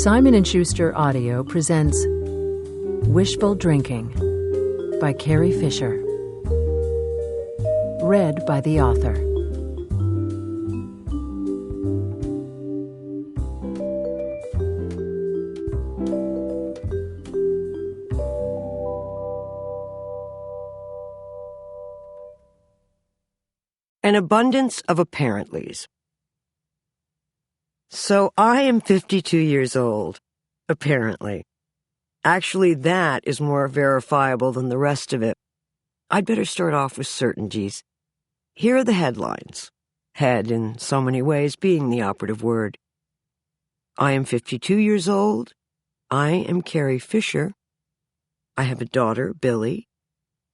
Simon & Schuster Audio presents Wishful Drinking by Carrie Fisher. Read by the author. An abundance of apparentlys. So I am 52 years old, apparently. Actually, that is more verifiable than the rest of it. I'd better start off with certainties. Here are the headlines. Head, in so many ways, being the operative word. I am 52 years old. I am Carrie Fisher. I have a daughter, Billy.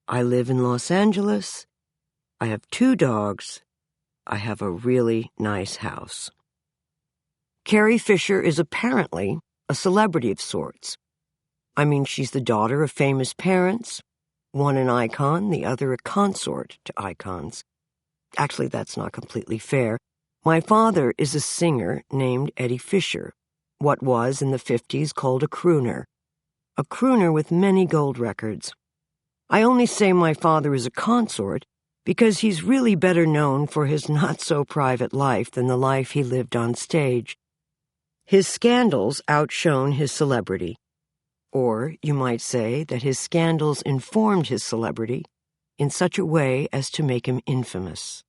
I live in Los Angeles. I have 2 dogs. I have a really nice house. Carrie Fisher is apparently a celebrity of sorts. I mean, she's the daughter of famous parents, one an icon, the other a consort to icons. Actually, that's not completely fair. My father is a singer named Eddie Fisher, what was in the 50s called a crooner with many gold records. I only say my father is a consort because he's really better known for his not-so-private life than the life he lived on stage. His scandals outshone his celebrity. Or you might say that his scandals informed his celebrity in such a way as to make him infamous.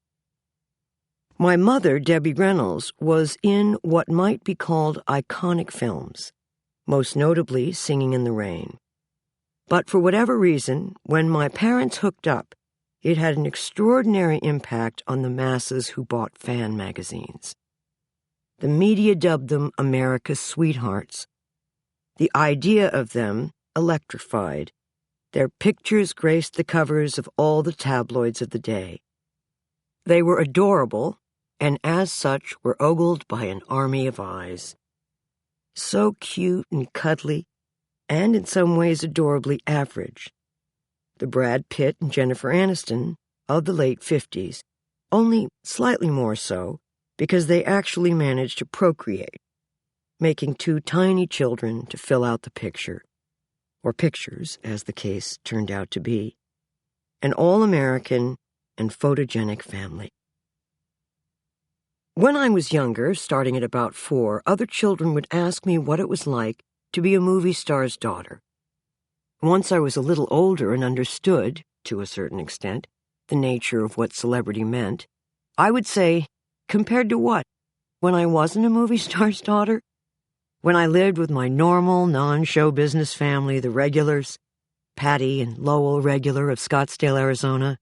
My mother, Debbie Reynolds, was in what might be called iconic films, most notably Singing in the Rain. But for whatever reason, when my parents hooked up, it had an extraordinary impact on the masses who bought fan magazines. The media dubbed them America's sweethearts. The idea of them electrified. Their pictures graced the covers of all the tabloids of the day. They were adorable, and as such were ogled by an army of eyes. So cute and cuddly, and in some ways adorably average. The Brad Pitt and Jennifer Aniston of the late 50s, only slightly more so, because they actually managed to procreate, making 2 tiny children to fill out the picture, or pictures, as the case turned out to be. An all-American and photogenic family. When I was younger, starting at about 4, other children would ask me what it was like to be a movie star's daughter. Once I was a little older and understood, to a certain extent, the nature of what celebrity meant, I would say, compared to what? When I wasn't a movie star's daughter? When I lived with my normal, non-show business family, the regulars, Patty and Lowell Regular of Scottsdale, Arizona.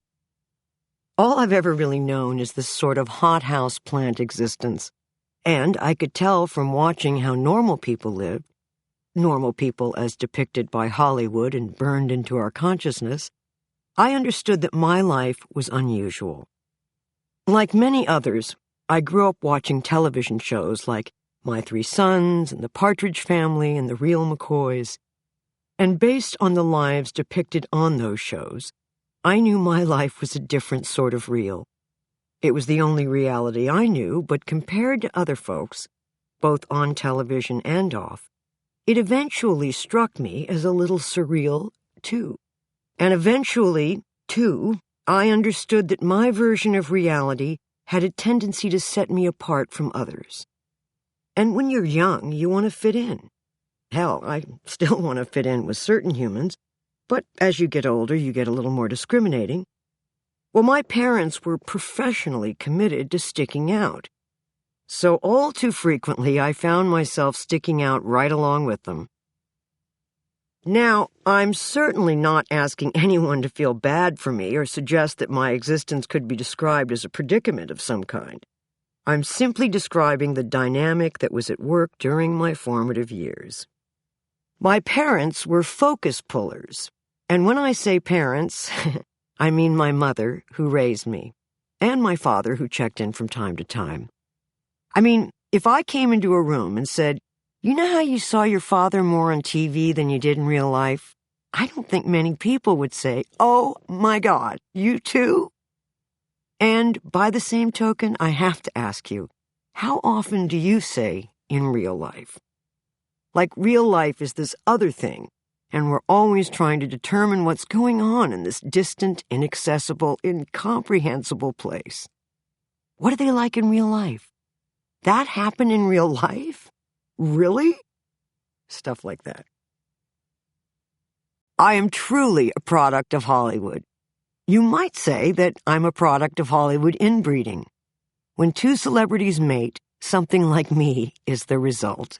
All I've ever really known is this sort of hothouse plant existence, and I could tell from watching how normal people lived, normal people as depicted by Hollywood and burned into our consciousness, I understood that my life was unusual. Like many others, I grew up watching television shows like My 3 Sons and The Partridge Family and The Real McCoys, and based on the lives depicted on those shows, I knew my life was a different sort of real. It was the only reality I knew, but compared to other folks, both on television and off, it eventually struck me as a little surreal, too. And eventually, too, I understood that my version of reality had a tendency to set me apart from others. And when you're young, you want to fit in. Hell, I still want to fit in with certain humans, but as you get older, you get a little more discriminating. Well, my parents were professionally committed to sticking out. So all too frequently, I found myself sticking out right along with them. Now, I'm certainly not asking anyone to feel bad for me or suggest that my existence could be described as a predicament of some kind. I'm simply describing the dynamic that was at work during my formative years. My parents were focus pullers, and when I say parents, I mean my mother, who raised me, and my father, who checked in from time to time. I mean, if I came into a room and said, "You know how you saw your father more on TV than you did in real life?" I don't think many people would say, "Oh my God, you too?" And by the same token, I have to ask you, how often do you say in real life? Like real life is this other thing, and we're always trying to determine what's going on in this distant, inaccessible, incomprehensible place. What are they like in real life? That happened in real life? Really? Stuff like that. I am truly a product of Hollywood. You might say that I'm a product of Hollywood inbreeding. When two celebrities mate, something like me is the result.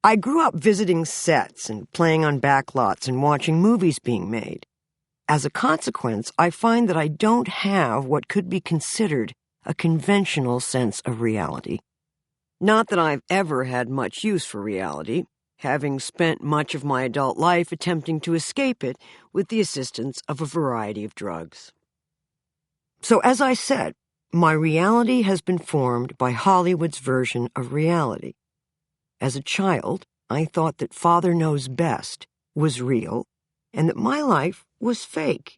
I grew up visiting sets and playing on backlots and watching movies being made. As a consequence, I find that I don't have what could be considered a conventional sense of reality. Not that I've ever had much use for reality, having spent much of my adult life attempting to escape it with the assistance of a variety of drugs. So as I said, my reality has been formed by Hollywood's version of reality. As a child, I thought that Father Knows Best was real and that my life was fake.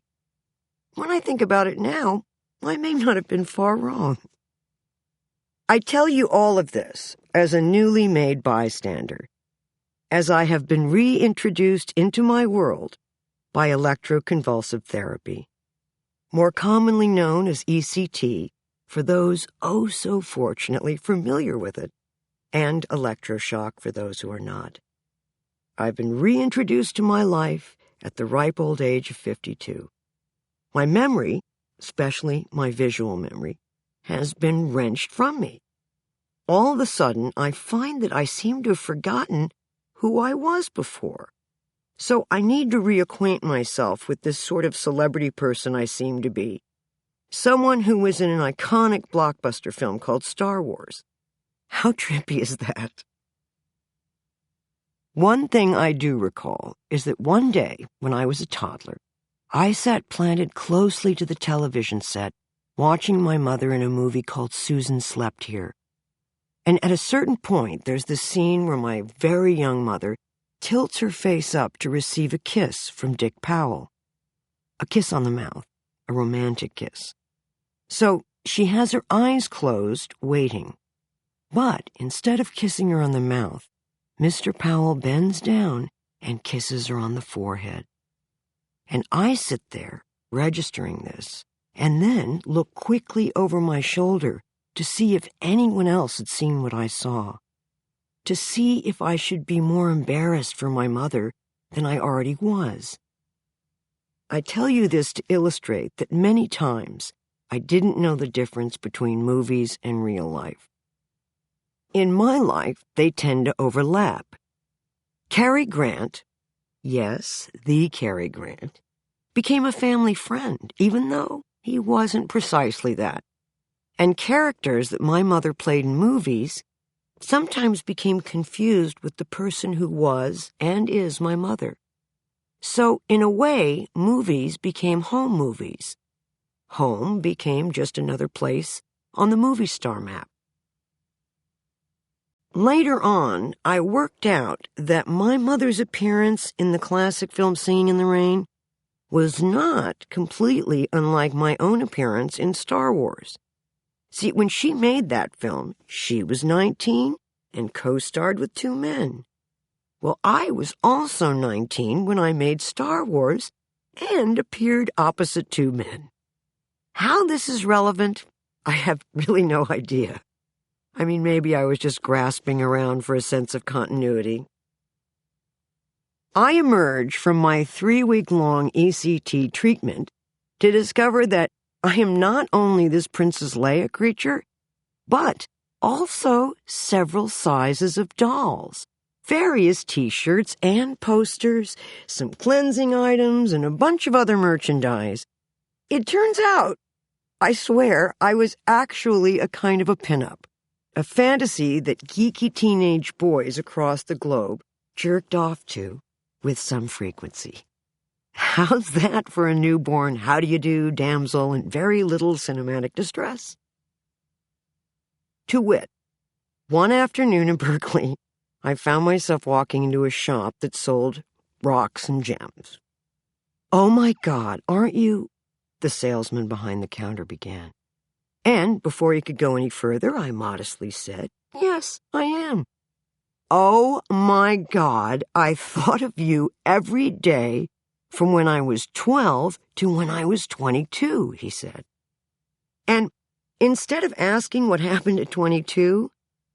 When I think about it now, I may not have been far wrong. I tell you all of this as a newly made bystander, as I have been reintroduced into my world by electroconvulsive therapy, more commonly known as ECT for those oh so fortunately familiar with it, and electroshock for those who are not. I've been reintroduced to my life at the ripe old age of 52. My memory, especially my visual memory, has been wrenched from me. All of a sudden, I find that I seem to have forgotten who I was before. So I need to reacquaint myself with this sort of celebrity person I seem to be. Someone who was in an iconic blockbuster film called Star Wars. How trippy is that? One thing I do recall is that one day, when I was a toddler, I sat planted closely to the television set, watching my mother in a movie called Susan Slept Here. And at a certain point, there's this scene where my very young mother tilts her face up to receive a kiss from Dick Powell. A kiss on the mouth, a romantic kiss. So she has her eyes closed, waiting. But instead of kissing her on the mouth, Mr. Powell bends down and kisses her on the forehead. And I sit there, registering this, and then look quickly over my shoulder to see if anyone else had seen what I saw, to see if I should be more embarrassed for my mother than I already was. I tell you this to illustrate that many times I didn't know the difference between movies and real life. In my life, they tend to overlap. Cary Grant, yes, the Cary Grant, became a family friend, even though he wasn't precisely that. And characters that my mother played in movies sometimes became confused with the person who was and is my mother. So, in a way, movies became home movies. Home became just another place on the movie star map. Later on, I worked out that my mother's appearance in the classic film Singing in the Rain was not completely unlike my own appearance in Star Wars. See, when she made that film, she was 19 and co-starred with two men. Well, I was also 19 when I made Star Wars and appeared opposite two men. How this is relevant, I have really no idea. I mean, maybe I was just grasping around for a sense of continuity. I emerged from my 3-week-long ECT treatment to discover that I am not only this Princess Leia creature, but also several sizes of dolls, various t-shirts and posters, some cleansing items, and a bunch of other merchandise. It turns out, I swear, I was actually a kind of a pinup, a fantasy that geeky teenage boys across the globe jerked off to with some frequency. How's that for a newborn how-do-you-do damsel in very little cinematic distress? To wit, one afternoon in Berkeley, I found myself walking into a shop that sold rocks and gems. "Oh my God, aren't you?" the salesman behind the counter began. And before he could go any further, I modestly said, "Yes, I am." "Oh my God, I thought of you every day from when I was 12 to when I was 22, he said. And instead of asking what happened at 22,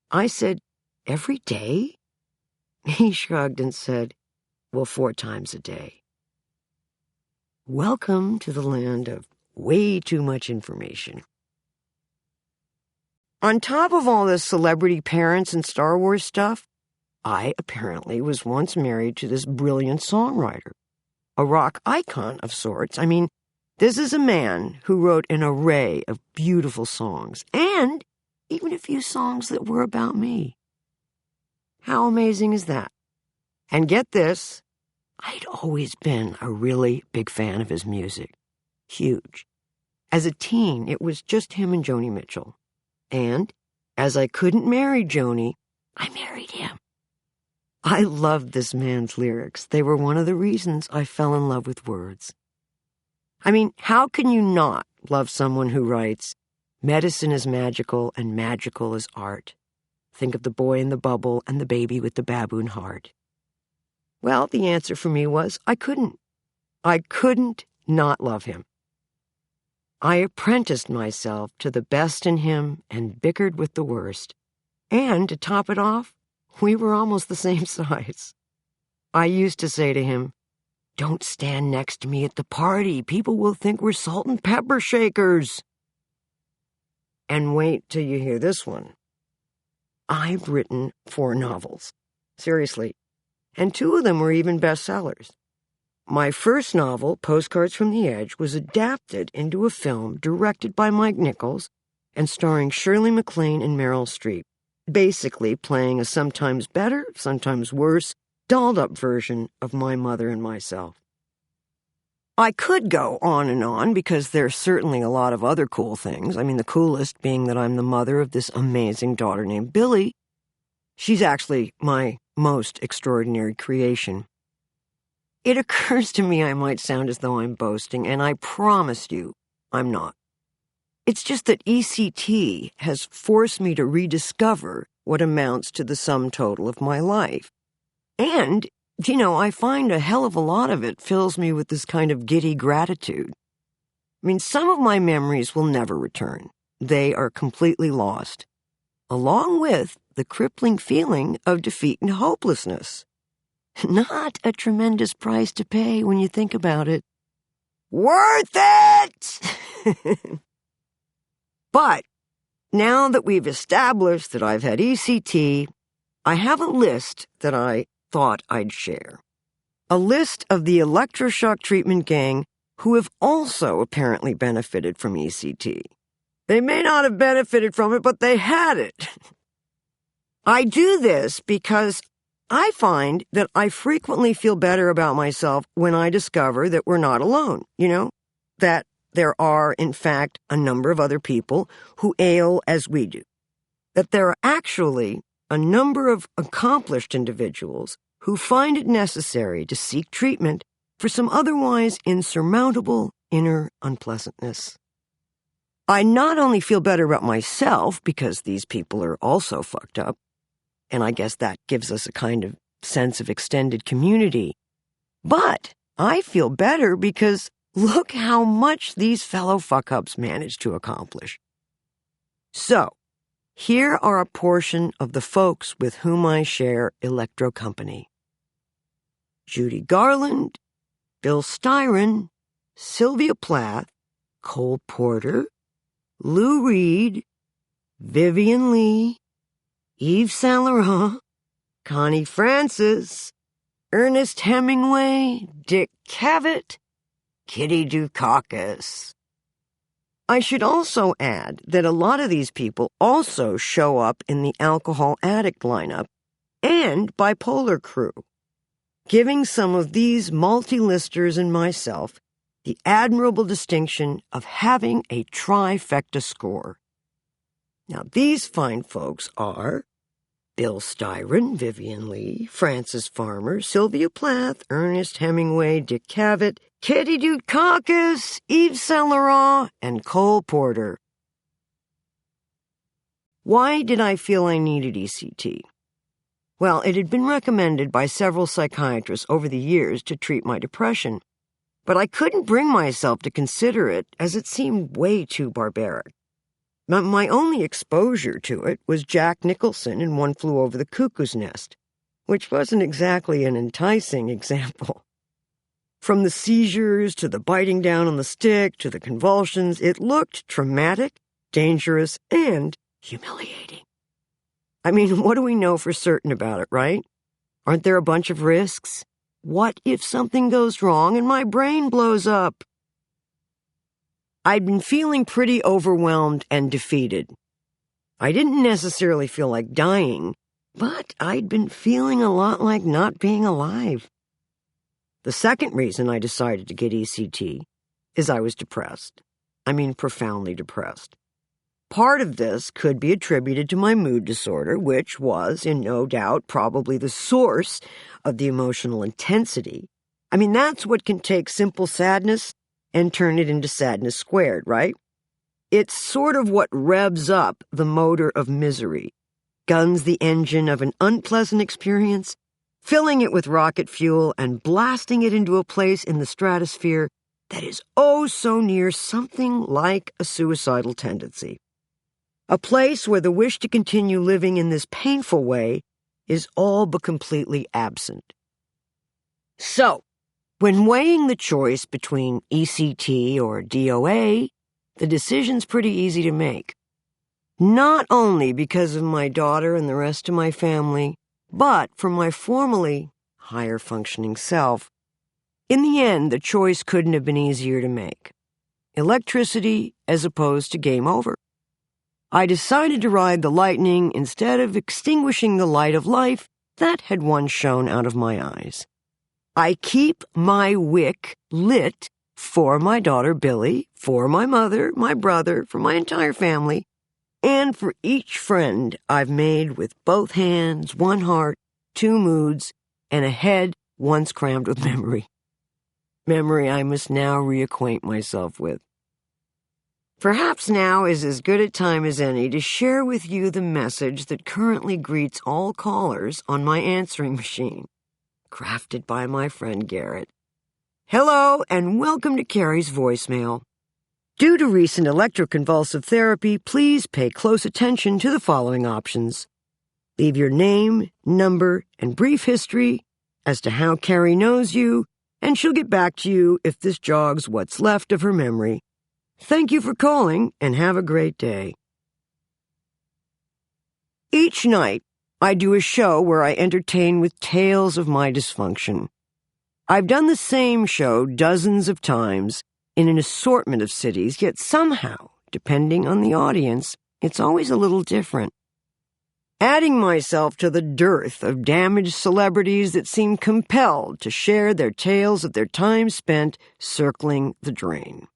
I said, "Every day?" He shrugged and said, "Well, 4 times a day." Welcome to the land of way too much information. On top of all this celebrity parents and Star Wars stuff, I apparently was once married to this brilliant songwriter, a rock icon of sorts. I mean, this is a man who wrote an array of beautiful songs, and even a few songs that were about me. How amazing is that? And get this, I'd always been a really big fan of his music. Huge. As a teen, it was just him and Joni Mitchell. And as I couldn't marry Joni, I married him. I loved this man's lyrics. They were one of the reasons I fell in love with words. I mean, how can you not love someone who writes, "Medicine is magical and magical is art. Think of the boy in the bubble and the baby with the baboon heart." Well, the answer for me was I couldn't. I couldn't not love him. I apprenticed myself to the best in him and bickered with the worst. And to top it off, we were almost the same size. I used to say to him, "Don't stand next to me at the party. People will think we're salt and pepper shakers." And wait till you hear this one. I've written 4 novels. Seriously. And 2 of them were even bestsellers. My first novel, Postcards from the Edge, was adapted into a film directed by Mike Nichols and starring Shirley MacLaine and Meryl Streep, basically playing a sometimes better, sometimes worse, dolled-up version of My Mother and Myself. I could go on and on because there's certainly a lot of other cool things. I mean, the coolest being that I'm the mother of this amazing daughter named Billy. She's actually my most extraordinary creation. It occurs to me I might sound as though I'm boasting, and I promise you I'm not. It's just that ECT has forced me to rediscover what amounts to the sum total of my life. And, I find a hell of a lot of it fills me with this kind of giddy gratitude. I mean, some of my memories will never return. They are completely lost, along with the crippling feeling of defeat and hopelessness. Not a tremendous price to pay when you think about it. Worth it! But now that we've established that I've had ECT, I have a list that I thought I'd share. A list of the electroshock treatment gang who have also apparently benefited from ECT. They may not have benefited from it, but they had it. I do this because I find that I frequently feel better about myself when I discover that we're not alone, that there are, in fact, a number of other people who ail as we do, that there are actually a number of accomplished individuals who find it necessary to seek treatment for some otherwise insurmountable inner unpleasantness. I not only feel better about myself because these people are also fucked up, and I guess that gives us a kind of sense of extended community, but I feel better because look how much these fellow fuck-ups managed to accomplish. So, here are a portion of the folks with whom I share electro company. Judy Garland, Bill Styron, Sylvia Plath, Cole Porter, Lou Reed, Vivian Lee, Yves Saint Laurent, Connie Francis, Ernest Hemingway, Dick Cavett, Kitty Dukakis. I should also add that a lot of these people also show up in the alcohol addict lineup and bipolar crew, giving some of these multi-listers and myself the admirable distinction of having a trifecta score. Now, these fine folks are Bill Styron, Vivian Lee, Frances Farmer, Sylvia Plath, Ernest Hemingway, Dick Cavett, Kitty Dukakis, Yves Saint Laurent, and Cole Porter. Why did I feel I needed ECT? Well, it had been recommended by several psychiatrists over the years to treat my depression, but I couldn't bring myself to consider it as it seemed way too barbaric. My only exposure to it was Jack Nicholson in One Flew Over the Cuckoo's Nest, which wasn't exactly an enticing example. From the seizures to the biting down on the stick to the convulsions, it looked traumatic, dangerous, and humiliating. I mean, what do we know for certain about it, right? Aren't there a bunch of risks? What if something goes wrong and my brain blows up? I'd been feeling pretty overwhelmed and defeated. I didn't necessarily feel like dying, but I'd been feeling a lot like not being alive. The second reason I decided to get ECT is I was depressed. I mean, profoundly depressed. Part of this could be attributed to my mood disorder, which was, in no doubt, probably the source of the emotional intensity. I mean, that's what can take simple sadness and turn it into sadness squared, right? It's sort of what revs up the motor of misery, guns the engine of an unpleasant experience, filling it with rocket fuel and blasting it into a place in the stratosphere that is oh so near something like a suicidal tendency. A place where the wish to continue living in this painful way is all but completely absent. So, when weighing the choice between ECT or DOA, the decision's pretty easy to make. Not only because of my daughter and the rest of my family, but for my formerly higher functioning self. In the end, the choice couldn't have been easier to make. Electricity as opposed to game over. I decided to ride the lightning instead of extinguishing the light of life that had once shone out of my eyes. I keep my wick lit for my daughter Billy, for my mother, my brother, for my entire family, and for each friend I've made with both hands, one heart, two moods, and a head once crammed with memory. Memory I must now reacquaint myself with. Perhaps now is as good a time as any to share with you the message that currently greets all callers on my answering machine, crafted by my friend Garrett. Hello, and welcome to Carrie's voicemail. Due to recent electroconvulsive therapy, please pay close attention to the following options. Leave your name, number, and brief history as to how Carrie knows you, and she'll get back to you if this jogs what's left of her memory. Thank you for calling, and have a great day. Each night, I do a show where I entertain with tales of my dysfunction. I've done the same show dozens of times in an assortment of cities, yet somehow, depending on the audience, it's always a little different. Adding myself to the dearth of damaged celebrities that seem compelled to share their tales of their time spent circling the drain.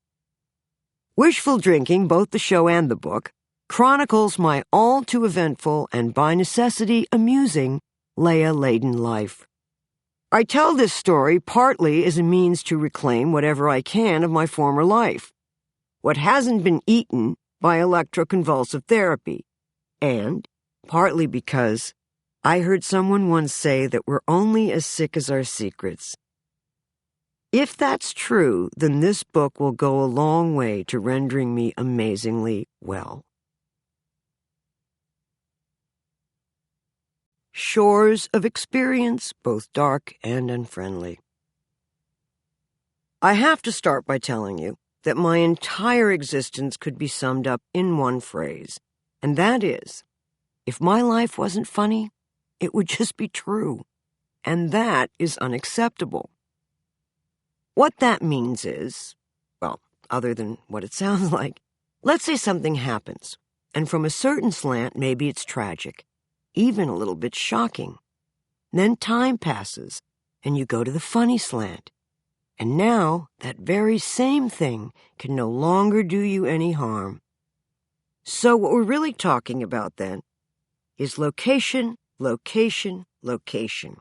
Wishful Drinking, both the show and the book, chronicles my all-too-eventful and by necessity amusing Leia-laden life. I tell this story partly as a means to reclaim whatever I can of my former life, what hasn't been eaten by electroconvulsive therapy, and partly because I heard someone once say that we're only as sick as our secrets. If that's true, then this book will go a long way to rendering me amazingly well. Shores of experience, both dark and unfriendly. I have to start by telling you that my entire existence could be summed up in one phrase, and that is, if my life wasn't funny, it would just be true, and that is unacceptable. What that means is, well, other than what it sounds like, let's say something happens, and from a certain slant, maybe it's tragic, even a little bit shocking. Then time passes, and you go to the funny slant. And now, that very same thing can no longer do you any harm. So what we're really talking about, then, is location, location, location.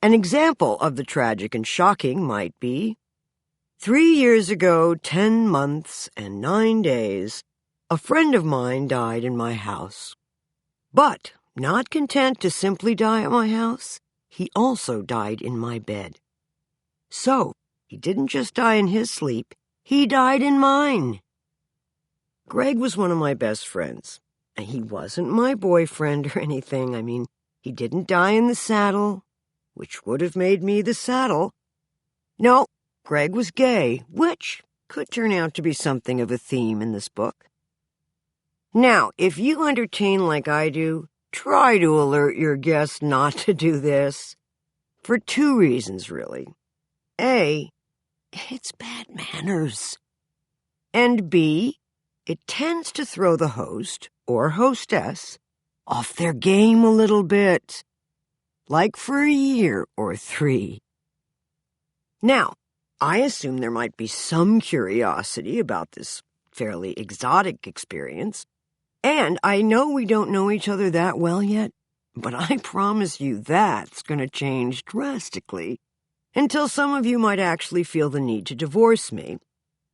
An example of the tragic and shocking might be, 3 years ago, 10 months and 9 days, a friend of mine died in my house. But not content to simply die at my house, he also died in my bed. So, he didn't just die in his sleep, he died in mine. Greg was one of my best friends, and he wasn't my boyfriend or anything. I mean, he didn't die in the saddle, which would have made me the saddle. No, Greg was gay, which could turn out to be something of a theme in this book. Now, if you entertain like I do, try to alert your guests not to do this. For two reasons, really. A, it's bad manners. And B, it tends to throw the host or hostess off their game a little bit, like for a year or 3. Now, I assume there might be some curiosity about this fairly exotic experience, and I know we don't know each other that well yet, but I promise you that's going to change drastically until some of you might actually feel the need to divorce me.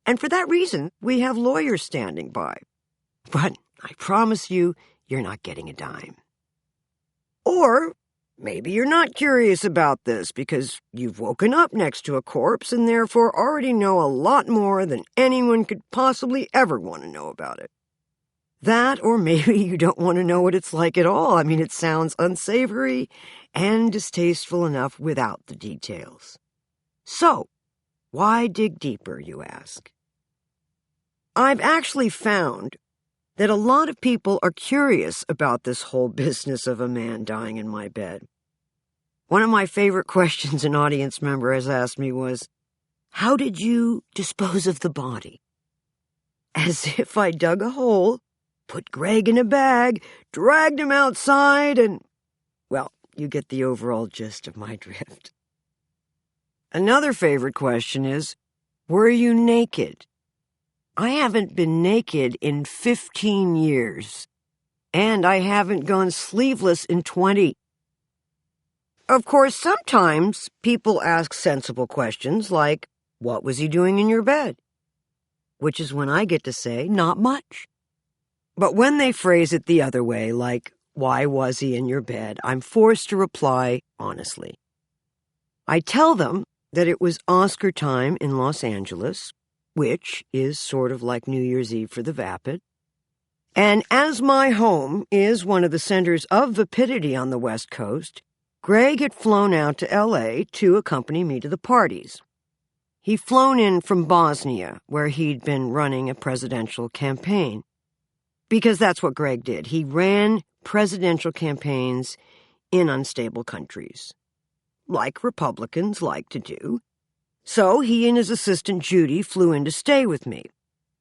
And for that reason, we have lawyers standing by. But I promise you, you're not getting a dime. Or maybe you're not curious about this because you've woken up next to a corpse and therefore already know a lot more than anyone could possibly ever want to know about it. That, or maybe you don't want to know what it's like at all. I mean, it sounds unsavory and distasteful enough without the details. So, why dig deeper, you ask? I've actually found that a lot of people are curious about this whole business of a man dying in my bed. One of my favorite questions an audience member has asked me was, how did you dispose of the body? As if I dug a hole, put Greg in a bag, dragged him outside, and, well, you get the overall gist of my drift. Another favorite question is, were you naked? I haven't been naked in 15 years, and I haven't gone sleeveless in 20. Of course, sometimes people ask sensible questions like, what was he doing in your bed? Which is when I get to say, not much. But when they phrase it the other way, like, why was he in your bed, I'm forced to reply honestly. I tell them that it was Oscar time in Los Angeles, which is sort of like New Year's Eve for the vapid. And as my home is one of the centers of vapidity on the West Coast, Greg had flown out to L.A. to accompany me to the parties. He'd flown in from Bosnia, where he'd been running a presidential campaign. Because that's what Greg did. He ran presidential campaigns in unstable countries, like Republicans like to do. So he and his assistant Judy flew in to stay with me.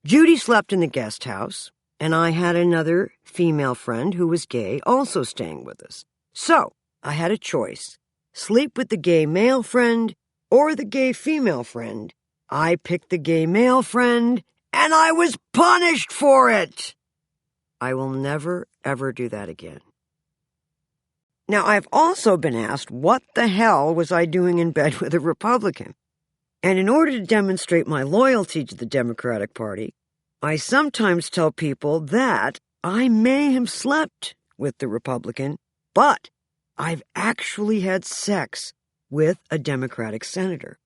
Judy slept in the guest house, and I had another female friend who was gay also staying with us. So I had a choice, sleep with the gay male friend or the gay female friend. I picked the gay male friend, and I was punished for it. I will never, ever do that again. Now, I've also been asked what the hell was I doing in bed with a Republican? And in order to demonstrate my loyalty to the Democratic Party, I sometimes tell people that I may have slept with the Republican, but I've actually had sex with a Democratic senator.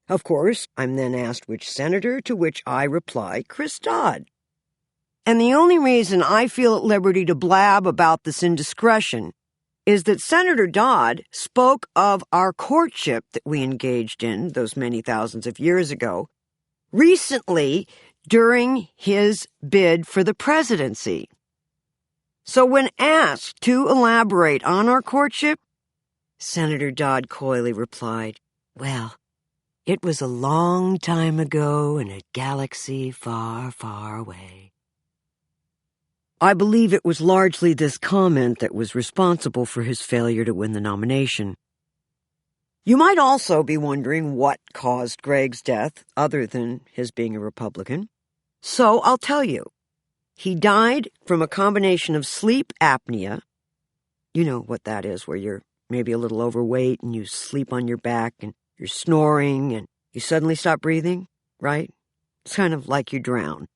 Of course, I'm then asked which senator, to which I reply, Chris Dodd. And the only reason I feel at liberty to blab about this indiscretion is that Senator Dodd spoke of our courtship that we engaged in those many thousands of years ago recently during his bid for the presidency. So when asked to elaborate on our courtship, Senator Dodd coyly replied, well, it was a long time ago in a galaxy far, far away. I believe it was largely this comment that was responsible for his failure to win the nomination. You might also be wondering what caused Greg's death, other than his being a Republican. So I'll tell you. He died from a combination of sleep apnea. You know what that is, where you're maybe a little overweight and you sleep on your back and you're snoring and you suddenly stop breathing, right? It's kind of like you drown.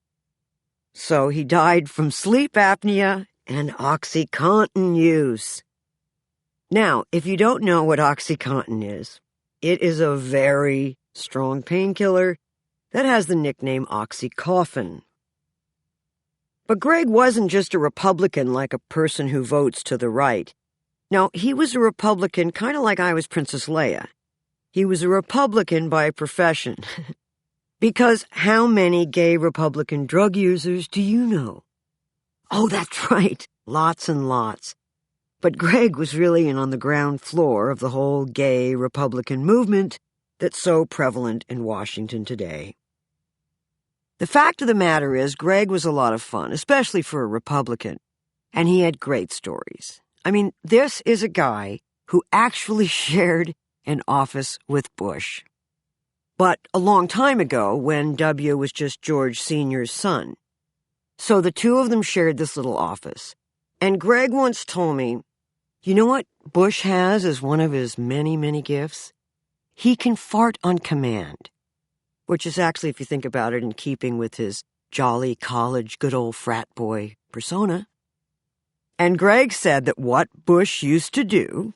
So he died from sleep apnea and OxyContin use. Now, if you don't know what OxyContin is, it is a very strong painkiller that has the nickname OxyCoffin. But Greg wasn't just a Republican like a person who votes to the right. No, he was a Republican kind of like I was Princess Leia. He was a Republican by profession. Because how many gay Republican drug users do you know? Oh, that's right, lots and lots. But Greg was really in on the ground floor of the whole gay Republican movement that's so prevalent in Washington today. The fact of the matter is, Greg was a lot of fun, especially for a Republican, and he had great stories. I mean, this is a guy who actually shared an office with Bush. But a long time ago, when W was just George Sr.'s son. So the two of them shared this little office. And Greg once told me, you know what Bush has as one of his many, many gifts? He can fart on command. Which is actually, if you think about it, in keeping with his jolly college good old frat boy persona. And Greg said that what Bush used to do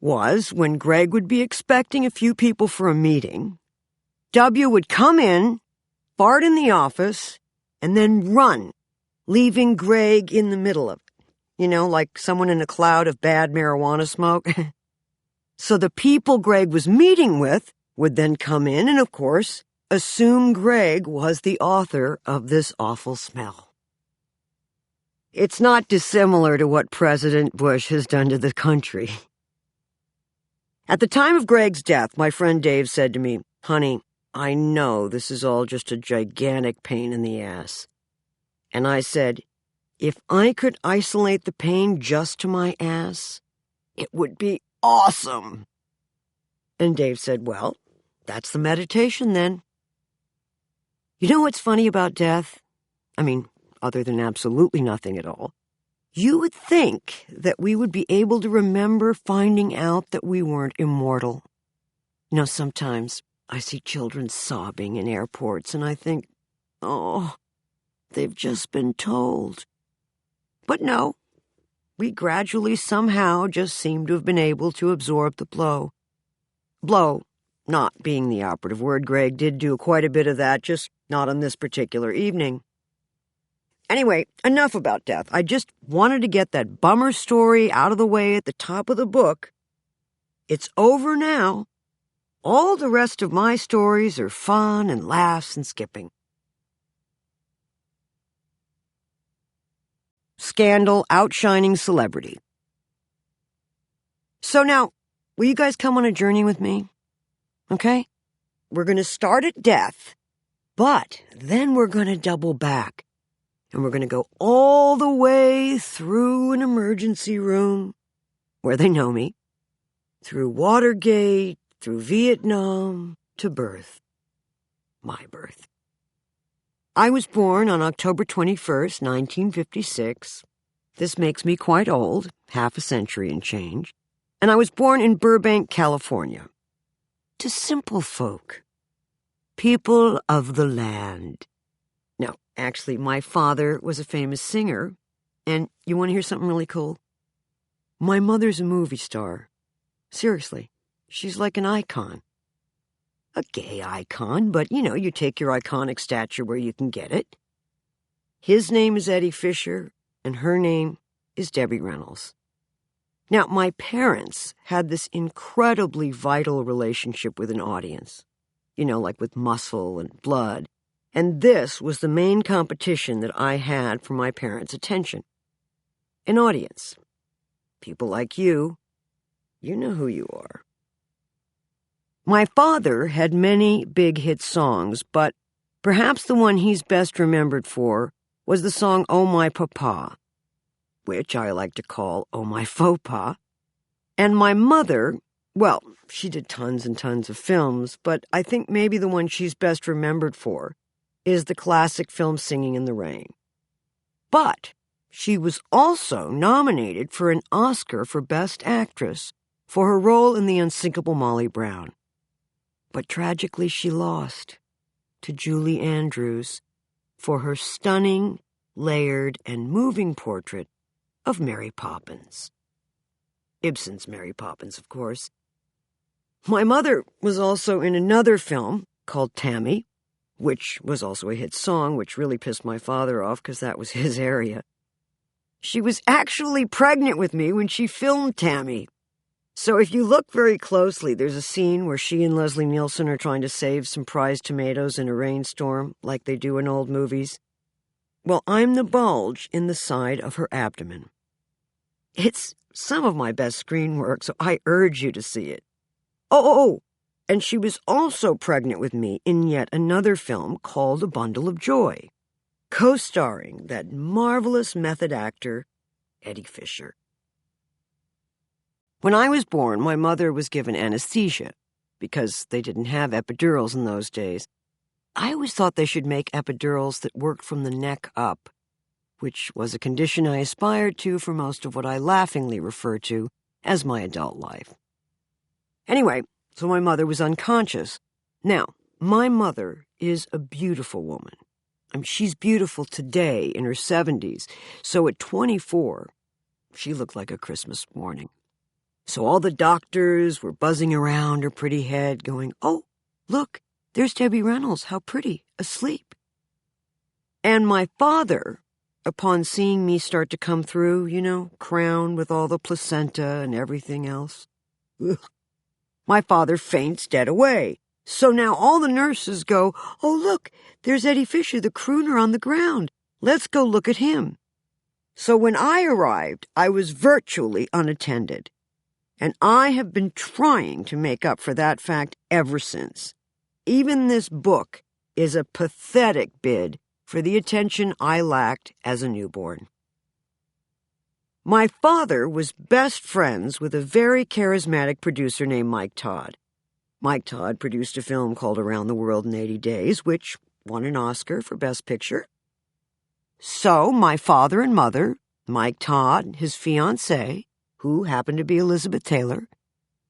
was, when Greg would be expecting a few people for a meeting, W would come in, fart in the office, and then run, leaving Greg in the middle of it. You know, like someone in a cloud of bad marijuana smoke. So the people Greg was meeting with would then come in and, of course, assume Greg was the author of this awful smell. It's not dissimilar to what President Bush has done to the country. At the time of Greg's death, my friend Dave said to me, honey, I know this is all just a gigantic pain in the ass. And I said, if I could isolate the pain just to my ass, it would be awesome. And Dave said, well, that's the meditation then. You know what's funny about death? I mean, other than absolutely nothing at all. You would think that we would be able to remember finding out that we weren't immortal. You know, sometimes I see children sobbing in airports and I think, oh, they've just been told. But no, we gradually somehow just seem to have been able to absorb the blow. Blow not being the operative word. Greg did do quite a bit of that, just not on this particular evening. Anyway, enough about death. I just wanted to get that bummer story out of the way at the top of the book. It's over now. All the rest of my stories are fun and laughs and skipping. Scandal outshining celebrity. So now, will you guys come on a journey with me? Okay? We're going to start at death, but then we're going to double back. And we're going to go all the way through an emergency room, where they know me, through Watergate, through Vietnam, to birth. My birth. I was born on October 21st, 1956. This makes me quite old, half a century and change. And I was born in Burbank, California. To simple folk. People of the land. Now, actually, my father was a famous singer. And you want to hear something really cool? My mother's a movie star. Seriously, she's like an icon. A gay icon, but, you know, you take your iconic stature where you can get it. His name is Eddie Fisher, and her name is Debbie Reynolds. Now, my parents had this incredibly vital relationship with an audience. You know, like with muscle and blood. And this was the main competition that I had for my parents' attention. An audience. People like you know who you are. My father had many big hit songs, but perhaps the one he's best remembered for was the song Oh My Papa, which I like to call Oh My Faux Pas. And my mother, well, she did tons and tons of films, but I think maybe the one she's best remembered for is the classic film Singing in the Rain. But she was also nominated for an Oscar for Best Actress for her role in The Unsinkable Molly Brown. But tragically she lost to Julie Andrews for her stunning, layered, and moving portrait of Mary Poppins. Ibsen's Mary Poppins, of course. My mother was also in another film called Tammy, which was also a hit song, which really pissed my father off because that was his area. She was actually pregnant with me when she filmed Tammy. So if you look very closely, there's a scene where she and Leslie Nielsen are trying to save some prized tomatoes in a rainstorm, like they do in old movies. Well, I'm the bulge in the side of her abdomen. It's some of my best screen work, so I urge you to see it. Oh, and she was also pregnant with me in yet another film called A Bundle of Joy, co-starring that marvelous method actor, Carrie Fisher. When I was born, my mother was given anesthesia because they didn't have epidurals in those days. I always thought they should make epidurals that worked from the neck up, which was a condition I aspired to for most of what I laughingly refer to as my adult life. Anyway, so my mother was unconscious. Now, my mother is a beautiful woman. She's beautiful today in her 70s, so at 24, she looked like a Christmas morning. So all the doctors were buzzing around her pretty head, going, "Oh, look, there's Debbie Reynolds, how pretty, asleep." And my father, upon seeing me start to come through, crowned with all the placenta and everything else, my father faints dead away. So now all the nurses go, "Oh, look, there's Eddie Fisher, the crooner on the ground. Let's go look at him." So when I arrived, I was virtually unattended. And I have been trying to make up for that fact ever since. Even this book is a pathetic bid for the attention I lacked as a newborn. My father was best friends with a very charismatic producer named Mike Todd. Mike Todd produced a film called Around the World in 80 Days, which won an Oscar for Best Picture. So my father and mother, Mike Todd, his fiancée, who happened to be Elizabeth Taylor,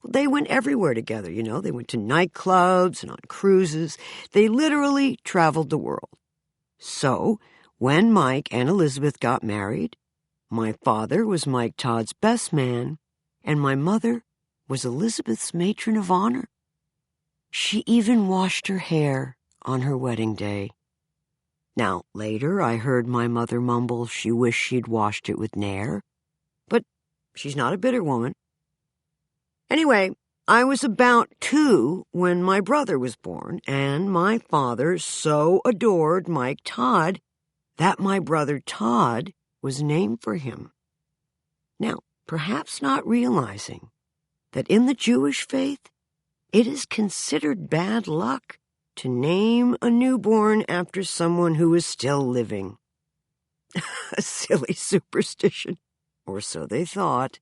they went everywhere together, They went to nightclubs and on cruises. They literally traveled the world. So when Mike and Elizabeth got married, my father was Mike Todd's best man, and my mother was Elizabeth's matron of honor. She even washed her hair on her wedding day. Now, later I heard my mother mumble she wished she'd washed it with Nair, but she's not a bitter woman. Anyway, I was about 2 when my brother was born, and my father so adored Mike Todd that my brother Todd was named for him. Now, perhaps not realizing that in the Jewish faith, it is considered bad luck to name a newborn after someone who is still living. A silly superstition, or so they thought.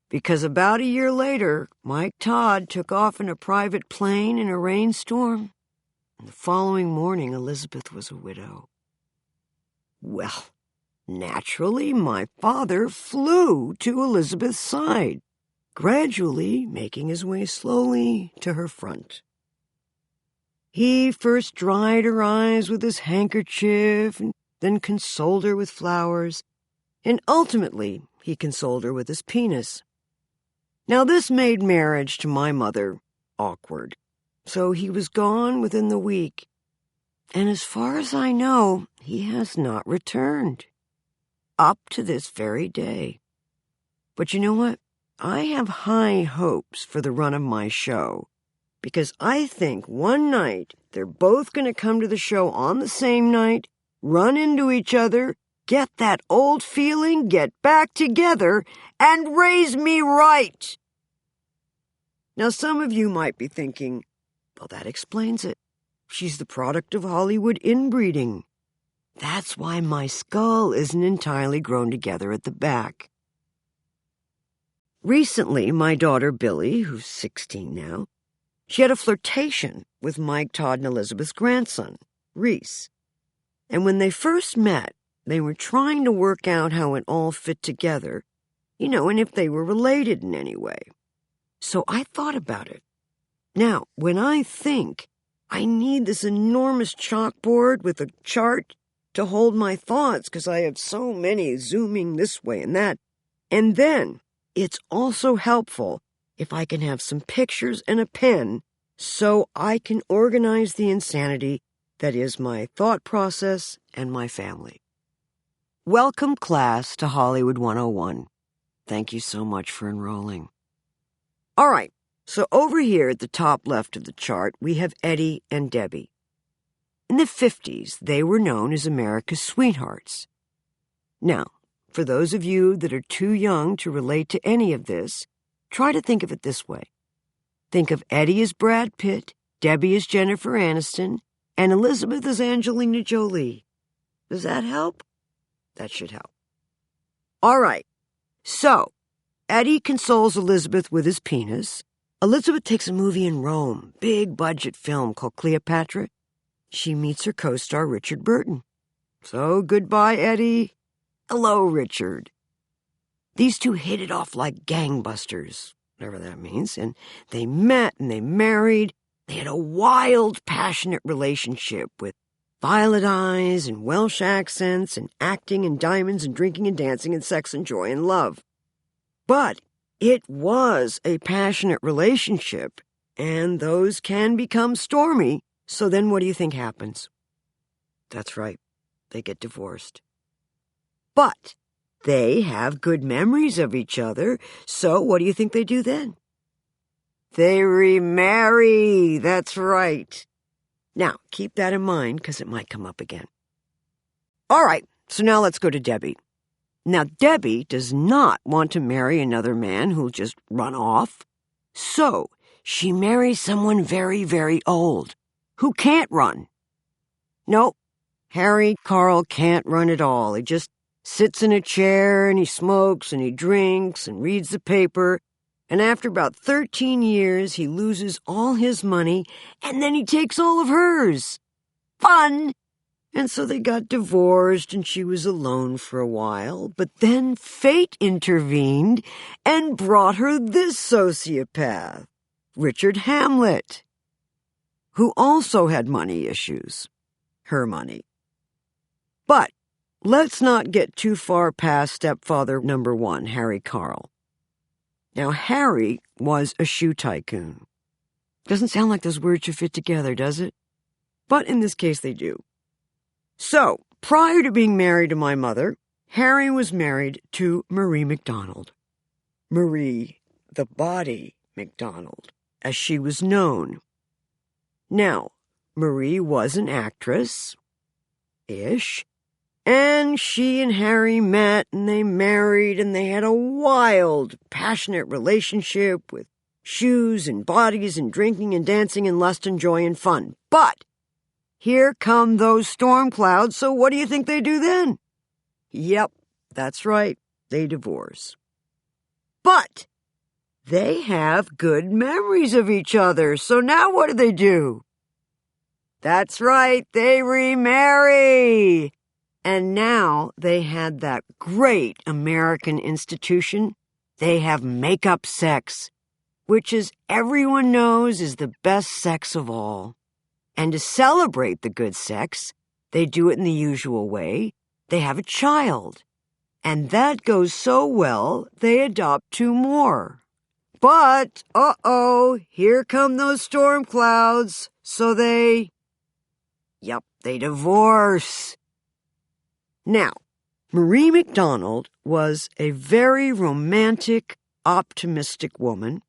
Because about a year later, Mike Todd took off in a private plane in a rainstorm, and the following morning Elizabeth was a widow. Well, naturally, my father flew to Elizabeth's side, gradually making his way slowly to her front. He first dried her eyes with his handkerchief, and then consoled her with flowers, and ultimately he consoled her with his penis. Now this made marriage to my mother awkward, so he was gone within the week, and as far as I know, he has not returned, up to this very day. But you know what? I have high hopes for the run of my show, because I think one night they're both going to come to the show on the same night, run into each other, get that old feeling, get back together, and raise me right. Now, some of you might be thinking, well, that explains it. She's the product of Hollywood inbreeding. That's why my skull isn't entirely grown together at the back. Recently, my daughter Billy, who's 16 now, she had a flirtation with Mike Todd and Elizabeth's grandson, Reese. And when they first met, they were trying to work out how it all fit together, and if they were related in any way. So I thought about it. Now, when I think, I need this enormous chalkboard with a chart to hold my thoughts because I have so many zooming this way and that. And then it's also helpful if I can have some pictures and a pen so I can organize the insanity that is my thought process and my family. Welcome, class, to Hollywood 101. Thank you so much for enrolling. All right, so over here at the top left of the chart, we have Eddie and Debbie. In the 50s, they were known as America's sweethearts. Now, for those of you that are too young to relate to any of this, try to think of it this way. Think of Eddie as Brad Pitt, Debbie as Jennifer Aniston, and Elizabeth as Angelina Jolie. Does that help? That should help. All right, so Eddie consoles Elizabeth with his penis. Elizabeth takes a movie in Rome, big budget film called Cleopatra. She meets her co-star Richard Burton. So goodbye, Eddie. Hello, Richard. These two hit it off like gangbusters, whatever that means, and they met and they married. They had a wild, passionate relationship with violet eyes and Welsh accents and acting and diamonds and drinking and dancing and sex and joy and love. But it was a passionate relationship, and those can become stormy. So then what do you think happens? That's right, they get divorced. But they have good memories of each other, so what do you think they do then? They remarry, that's right. Now, keep that in mind because it might come up again. All right, so now let's go to Debbie. Now, Debbie does not want to marry another man who'll just run off. So she marries someone very, very old who can't run. Nope, Harry Carl can't run at all. He just sits in a chair and he smokes and he drinks and reads the paper. And after about 13 years, he loses all his money and then he takes all of hers. Fun! And so they got divorced and she was alone for a while. But then fate intervened and brought her this sociopath, Richard Hamlet, who also had money issues. Her money. But let's not get too far past stepfather number one, Harry Carl. Now, Harry was a shoe tycoon. Doesn't sound like those words should fit together, does it? But in this case, they do. So, prior to being married to my mother, Harry was married to Marie MacDonald. Marie, the Body MacDonald, as she was known. Now, Marie was an actress-ish, and she and Harry met and they married and they had a wild, passionate relationship with shoes and bodies and drinking and dancing and lust and joy and fun. But here come those storm clouds, so what do you think they do then? Yep, that's right, they divorce. But they have good memories of each other, so now what do? That's right, they remarry. And now they had that great American institution. They have make-up sex, which, as everyone knows, is the best sex of all. And to celebrate the good sex, they do it in the usual way. They have a child. And that goes so well, they adopt 2 more. But, here come those storm clouds. So they divorce. Now, Marie MacDonald was a very romantic, optimistic woman.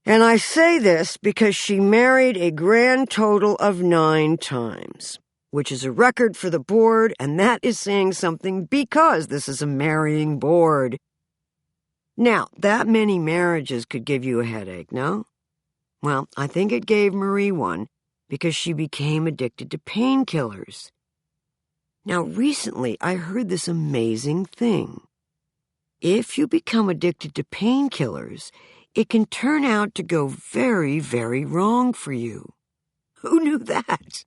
And I say this because she married a grand total of 9 times, which is a record for the board, and that is saying something because this is a marrying board. Now, that many marriages could give you a headache, no? Well, I think it gave Marie one because she became addicted to painkillers. Now, recently, I heard this amazing thing. If you become addicted to painkillers, it can turn out to go very, very wrong for you. Who knew that?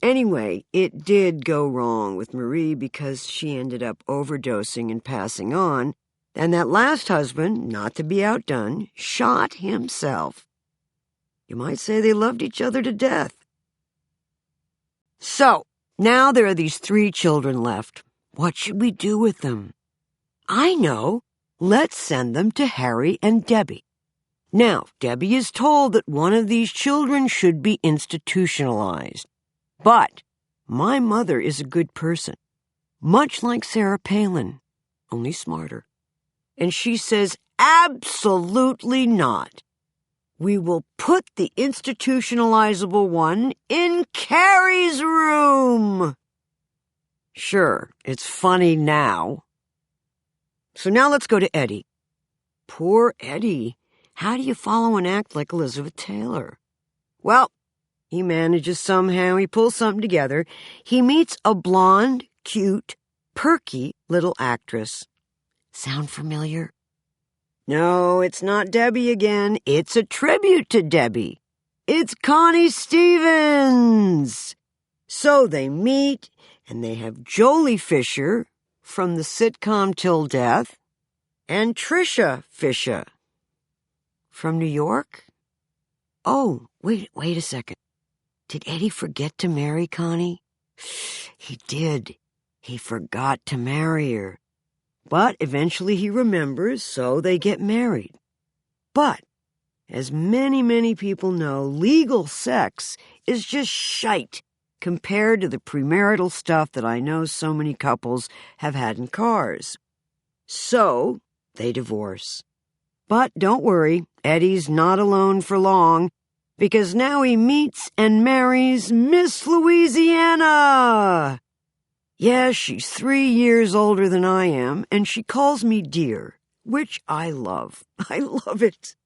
Anyway, it did go wrong with Marie because she ended up overdosing and passing on, and that last husband, not to be outdone, shot himself. You might say they loved each other to death. So, Now there are these 3 children left. What should we do with them? I know. Let's send them to Harry and Debbie. Now, Debbie is told that one of these children should be institutionalized. But my mother is a good person, much like Sarah Palin, only smarter. And she says, absolutely not. We will put the institutionalizable one in Carrie's room. Sure, it's funny now. So now let's go to Eddie. Poor Eddie. How do you follow an act like Elizabeth Taylor? Well, he manages somehow. He pulls something together. He meets a blonde, cute, perky little actress. Sound familiar? No, it's not Debbie again. It's a tribute to Debbie. It's Connie Stevens. So they meet, and they have Jolie Fisher from the sitcom Till Death, and Tricia Fisher from New York. Oh, wait a second. Did Eddie forget to marry Connie? He did. He forgot to marry her. But eventually he remembers, so they get married. But, as many people know, legal sex is just shite compared to the premarital stuff that I know so many couples have had in cars. So, they divorce. But don't worry, Eddie's not alone for long, because now he meets and marries Miss Louisiana. Yes, she's 3 years older than I am, and she calls me dear, which I love. I love it.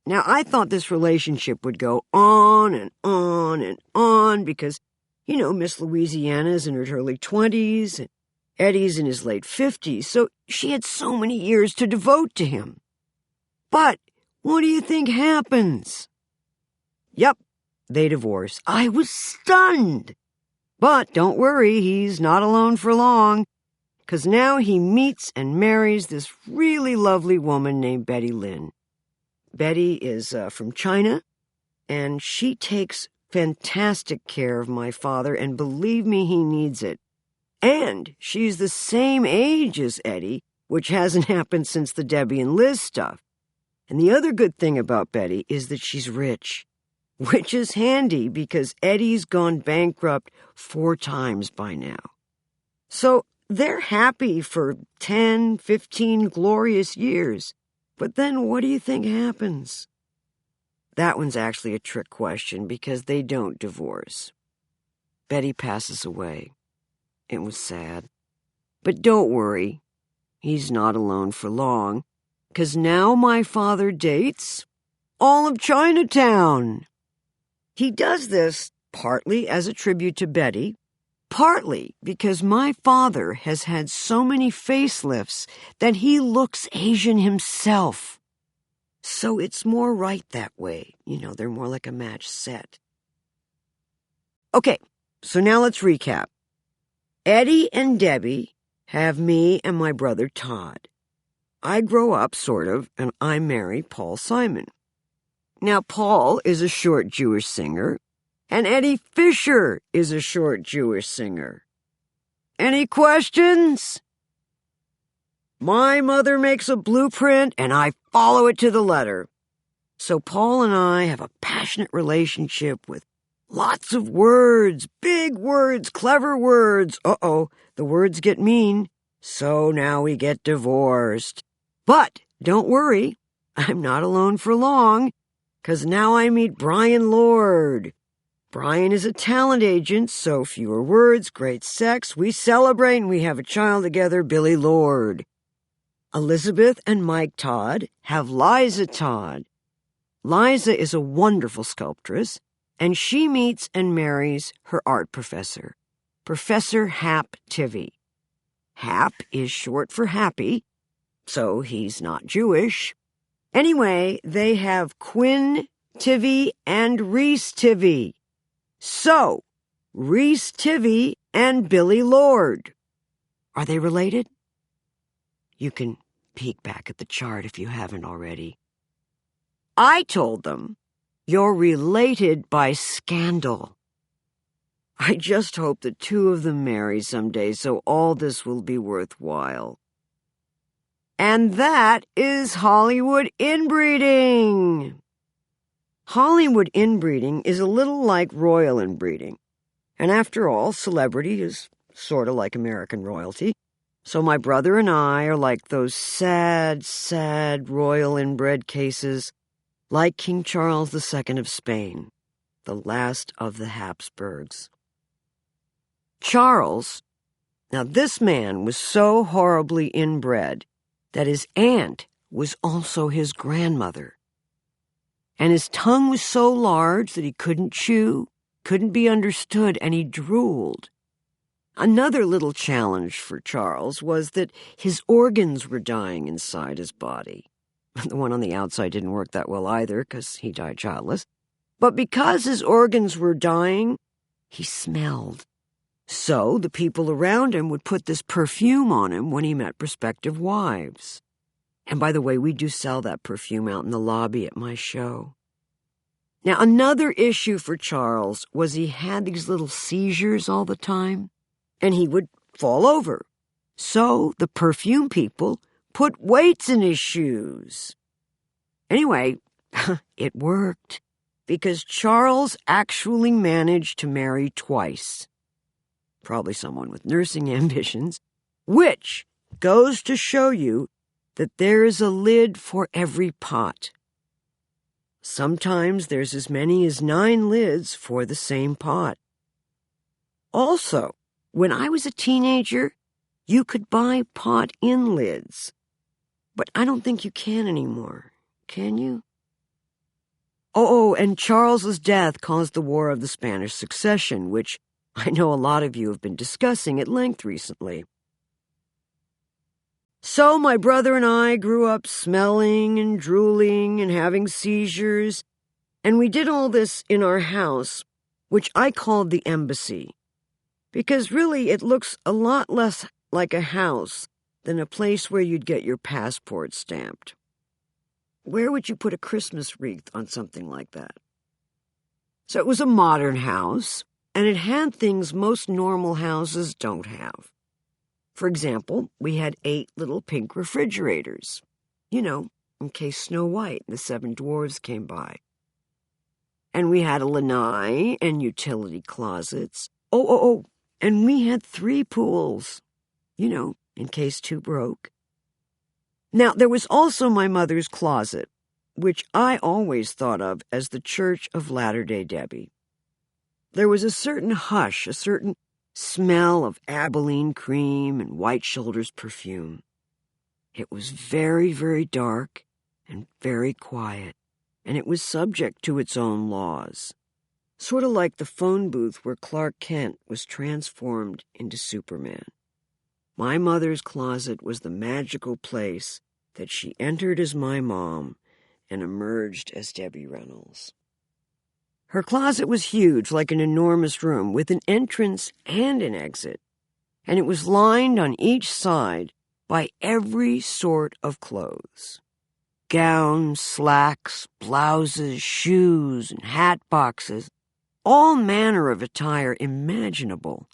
Now, I thought this relationship would go on and on and on because, Miss Louisiana is in her early 20s, and Eddie's in his late 50s, so she had so many years to devote to him. But what do you think happens? Yep, they divorce. I was stunned. But don't worry, he's not alone for long, because now he meets and marries this really lovely woman named Betty Lynn. Betty is from China, and she takes fantastic care of my father, and believe me, he needs it. And she's the same age as Eddie, which hasn't happened since the Debbie and Liz stuff. And the other good thing about Betty is that she's rich. Which is handy because Eddie's gone bankrupt 4 times by now. So they're happy for 10, 15 glorious years. But then what do you think happens? That one's actually a trick question because they don't divorce. Betty passes away. It was sad. But don't worry, he's not alone for long, because now my father dates all of Chinatown. He does this partly as a tribute to Betty, partly because my father has had so many facelifts that he looks Asian himself. So it's more right that way. They're more like a match set. Okay, so now let's recap. Eddie and Debbie have me and my brother Todd. I grow up, sort of, and I marry Paul Simon. Now, Paul is a short Jewish singer, and Eddie Fisher is a short Jewish singer. Any questions? My mother makes a blueprint, and I follow it to the letter. So Paul and I have a passionate relationship with lots of words, big words, clever words. Uh-oh, the words get mean. So now we get divorced. But don't worry, I'm not alone for long. 'Cause now I meet Brian Lord. Brian is a talent agent, so fewer words, great sex. We celebrate and we have a child together, Billy Lord. Elizabeth and Mike Todd have Liza Todd. Liza is a wonderful sculptress, and she meets and marries her art professor, Professor Hap Tivy. Hap is short for happy, so he's not Jewish. Anyway, they have Quinn Tivy and Reese Tivy. So, Reese Tivy and Billy Lord. Are they related? You can peek back at the chart if you haven't already. I told them, you're related by scandal. I just hope the two of them marry someday so all this will be worthwhile. And that is Hollywood inbreeding. Hollywood inbreeding is a little like royal inbreeding. And after all, celebrity is sort of like American royalty. So my brother and I are like those sad, sad royal inbred cases, like King Charles II of Spain, the last of the Habsburgs. Charles, now this man was so horribly inbred that his aunt was also his grandmother. And his tongue was so large that he couldn't chew, couldn't be understood, and he drooled. Another little challenge for Charles was that his organs were dying inside his body. The one on the outside didn't work that well either, because he died childless. But because his organs were dying, he smelled. So the people around him would put this perfume on him when he met prospective wives. And by the way, we do sell that perfume out in the lobby at my show. Now, another issue for Charles was he had these little seizures all the time, and he would fall over. So the perfume people put weights in his shoes. Anyway, it worked, because Charles actually managed to marry twice. Probably someone with nursing ambitions, which goes to show you that there is a lid for every pot. Sometimes there's as many as 9 lids for the same pot. Also, when I was a teenager, you could buy pot-in lids. But I don't think you can anymore. Can you? Oh, and Charles's death caused the War of the Spanish Succession, which I know a lot of you have been discussing at length recently. So my brother and I grew up smelling and drooling and having seizures, and we did all this in our house, which I called the embassy, because really it looks a lot less like a house than a place where you'd get your passport stamped. Where would you put a Christmas wreath on something like that? So it was a modern house, and it had things most normal houses don't have. For example, we had 8 little pink refrigerators, in case Snow White and the 7 Dwarfs came by. And we had a lanai and utility closets. And we had 3 pools, in case 2 broke. Now, there was also my mother's closet, which I always thought of as the Church of Latter-day Debbie. There was a certain hush, a certain smell of Abilene cream and White Shoulders perfume. It was very, very dark and very quiet, and it was subject to its own laws, sort of like the phone booth where Clark Kent was transformed into Superman. My mother's closet was the magical place that she entered as my mom and emerged as Debbie Reynolds. Her closet was huge, like an enormous room, with an entrance and an exit, and it was lined on each side by every sort of clothes. Gowns, slacks, blouses, shoes, and hat boxes, all manner of attire imaginable,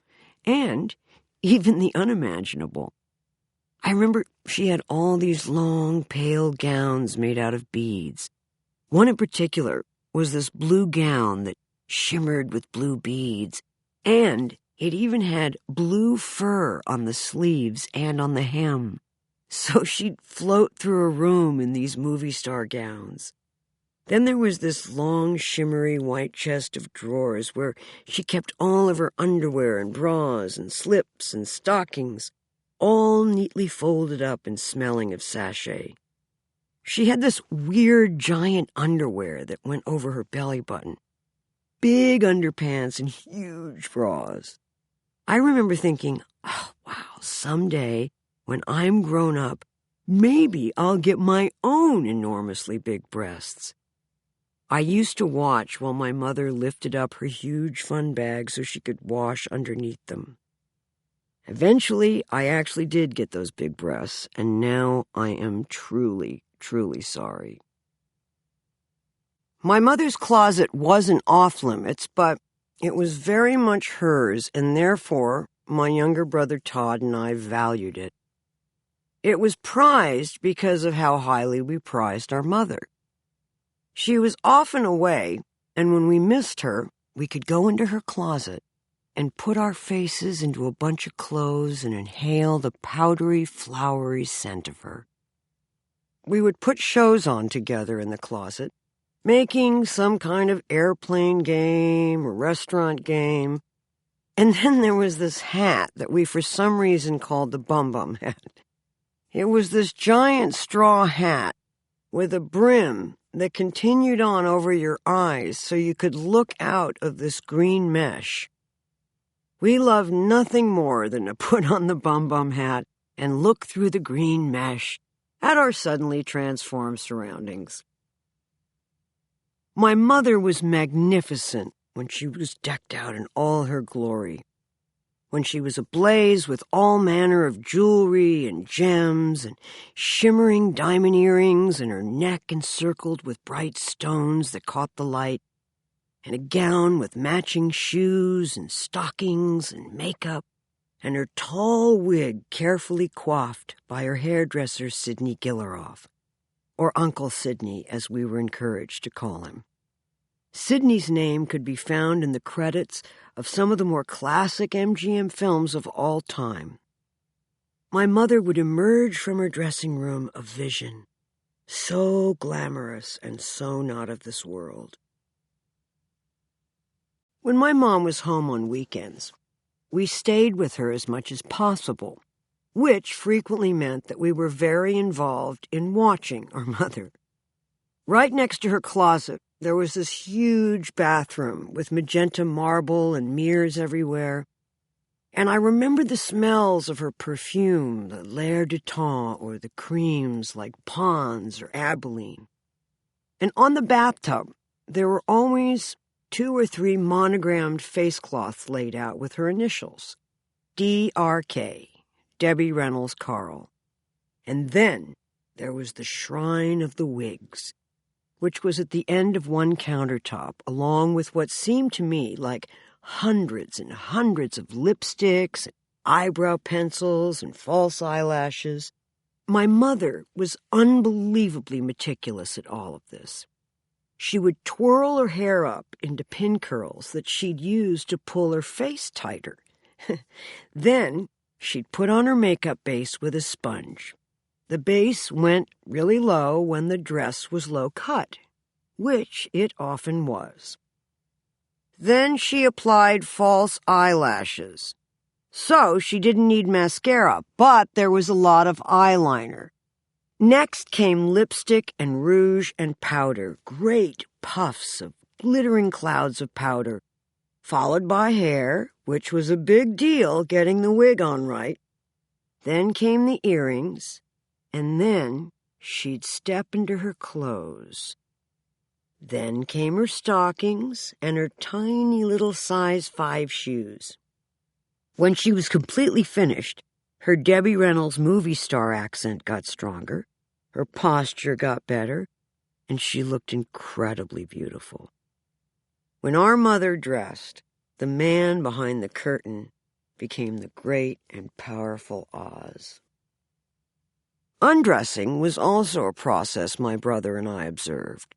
and even the unimaginable. I remember she had all these long, pale gowns made out of beads. One in particular was this blue gown that shimmered with blue beads, and it even had blue fur on the sleeves and on the hem. So she'd float through a room in these movie star gowns. Then there was this long, shimmery white chest of drawers where she kept all of her underwear and bras and slips and stockings, all neatly folded up and smelling of sachet. She had this weird giant underwear that went over her belly button, big underpants and huge bras. I remember thinking, oh, wow, someday when I'm grown up, maybe I'll get my own enormously big breasts. I used to watch while my mother lifted up her huge fun bag so she could wash underneath them. Eventually, I actually did get those big breasts, and now I am truly sorry. My mother's closet wasn't off limits, but It was very much hers, and therefore my younger brother Todd and I valued it. It was prized because of how highly we prized our mother. She was often away, and when we missed her, we could go into her closet and put our faces into a bunch of clothes and inhale the powdery, flowery scent of her. We would put shows on together in the closet, making some kind of airplane game or restaurant game. And then there was this hat that we for some reason called the bum-bum hat. It was this giant straw hat with a brim that continued on over your eyes so you could look out of this green mesh. We loved nothing more than to put on the bum-bum hat and look through the green mesh at our suddenly transformed surroundings. My mother was magnificent when she was decked out in all her glory, when she was ablaze with all manner of jewelry and gems and shimmering diamond earrings and her neck encircled with bright stones that caught the light, and a gown with matching shoes and stockings and makeup, and her tall wig carefully coiffed by her hairdresser Sidney Gilleroff, or Uncle Sidney as we were encouraged to call him. Sidney's name could be found in the credits of some of the more classic MGM films of all time. My mother would emerge from her dressing room a vision, so glamorous and so not of this world. When my mom was home on weekends, we stayed with her as much as possible, which frequently meant that we were very involved in watching our mother. Right next to her closet, there was this huge bathroom with magenta marble and mirrors everywhere, and I remember the smells of her perfume, the L'air du Temps, or the creams like Pond's or Abilene. And on the bathtub, there were always 2 or 3 monogrammed face cloths laid out with her initials, D.R.K., Debbie Reynolds Carl. And then there was the shrine of the wigs, which was at the end of one countertop, along with what seemed to me like hundreds and hundreds of lipsticks, and eyebrow pencils, and false eyelashes. My mother was unbelievably meticulous at all of this. She would twirl her hair up into pin curls that she'd use to pull her face tighter. Then she'd put on her makeup base with a sponge. The base went really low when the dress was low cut, which it often was. Then she applied false eyelashes. So she didn't need mascara, but there was a lot of eyeliner. Next came lipstick and rouge and powder, great puffs of glittering clouds of powder, followed by hair, which was a big deal getting the wig on right. Then came the earrings, and then she'd step into her clothes. Then came her stockings and her tiny little size 5 shoes. When she was completely finished, her Debbie Reynolds movie star accent got stronger, her posture got better, and she looked incredibly beautiful. When our mother dressed, the man behind the curtain became the great and powerful Oz. Undressing was also a process my brother and I observed.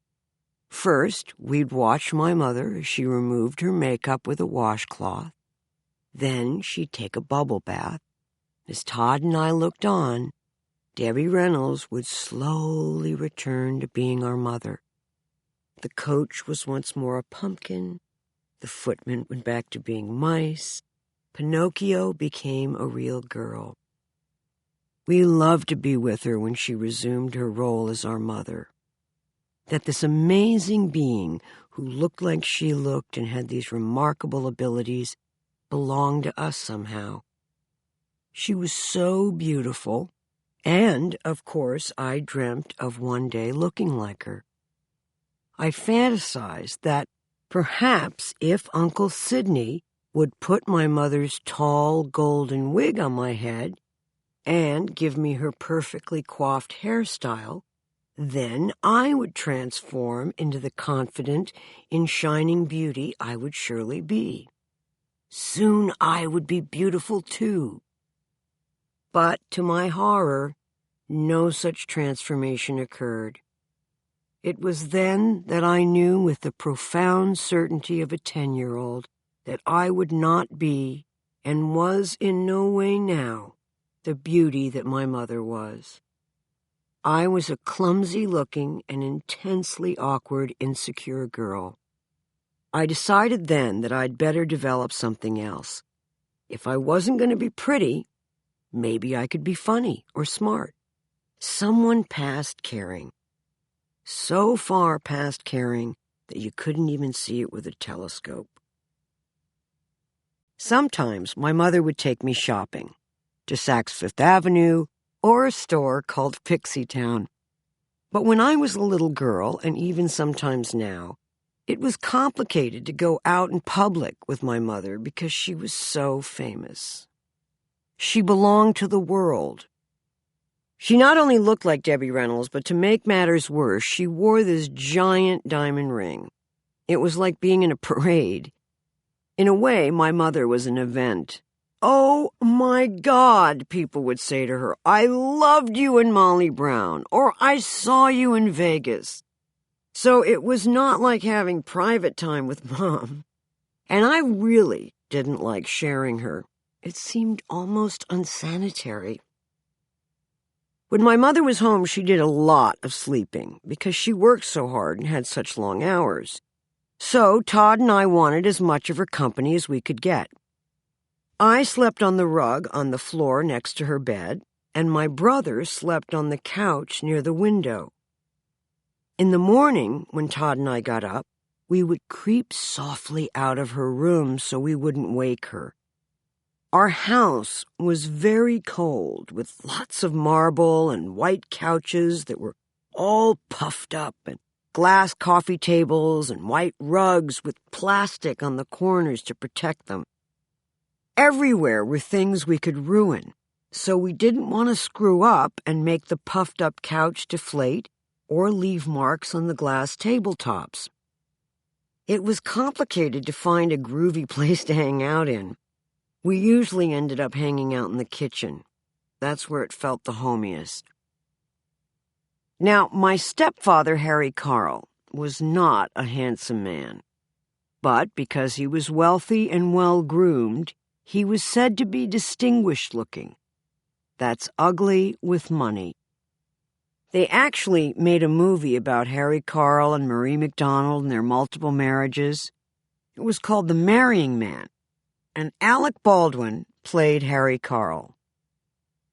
First, we'd watch my mother as she removed her makeup with a washcloth. Then she'd take a bubble bath. As Todd and I looked on, Debbie Reynolds would slowly return to being our mother. The coach was once more a pumpkin. The footmen went back to being mice. Pinocchio became a real girl. We loved to be with her when she resumed her role as our mother. That this amazing being who looked like she looked and had these remarkable abilities belonged to us somehow. She was so beautiful, and, of course, I dreamt of one day looking like her. I fantasized that perhaps if Uncle Sidney would put my mother's tall golden wig on my head and give me her perfectly coiffed hairstyle, Then I would transform into the confident, in shining beauty I would surely be. Soon I would be beautiful too. But to my horror, no such transformation occurred. It was then that I knew with the profound certainty of a 10-year-old that I would not be, and was in no way now, the beauty that my mother was. I was a clumsy-looking and intensely awkward, insecure girl. I decided then that I'd better develop something else. If I wasn't going to be pretty, maybe I could be funny or smart. Someone past caring. So far past caring that you couldn't even see it with a telescope. Sometimes my mother would take me shopping, to Saks Fifth Avenue or a store called Pixie Town. But when I was a little girl, and even sometimes now, it was complicated to go out in public with my mother because she was so famous. She belonged to the world. She not only looked like Debbie Reynolds, but to make matters worse, she wore this giant diamond ring. It was like being in a parade. In a way, my mother was an event. "Oh, my God," people would say to her, "I loved you in Molly Brown," or "I saw you in Vegas." So it was not like having private time with Mom. And I really didn't like sharing her. It seemed almost unsanitary. When my mother was home, she did a lot of sleeping because she worked so hard and had such long hours. So Todd and I wanted as much of her company as we could get. I slept on the rug on the floor next to her bed, and my brother slept on the couch near the window. In the morning, when Todd and I got up, we would creep softly out of her room so we wouldn't wake her. Our house was very cold, with lots of marble and white couches that were all puffed up, and glass coffee tables and white rugs with plastic on the corners to protect them. Everywhere were things we could ruin, so we didn't want to screw up and make the puffed-up couch deflate or leave marks on the glass tabletops. It was complicated to find a groovy place to hang out in. We usually ended up hanging out in the kitchen. That's where it felt the homiest. Now, my stepfather, Harry Carl, was not a handsome man. But because he was wealthy and well-groomed, he was said to be distinguished-looking. That's ugly with money. They actually made a movie about Harry Carl and Marie McDonald and their multiple marriages. It was called The Marrying Man, and Alec Baldwin played Harry Carl.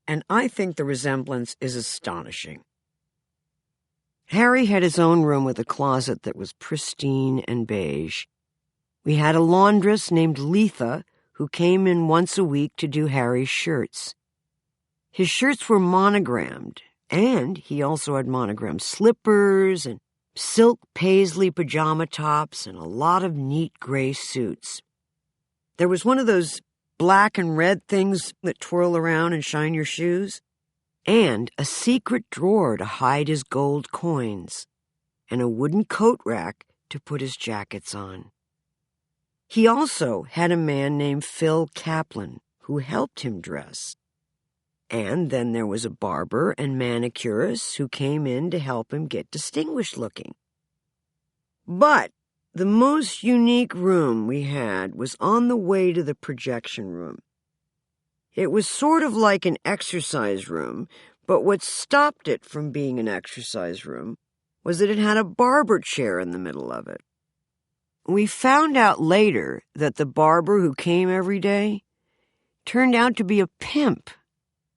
And I think the resemblance is astonishing. Harry had his own room with a closet that was pristine and beige. We had a laundress named Letha who came in once a week to do Harry's shirts. His shirts were monogrammed, and he also had monogrammed slippers and silk paisley pajama tops and a lot of neat gray suits. There was one of those black and red things that twirl around and shine your shoes, and a secret drawer to hide his gold coins, and a wooden coat rack to put his jackets on. He also had a man named Phil Kaplan who helped him dress. And then there was a barber and manicurist who came in to help him get distinguished looking. But the most unique room we had was on the way to the projection room. It was sort of like an exercise room, but what stopped it from being an exercise room was that it had a barber chair in the middle of it. We found out later that the barber who came every day turned out to be a pimp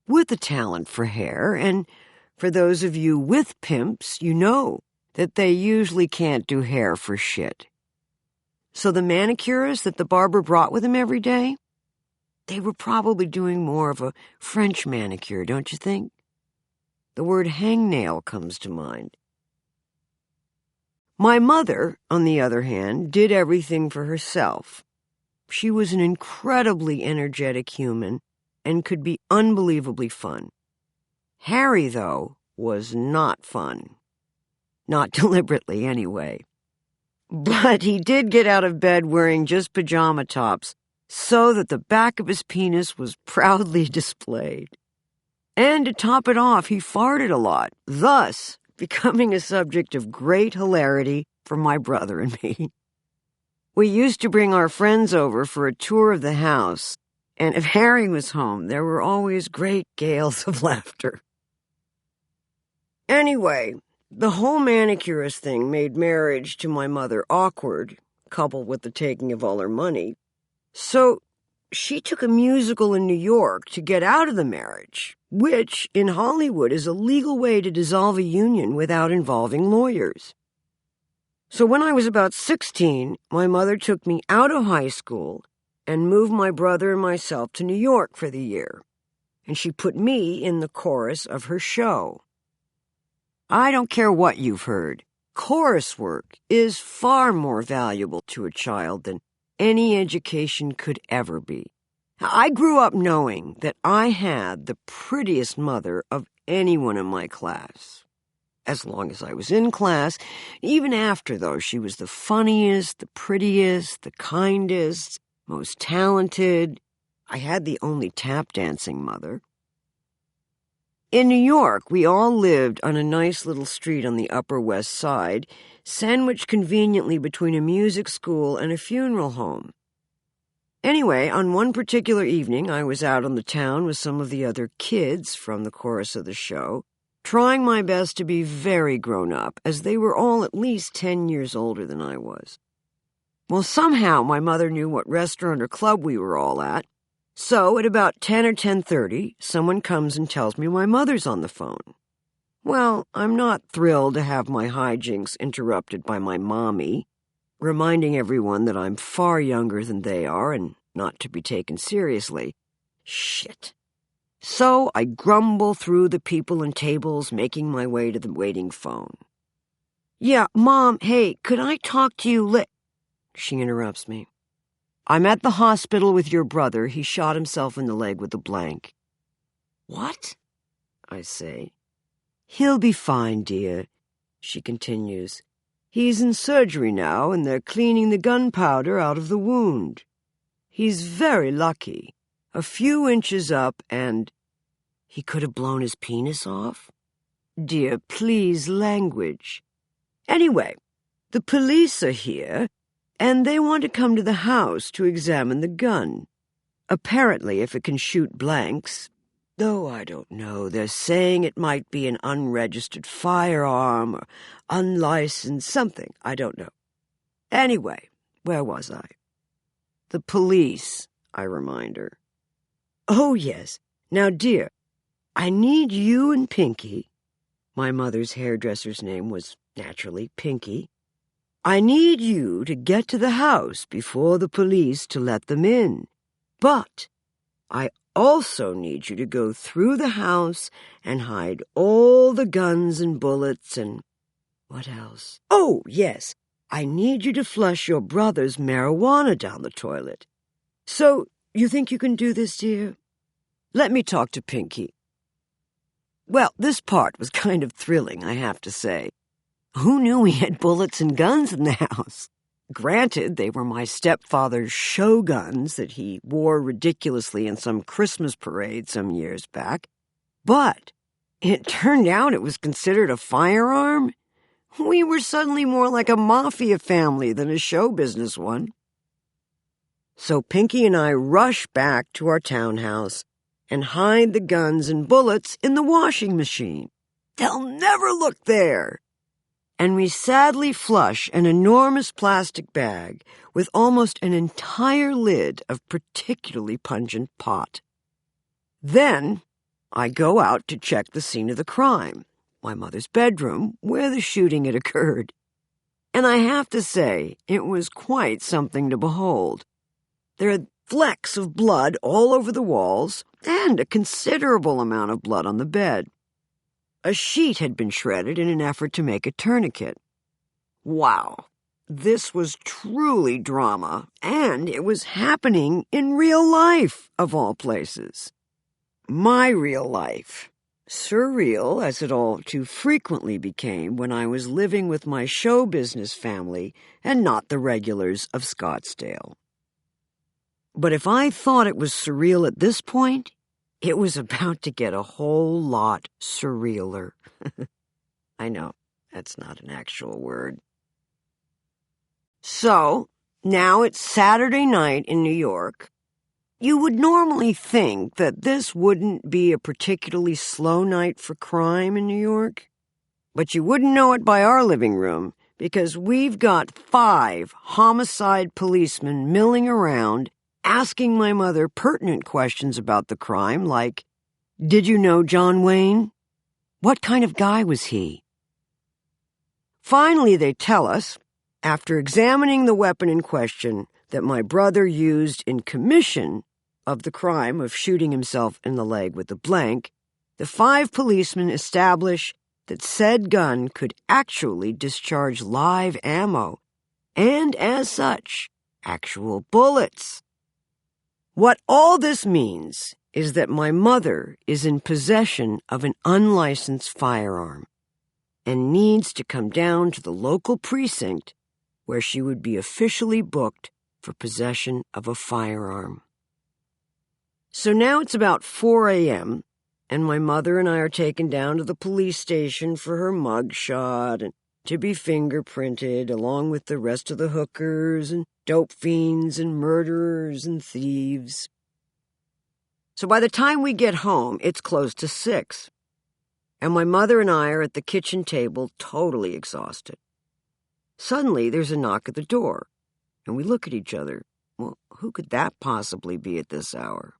with a talent for hair, and for those of you with pimps, you know that they usually can't do hair for shit. So the manicurists that the barber brought with him every day, they were probably doing more of a French manicure, don't you think? The word hangnail comes to mind. My mother, on the other hand, did everything for herself. She was an incredibly energetic human and could be unbelievably fun. Harry, though, was not fun. Not deliberately, anyway. But he did get out of bed wearing just pajama tops, so that the back of his penis was proudly displayed. And to top it off, he farted a lot, thus becoming a subject of great hilarity for my brother and me. We used to bring our friends over for a tour of the house, and if Harry was home, there were always great gales of laughter. Anyway, the whole manicurist thing made marriage to my mother awkward, coupled with the taking of all her money. So she took a musical in New York to get out of the marriage, which in Hollywood is a legal way to dissolve a union without involving lawyers. So when I was about 16, my mother took me out of high school and moved my brother and myself to New York for the year, and she put me in the chorus of her show. I don't care what you've heard. Chorus work is far more valuable to a child than any education could ever be. I grew up knowing that I had the prettiest mother of anyone in my class. As long as I was in class, even after, though, she was the funniest, the prettiest, the kindest, most talented. I had the only tap-dancing mother. In New York, we all lived on a nice little street on the Upper West Side, sandwiched conveniently between a music school and a funeral home. Anyway, on one particular evening, I was out on the town with some of the other kids from the chorus of the show, trying my best to be very grown up, as they were all at least 10 years older than I was. Well, somehow my mother knew what restaurant or club we were all at, so at about 10 or 10:30, someone comes and tells me my mother's on the phone. Well, I'm not thrilled to have my hijinks interrupted by my mommy, reminding everyone that I'm far younger than they are and not to be taken seriously. Shit. So I grumble through the people and tables, making my way to the waiting phone. Yeah, Mom, hey, could I talk to you She interrupts me. I'm at the hospital with your brother. He shot himself in the leg with a blank. What? I say. He'll be fine, dear, she continues. He's in surgery now, and they're cleaning the gunpowder out of the wound. He's very lucky. A few inches up, and he could have blown his penis off? Dear, please, language. Anyway, the police are here, and they want to come to the house to examine the gun. Apparently, if it can shoot blanks, though I don't know, they're saying it might be an unregistered firearm or unlicensed something, I don't know. Anyway, where was I? The police, I remind her. Oh, yes. Now, dear, I need you and Pinky. My mother's hairdresser's name was naturally Pinky. I need you to get to the house before the police to let them in. But I also need you to go through the house and hide all the guns and bullets and what else? Oh, yes, I need you to flush your brother's marijuana down the toilet. So, you think you can do this, dear? Let me talk to Pinky. Well, this part was kind of thrilling, I have to say. Who knew we had bullets and guns in the house? Granted, they were my stepfather's show guns that he wore ridiculously in some Christmas parade some years back. But it turned out it was considered a firearm. We were suddenly more like a mafia family than a show business one. So Pinky and I rush back to our townhouse and hide the guns and bullets in the washing machine. They'll never look there. And we sadly flush an enormous plastic bag with almost an entire lid of particularly pungent pot. Then I go out to check the scene of the crime, my mother's bedroom, where the shooting had occurred. And I have to say, it was quite something to behold. There are flecks of blood all over the walls and a considerable amount of blood on the bed. A sheet had been shredded in an effort to make a tourniquet. Wow, this was truly drama, and it was happening in real life, of all places. My real life. surreal as it all too frequently became when I was living with my show business family and not the regulars of Scottsdale. But if I thought it was surreal at this point, it was about to get a whole lot surrealer. I know, that's not an actual word. So, now it's Saturday night in New York. You would normally think that this wouldn't be a particularly slow night for crime in New York, but you wouldn't know it by our living room because we've got 5 homicide policemen milling around asking my mother pertinent questions about the crime like, did you know John Wayne? What kind of guy was he? Finally, they tell us, after examining the weapon in question that my brother used in commission of the crime of shooting himself in the leg with a blank, the 5 policemen establish that said gun could actually discharge live ammo, and as such, actual bullets. What all this means is that my mother is in possession of an unlicensed firearm and needs to come down to the local precinct where she would be officially booked for possession of a firearm. So now it's about 4 a.m., and my mother and I are taken down to the police station for her mug shot and to be fingerprinted along with the rest of the hookers and dope fiends and murderers and thieves. So by the time we get home, it's close to 6, and my mother and I are at the kitchen table totally exhausted. Suddenly, there's a knock at the door, and we look at each other. Well, who could that possibly be at this hour?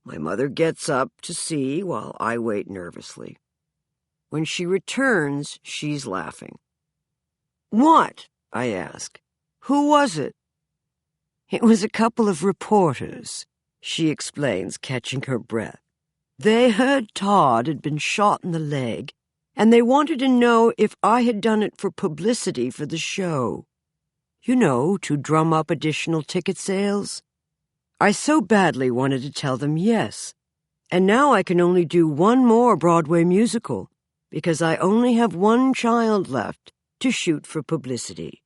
My mother gets up to see while I wait nervously. When she returns, she's laughing. What? I ask. Who was it? It was a couple of reporters, she explains, catching her breath. They heard Todd had been shot in the leg, and they wanted to know if I had done it for publicity for the show. You know, to drum up additional ticket sales. I so badly wanted to tell them yes, and now I can only do one more Broadway musical, because I only have one child left to shoot for publicity.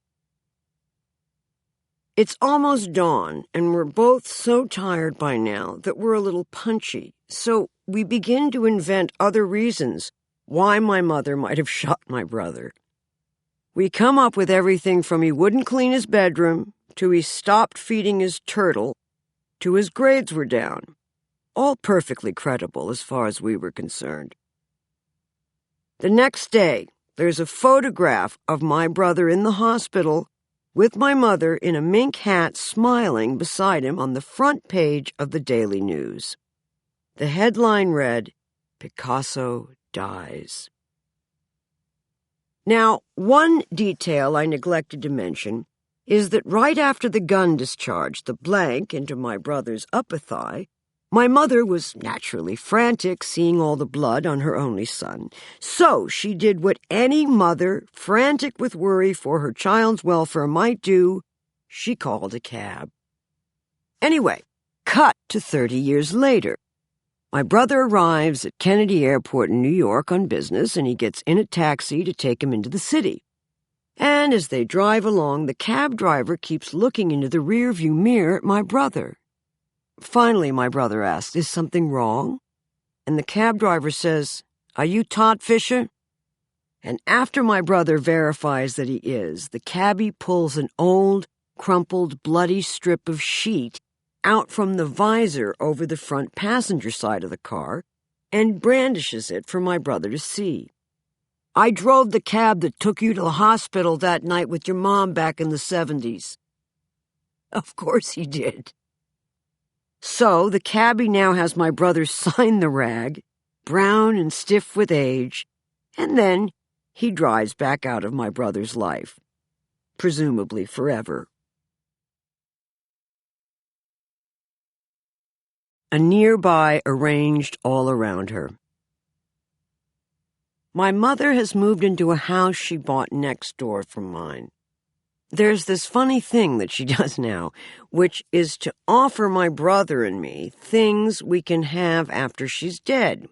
It's almost dawn, and we're both so tired by now that we're a little punchy, so we begin to invent other reasons why my mother might have shot my brother. We come up with everything from he wouldn't clean his bedroom, to he stopped feeding his turtle, to his grades were down. All perfectly credible as far as we were concerned. The next day, there's a photograph of my brother in the hospital with my mother in a mink hat smiling beside him on the front page of the Daily News. The headline read, Picasso dies. Now, one detail I neglected to mention is that right after the gun discharged the blank into my brother's upper thigh, my mother was naturally frantic seeing all the blood on her only son. So she did what any mother, frantic with worry for her child's welfare, might do. She called a cab. Anyway, cut to 30 years later. My brother arrives at Kennedy Airport in New York on business, and he gets in a taxi to take him into the city. And as they drive along, the cab driver keeps looking into the rearview mirror at my brother. Finally, my brother asks, is something wrong? And the cab driver says, are you Todd Fisher? And after my brother verifies that he is, the cabbie pulls an old, crumpled, bloody strip of sheet out from the visor over the front passenger side of the car and brandishes it for my brother to see. I drove the cab that took you to the hospital that night with your mom back in the 70s. Of course he did. So the cabbie now has my brother sign the rag, brown and stiff with age, and then he drives back out of my brother's life, presumably forever. A nearby arranged all around her. My mother has moved into a house she bought next door from mine. There's this funny thing that she does now, which is to offer my brother and me things we can have after she's dead.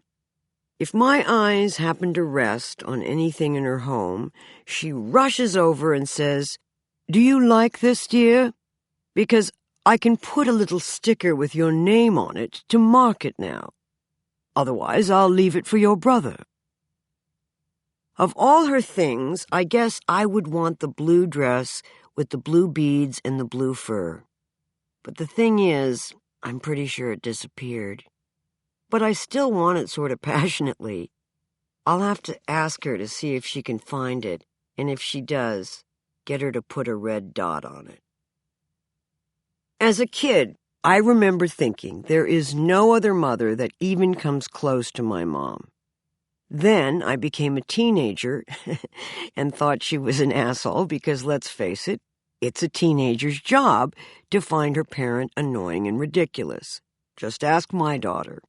If my eyes happen to rest on anything in her home, she rushes over and says, "Do you like this, dear? Because I can put a little sticker with your name on it to mark it now. Otherwise, I'll leave it for your brother." Of all her things, I guess I would want the blue dress with the blue beads and the blue fur. But the thing is, I'm pretty sure it disappeared. But I still want it sort of passionately. I'll have to ask her to see if she can find it, and if she does, get her to put a red dot on it. As a kid, I remember thinking there is no other mother that even comes close to my mom. Then I became a teenager and thought she was an asshole because, let's face it, it's a teenager's job to find her parent annoying and ridiculous. Just ask my daughter.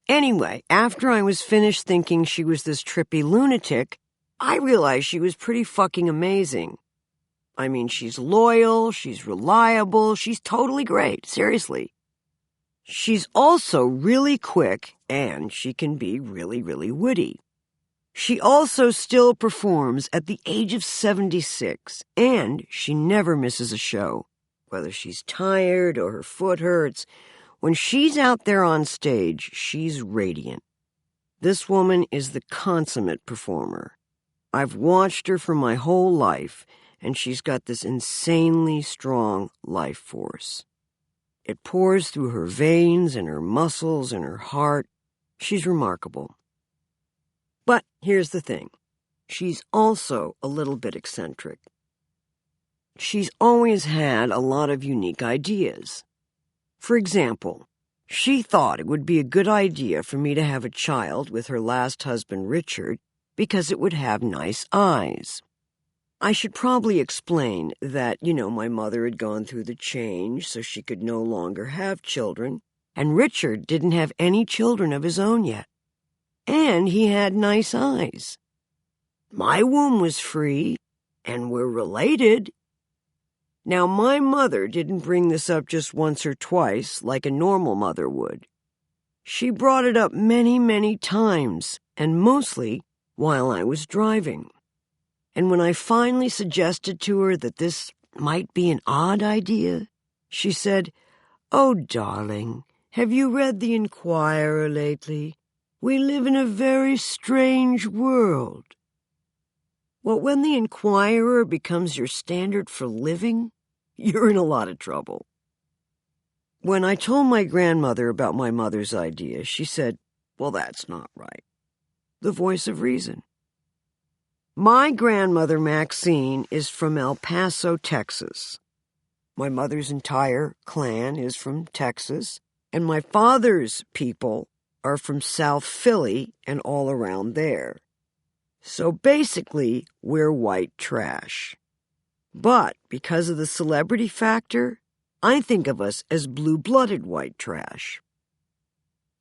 Anyway, after I was finished thinking she was this trippy lunatic, I realized she was pretty fucking amazing. I mean, she's loyal, she's reliable, she's totally great, seriously. She's also really quick, and she can be really, really witty. She also still performs at the age of 76, and she never misses a show. Whether she's tired or her foot hurts, when she's out there on stage, she's radiant. This woman is the consummate performer. I've watched her for my whole life, and she's got this insanely strong life force. It pours through her veins and her muscles and her heart. She's remarkable. But here's the thing. She's also a little bit eccentric. She's always had a lot of unique ideas. For example, she thought it would be a good idea for me to have a child with her last husband, Richard, because it would have nice eyes. I should probably explain that, my mother had gone through the change so she could no longer have children, and Richard didn't have any children of his own yet. And he had nice eyes. My womb was free, and we're related. Now, my mother didn't bring this up just once or twice like a normal mother would. She brought it up many, many times, and mostly while I was driving. And when I finally suggested to her that this might be an odd idea, she said, "Oh, darling, have you read the Inquirer lately? We live in a very strange world." Well, when the Inquirer becomes your standard for living, you're in a lot of trouble. When I told my grandmother about my mother's idea, she said, "Well, that's not right." The voice of reason. My grandmother, Maxine, is from El Paso, Texas. My mother's entire clan is from Texas, and my father's people are from South Philly and all around there. So basically, we're white trash. But because of the celebrity factor, I think of us as blue-blooded white trash.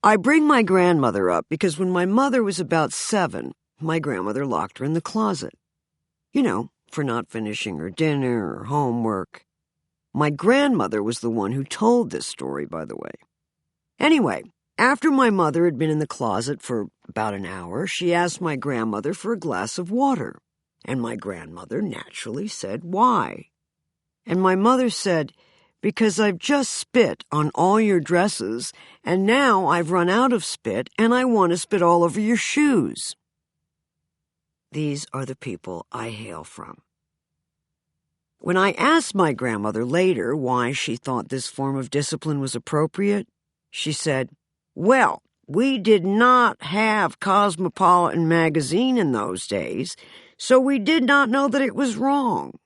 I bring my grandmother up because when my mother was about 7, my grandmother locked her in the closet. For not finishing her dinner or homework. My grandmother was the one who told this story, by the way. Anyway, after my mother had been in the closet for about an hour, she asked my grandmother for a glass of water. And my grandmother naturally said, "Why?" And my mother said, "Because I've just spit on all your dresses, and now I've run out of spit, and I want to spit all over your shoes." These are the people I hail from. When I asked my grandmother later why she thought this form of discipline was appropriate, she said, "Well, we did not have Cosmopolitan magazine in those days, so we did not know that it was wrong."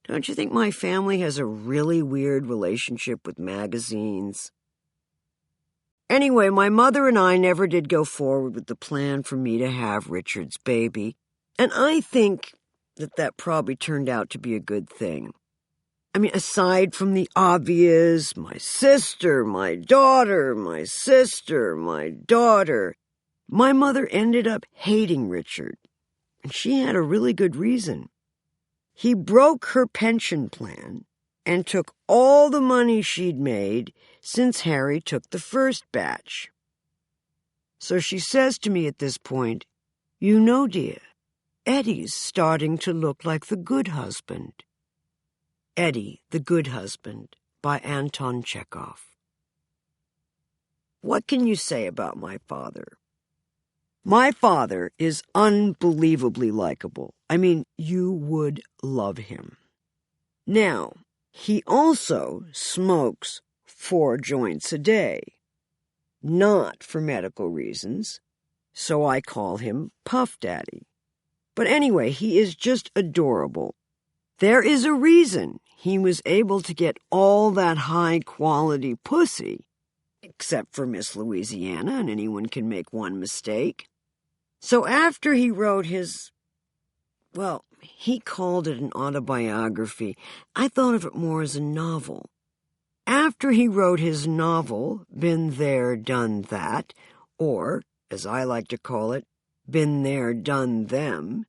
Don't you think my family has a really weird relationship with magazines? Anyway, my mother and I never did go forward with the plan for me to have Richard's baby, and I think that probably turned out to be a good thing. I mean, aside from the obvious, my sister, my daughter, my sister, my daughter, my mother ended up hating Richard, and she had a really good reason. He broke her pension plan and took all the money she'd made since Harry took the first batch. So she says to me at this point, "You know, dear, Eddie's starting to look like the good husband." Eddie, the Good Husband, by Anton Chekhov. What can you say about my father? My father is unbelievably likable. I mean, you would love him. Now, he also smokes 4 joints a day. Not for medical reasons, so I call him Puff Daddy. But anyway, he is just adorable. There is a reason he was able to get all that high-quality pussy, except for Miss Louisiana, and anyone can make one mistake. So after he wrote his, well, he called it an autobiography. I thought of it more as a novel. After he wrote his novel, Been There, Done That, or, as I like to call it, Been There, Done Them,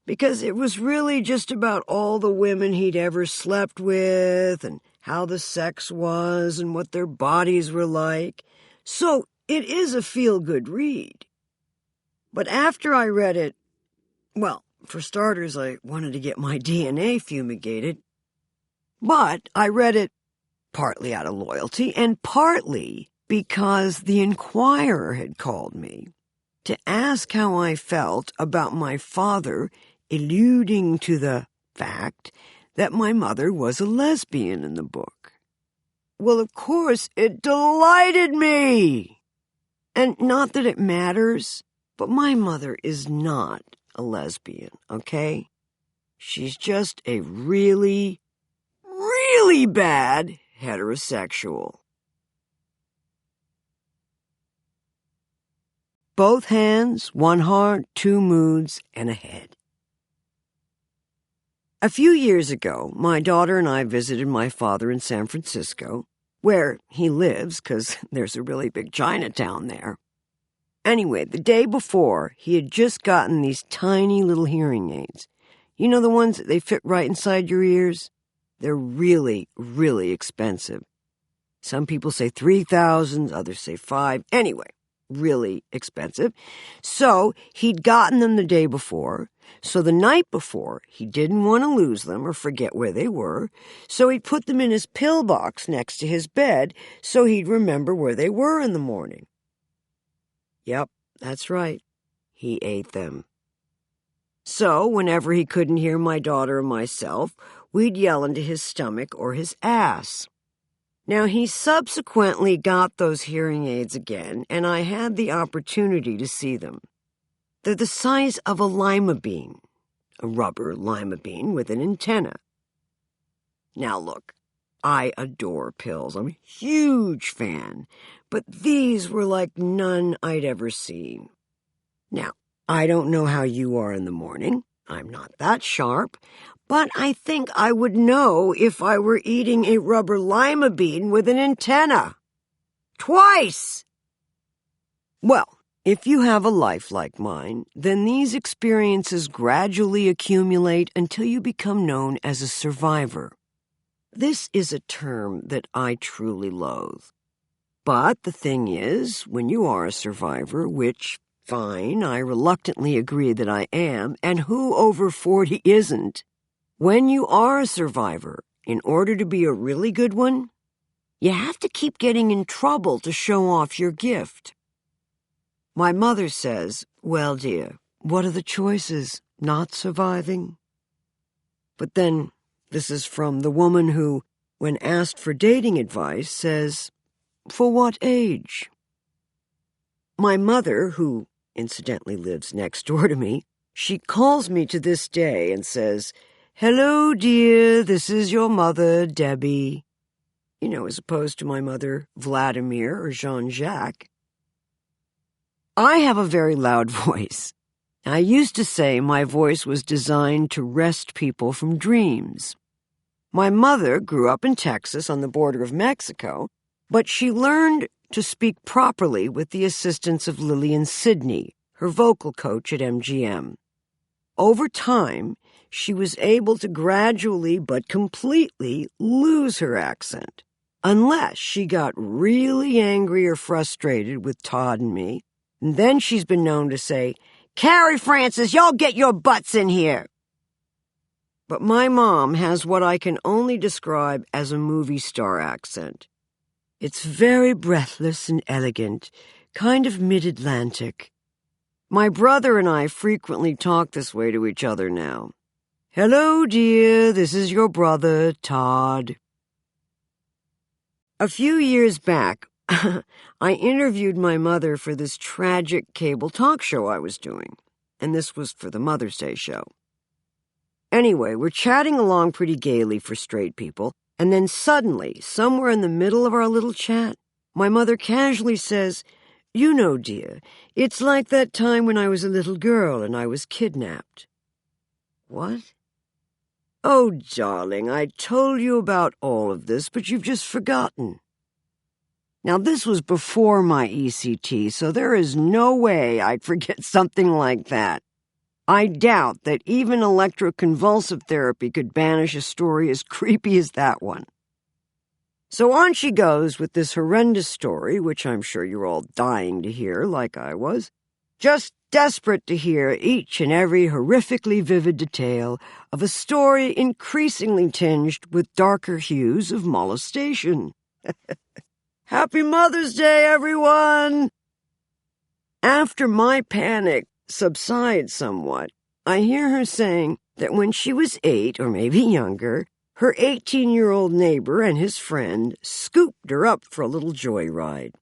because it was really just about all the women he'd ever slept with and how the sex was and what their bodies were like. So it is a feel-good read. But after I read it, well, for starters, I wanted to get my DNA fumigated. But I read it partly out of loyalty and partly because the Enquirer had called me to ask how I felt about my father alluding to the fact that my mother was a lesbian in the book. Well, of course, it delighted me. And not that it matters, but my mother is not a lesbian, okay? She's just a really, really bad heterosexual. Both hands, one heart, 2 moods, and a head. A few years ago, my daughter and I visited my father in San Francisco, where he lives because there's a really big Chinatown there. Anyway, the day before, he had just gotten these tiny little hearing aids. You know the ones that they fit right inside your ears? They're really, really expensive. Some people say 3,000, others say 5. Anyway, really expensive. So he'd gotten them the day before. So the night before, he didn't want to lose them or forget where they were. So he'd put them in his pillbox next to his bed so he'd remember where they were in the morning. Yep, that's right. He ate them. So whenever he couldn't hear my daughter or myself, we'd yell into his stomach or his ass. Now, he subsequently got those hearing aids again, and I had the opportunity to see them. They're the size of a lima bean, a rubber lima bean with an antenna. Now, look, I adore pills. I'm a huge fan, but these were like none I'd ever seen. Now, I don't know how you are in the morning. I'm not that sharp. But I think I would know if I were eating a rubber lima bean with an antenna. Twice! Well, if you have a life like mine, then these experiences gradually accumulate until you become known as a survivor. This is a term that I truly loathe. But the thing is, when you are a survivor, which, fine, I reluctantly agree that I am, and who over 40 isn't, when you are a survivor, in order to be a really good one, you have to keep getting in trouble to show off your gift. My mother says, well, dear, what are the choices? Not surviving? But then, this is from the woman who, when asked for dating advice, says, for what age? My mother, who incidentally lives next door to me, she calls me to this day and says, hello, dear, this is your mother, Debbie. You know, as opposed to my mother, Vladimir or Jean-Jacques. I have a very loud voice. I used to say my voice was designed to wrest people from dreams. My mother grew up in Texas on the border of Mexico, but she learned to speak properly with the assistance of Lillian Sidney, her vocal coach at MGM. Over time, she was able to gradually but completely lose her accent, unless she got really angry or frustrated with Todd and me, And then she's been known to say, "Carrie, Francis, y'all get your butts in here." But my mom has what I can only describe as a movie star accent. It's very breathless and elegant, kind of mid-Atlantic. My brother and I frequently talk this way to each other now. "Hello, dear, this is your brother, Todd." A few years back, I interviewed my mother for this tragic cable talk show I was doing, and this was for the Mother's Day show. Anyway, we're chatting along pretty gaily for straight people, and then suddenly, somewhere in the middle of our little chat, my mother casually says, "You know, dear, it's like that time when I was a little girl and I was kidnapped." What? "Oh, darling, I told you about all of this, but you've just forgotten." Now, this was before my ECT, so there is no way I'd forget something like that. I doubt that even electroconvulsive therapy could banish a story as creepy as that one. So on she goes with this horrendous story, which I'm sure you're all dying to hear, like I was, just desperate to hear each and every horrifically vivid detail of a story increasingly tinged with darker hues of molestation. Happy Mother's Day, everyone! After my panic subsides somewhat, I hear her saying that when she was 8 or maybe younger, her 18-year-old neighbor and his friend scooped her up for a little joyride.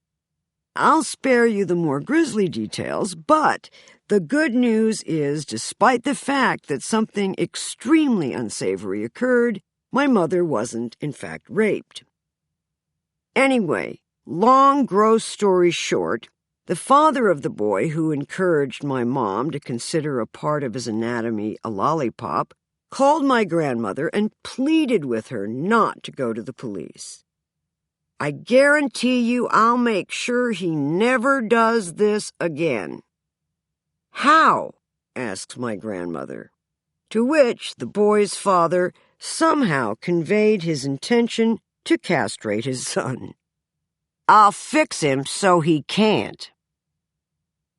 I'll spare you the more grisly details, but the good news is, despite the fact that something extremely unsavory occurred, my mother wasn't, in fact, raped. Anyway, long, gross story short, the father of the boy who encouraged my mom to consider a part of his anatomy a lollipop called my grandmother and pleaded with her not to go to the police. "I guarantee you I'll make sure he never does this again." "How?" asks my grandmother, to which the boy's father somehow conveyed his intention to castrate his son. "I'll fix him so he can't."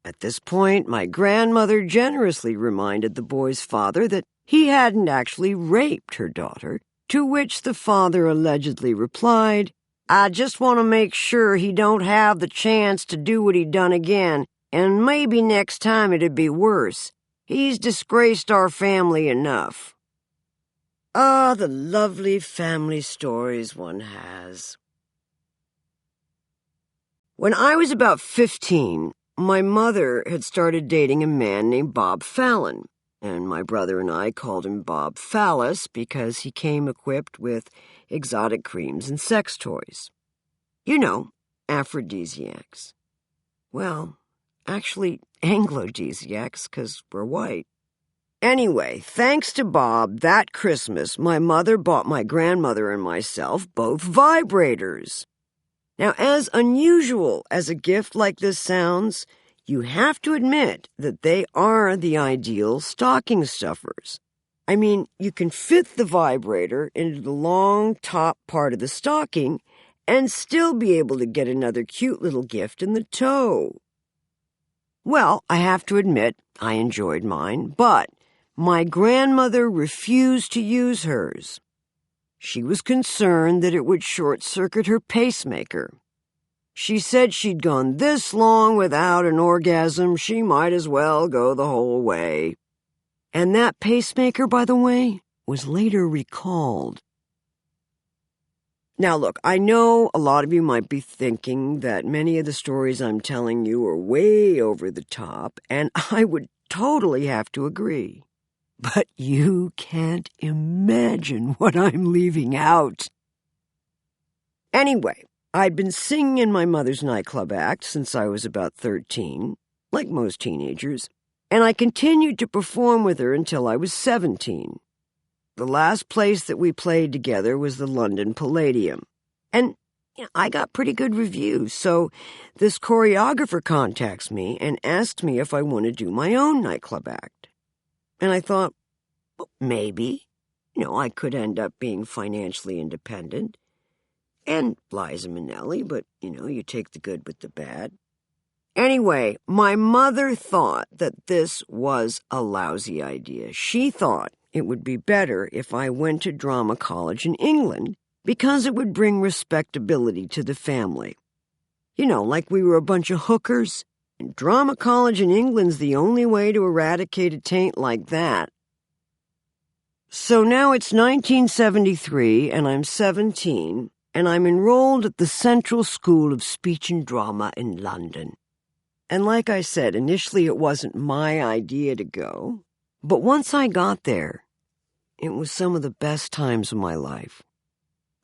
At this point, my grandmother generously reminded the boy's father that he hadn't actually raped her daughter, to which the father allegedly replied, "I just want to make sure he don't have the chance to do what he done again, and maybe next time it'd be worse. He's disgraced our family enough." Ah, the lovely family stories one has. When I was about 15, my mother had started dating a man named Bob Fallon, and my brother and I called him Bob Phallus because he came equipped with exotic creams and sex toys. You know, aphrodisiacs. Well, actually Anglo-disiacs, because we're white. Anyway, thanks to Bob, that Christmas, my mother bought my grandmother and myself both vibrators. Now, as unusual as a gift like this sounds, you have to admit that they are the ideal stocking stuffers. I mean, you can fit the vibrator into the long top part of the stocking and still be able to get another cute little gift in the toe. Well, I have to admit, I enjoyed mine, but my grandmother refused to use hers. She was concerned that it would short-circuit her pacemaker. She said she'd gone this long without an orgasm, she might as well go the whole way. And that pacemaker, by the way, was later recalled. Now look, I know a lot of you might be thinking that many of the stories I'm telling you are way over the top, and I would totally have to agree. But you can't imagine what I'm leaving out. Anyway, I'd been singing in my mother's nightclub act since I was about 13, like most teenagers, and I continued to perform with her until I was 17. The last place that we played together was the London Palladium, and I got pretty good reviews, so this choreographer contacts me and asks me if I want to do my own nightclub act. And I thought, well, maybe, I could end up being financially independent. And Liza Minnelli, but, you take the good with the bad. Anyway, my mother thought that this was a lousy idea. She thought it would be better if I went to drama college in England because it would bring respectability to the family. You know, like we were a bunch of hookers, and drama college in England's the only way to eradicate a taint like that. So now it's 1973, and I'm 17, and I'm enrolled at the Central School of Speech and Drama in London. And like I said, initially it wasn't my idea to go, but once I got there, it was some of the best times of my life.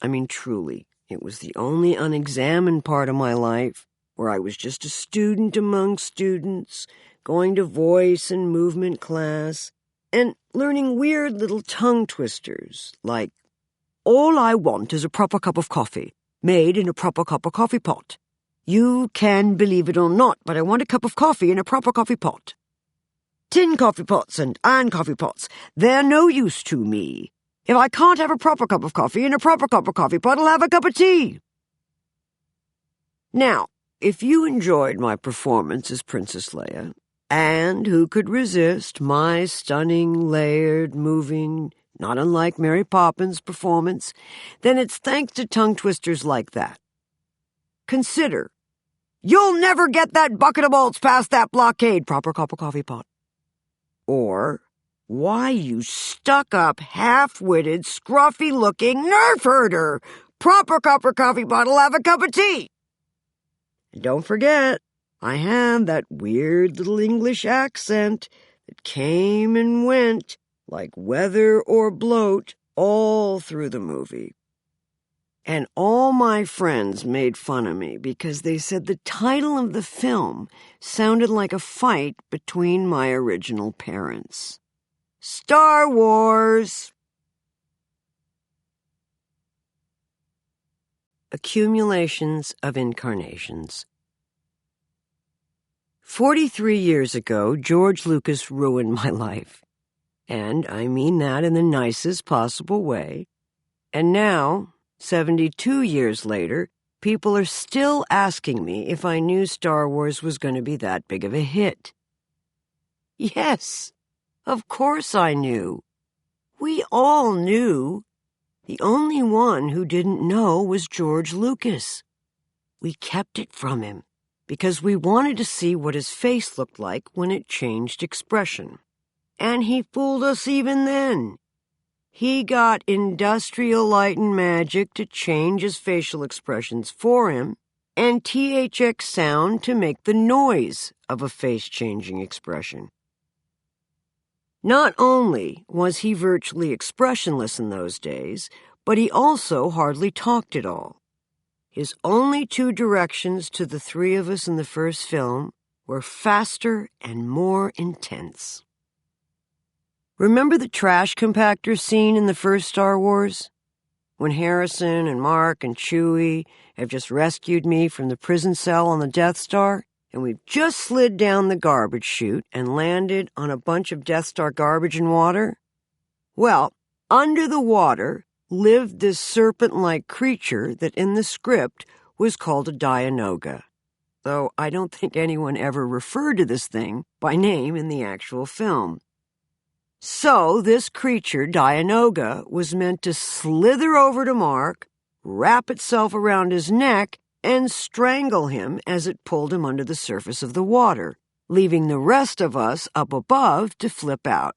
I mean, truly, it was the only unexamined part of my life where I was just a student among students, going to voice and movement class, and learning weird little tongue twisters like, all I want is a proper cup of coffee, made in a proper cup of coffee pot. You can believe it or not, but I want a cup of coffee in a proper coffee pot. Tin coffee pots and iron coffee pots, they're no use to me. If I can't have a proper cup of coffee in a proper cup of coffee pot, I'll have a cup of tea. Now, if you enjoyed my performance as Princess Leia, and who could resist my stunning, layered, moving, not unlike Mary Poppins performance, then it's thanks to tongue twisters like that. Consider, you'll never get that bucket of bolts past that blockade, proper cup of coffee pot. Or, why, you stuck-up, half-witted, scruffy-looking nerf herder, proper cup of coffee pot, I'll have a cup of tea. And don't forget, I had that weird little English accent that came and went like weather or bloat all through the movie. And all my friends made fun of me because they said the title of the film sounded like a fight between my original parents. Star Wars! Accumulations of Incarnations. 43 years ago, George Lucas ruined my life. And I mean that in the nicest possible way. And now, 72 years later, people are still asking me if I knew Star Wars was going to be that big of a hit. Yes, of course I knew. We all knew. The only one who didn't know was George Lucas. We kept it from him because we wanted to see what his face looked like when it changed expression. And he fooled us even then. He got Industrial Light and Magic to change his facial expressions for him, and THX Sound to make the noise of a face-changing expression. Not only was he virtually expressionless in those days, but he also hardly talked at all. His only two directions to the three of us in the first film were faster and more intense. Remember the trash compactor scene in the first Star Wars? When Harrison and Mark and Chewie have just rescued me from the prison cell on the Death Star, and we've just slid down the garbage chute and landed on a bunch of Death Star garbage and water? Well, under the water lived this serpent-like creature that in the script was called a Dianoga, though I don't think anyone ever referred to this thing by name in the actual film. So this creature, Dianoga, was meant to slither over to Mark, wrap itself around his neck, and strangle him as it pulled him under the surface of the water, leaving the rest of us up above to flip out.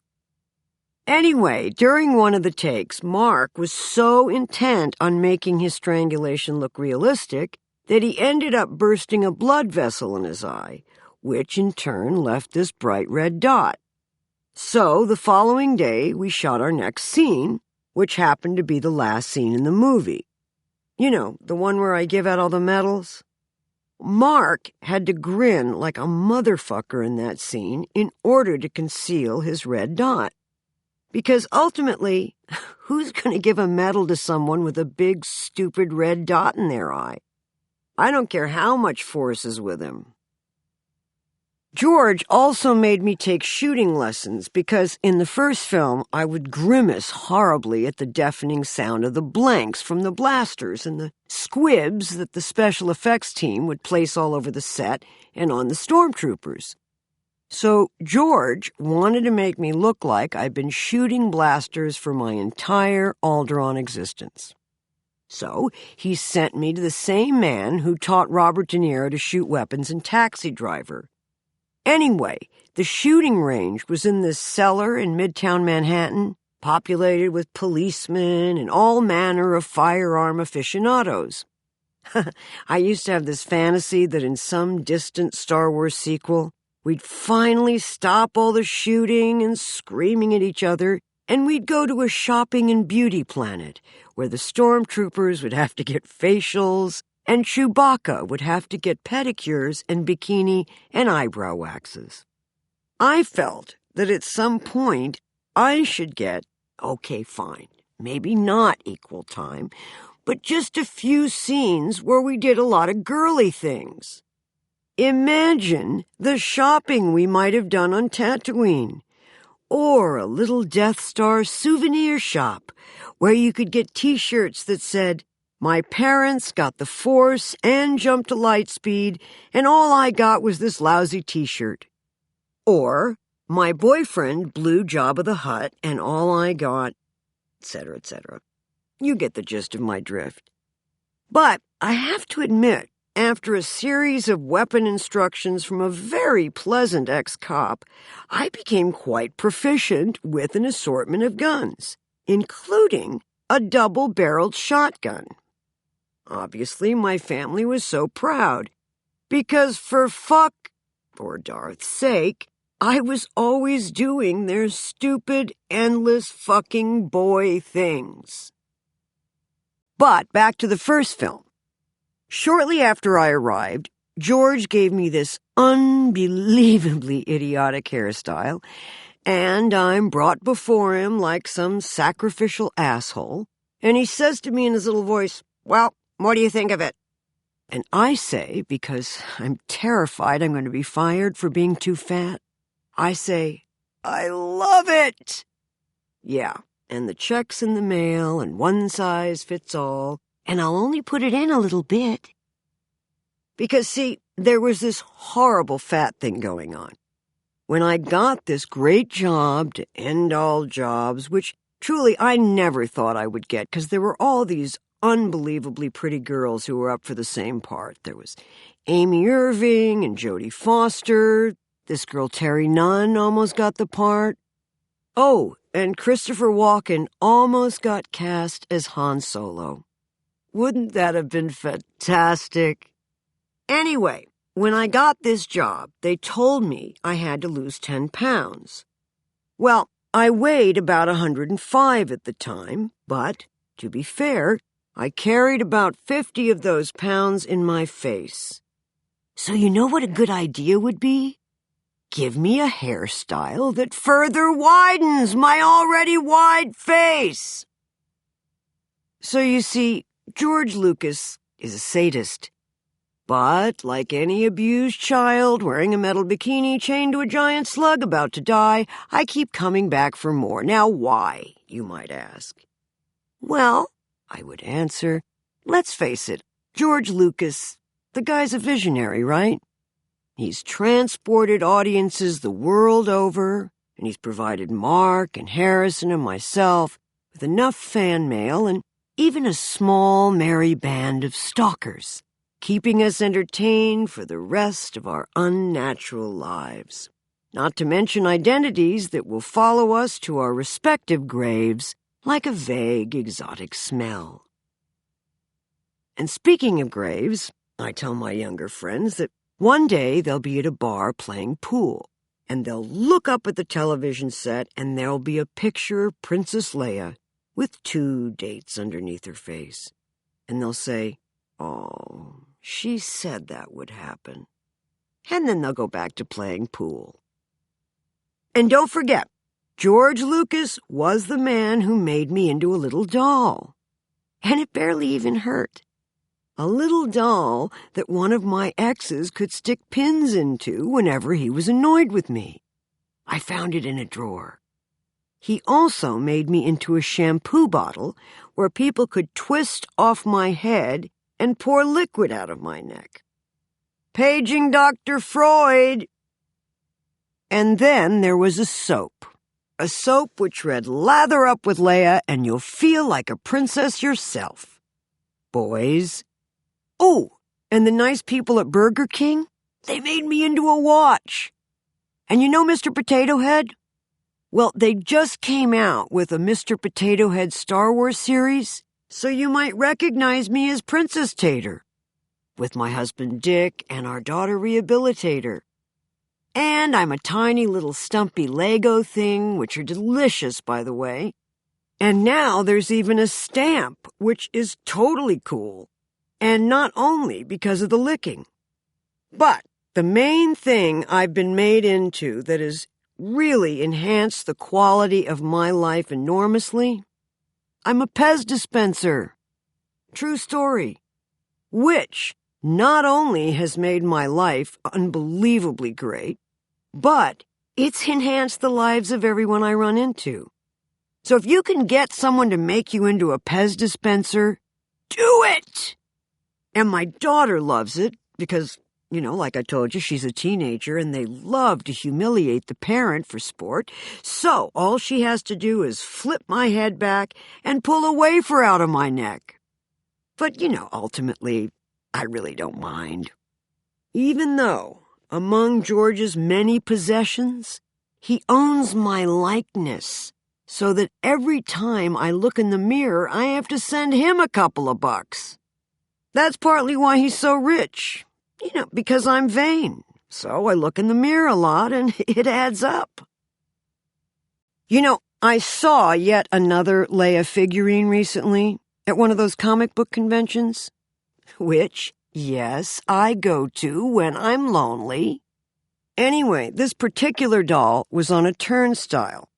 Anyway, during one of the takes, Mark was so intent on making his strangulation look realistic that he ended up bursting a blood vessel in his eye, which in turn left this bright red dot. So the following day, we shot our next scene, which happened to be the last scene in the movie. You know, the one where I give out all the medals? Mark had to grin like a motherfucker in that scene in order to conceal his red dot. Because ultimately, who's going to give a medal to someone with a big, stupid red dot in their eye? I don't care how much force is with him. George also made me take shooting lessons because in the first film I would grimace horribly at the deafening sound of the blanks from the blasters and the squibs that the special effects team would place all over the set and on the stormtroopers. So George wanted to make me look like I'd been shooting blasters for my entire Alderaan existence. So he sent me to the same man who taught Robert De Niro to shoot weapons in Taxi Driver. Anyway, the shooting range was in this cellar in Midtown Manhattan, populated with policemen and all manner of firearm aficionados. I used to have this fantasy that in some distant Star Wars sequel, we'd finally stop all the shooting and screaming at each other, and we'd go to a shopping and beauty planet where the stormtroopers would have to get facials and Chewbacca would have to get pedicures and bikini and eyebrow waxes. I felt that at some point I should get, okay, fine, maybe not equal time, but just a few scenes where we did a lot of girly things. Imagine the shopping we might have done on Tatooine, or a little Death Star souvenir shop where you could get t-shirts that said, "My parents got the Force and jumped to light speed, and all I got was this lousy t-shirt." Or, "My boyfriend blew Jabba the Hutt, and all I got," etc., etc. You get the gist of my drift. But I have to admit, after a series of weapon instructions from a very pleasant ex-cop, I became quite proficient with an assortment of guns, including a double-barreled shotgun. Obviously, my family was so proud, because for fuck, or Darth's sake, I was always doing their stupid, endless fucking boy things. But back to the first film. Shortly after I arrived, George gave me this unbelievably idiotic hairstyle, and I'm brought before him like some sacrificial asshole, and he says to me in his little voice, "Well, what do you think of it?" And I say, because I'm terrified I'm going to be fired for being too fat, I say, "I love it!" Yeah, and the check's in the mail, and one size fits all, and I'll only put it in a little bit. Because, see, there was this horrible fat thing going on. When I got this great job to end all jobs, which truly I never thought I would get, because there were all these unbelievably pretty girls who were up for the same part. There was Amy Irving and Jodie Foster. This girl Terry Nunn almost got the part. Oh, and Christopher Walken almost got cast as Han Solo. Wouldn't that have been fantastic? Anyway, when I got this job, they told me I had to lose 10 pounds. Well, I weighed about 105 at the time, but, to be fair, I carried about 50 of those pounds in my face. So you know what a good idea would be? Give me a hairstyle that further widens my already wide face. So you see, George Lucas is a sadist. But, like any abused child wearing a metal bikini chained to a giant slug about to die, I keep coming back for more. Now why, you might ask? Well, I would answer, let's face it, George Lucas, the guy's a visionary, right? He's transported audiences the world over, and he's provided Mark and Harrison and myself with enough fan mail and even a small, merry band of stalkers, keeping us entertained for the rest of our unnatural lives. Not to mention identities that will follow us to our respective graves like a vague, exotic smell. And speaking of graves, I tell my younger friends that one day they'll be at a bar playing pool, and they'll look up at the television set and there'll be a picture of Princess Leia with 2 dates underneath her face. And they'll say, "Oh, she said that would happen." And then they'll go back to playing pool. And don't forget, George Lucas was the man who made me into a little doll. And it barely even hurt. A little doll that one of my exes could stick pins into whenever he was annoyed with me. I found it in a drawer. He also made me into a shampoo bottle where people could twist off my head and pour liquid out of my neck. Paging Dr. Freud! And then there was a soap. A soap which read, "Lather up with Leia and you'll feel like a princess yourself." Boys. Oh, and the nice people at Burger King, they made me into a watch. And you know Mr. Potato Head? Well, they just came out with a Mr. Potato Head Star Wars series, so you might recognize me as Princess Tater, with my husband Dick and our daughter Rehabilitator. And I'm a tiny little stumpy Lego thing, which are delicious, by the way. And now there's even a stamp, which is totally cool. And not only because of the licking. But the main thing I've been made into that has really enhanced the quality of my life enormously, I'm a Pez dispenser. True story. Which not only has made my life unbelievably great, but it's enhanced the lives of everyone I run into. So if you can get someone to make you into a Pez dispenser, do it! And my daughter loves it because, you know, like I told you, she's a teenager and they love to humiliate the parent for sport. So all she has to do is flip my head back and pull a wafer out of my neck. But, you know, ultimately, I really don't mind. Even though, among George's many possessions, he owns my likeness, so that every time I look in the mirror, I have to send him a couple of bucks. That's partly why he's so rich, you know, because I'm vain. So I look in the mirror a lot and it adds up. You know, I saw yet another Leia figurine recently at one of those comic book conventions, which, yes, I go to when I'm lonely. Anyway, this particular doll was on a turnstile,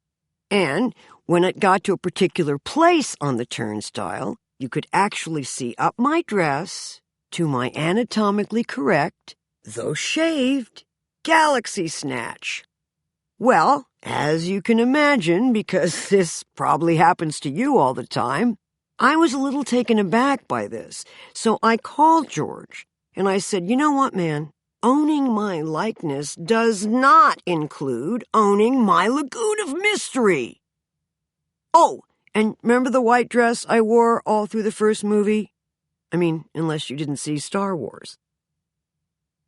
and when it got to a particular place on the turnstile, you could actually see up my dress to my anatomically correct, though shaved, galaxy snatch. Well, as you can imagine, because this probably happens to you all the time, I was a little taken aback by this, so I called George, and I said, you know what, man? Owning my likeness does not include owning my lagoon of mystery. Oh, and remember the white dress I wore all through the first movie? I mean, unless you didn't see Star Wars.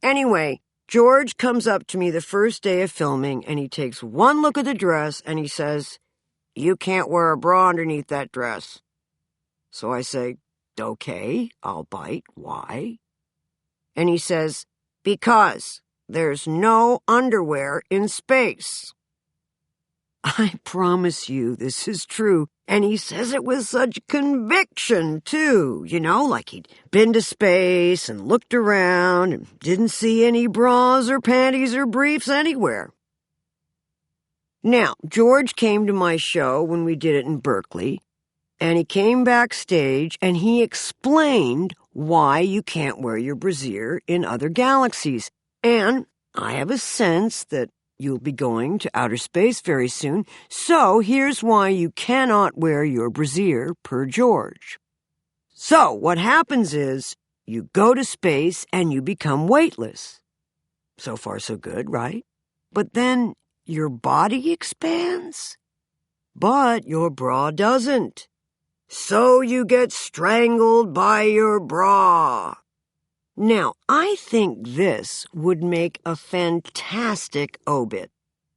Anyway, George comes up to me the first day of filming, and he takes one look at the dress, and he says, "You can't wear a bra underneath that dress." So I say, "Okay, I'll bite. Why?" And he says, "Because there's no underwear in space." I promise you this is true. And he says it with such conviction, too. You know, like he'd been to space and looked around and didn't see any bras or panties or briefs anywhere. Now, George came to my show when we did it in Berkeley, and he came backstage and he explained why you can't wear your brassiere in other galaxies. And I have a sense that you'll be going to outer space very soon, so here's why you cannot wear your brassiere per George. So what happens is you go to space and you become weightless. So far so good, right? But then your body expands, but your bra doesn't. So you get strangled by your bra. Now, I think this would make a fantastic obit.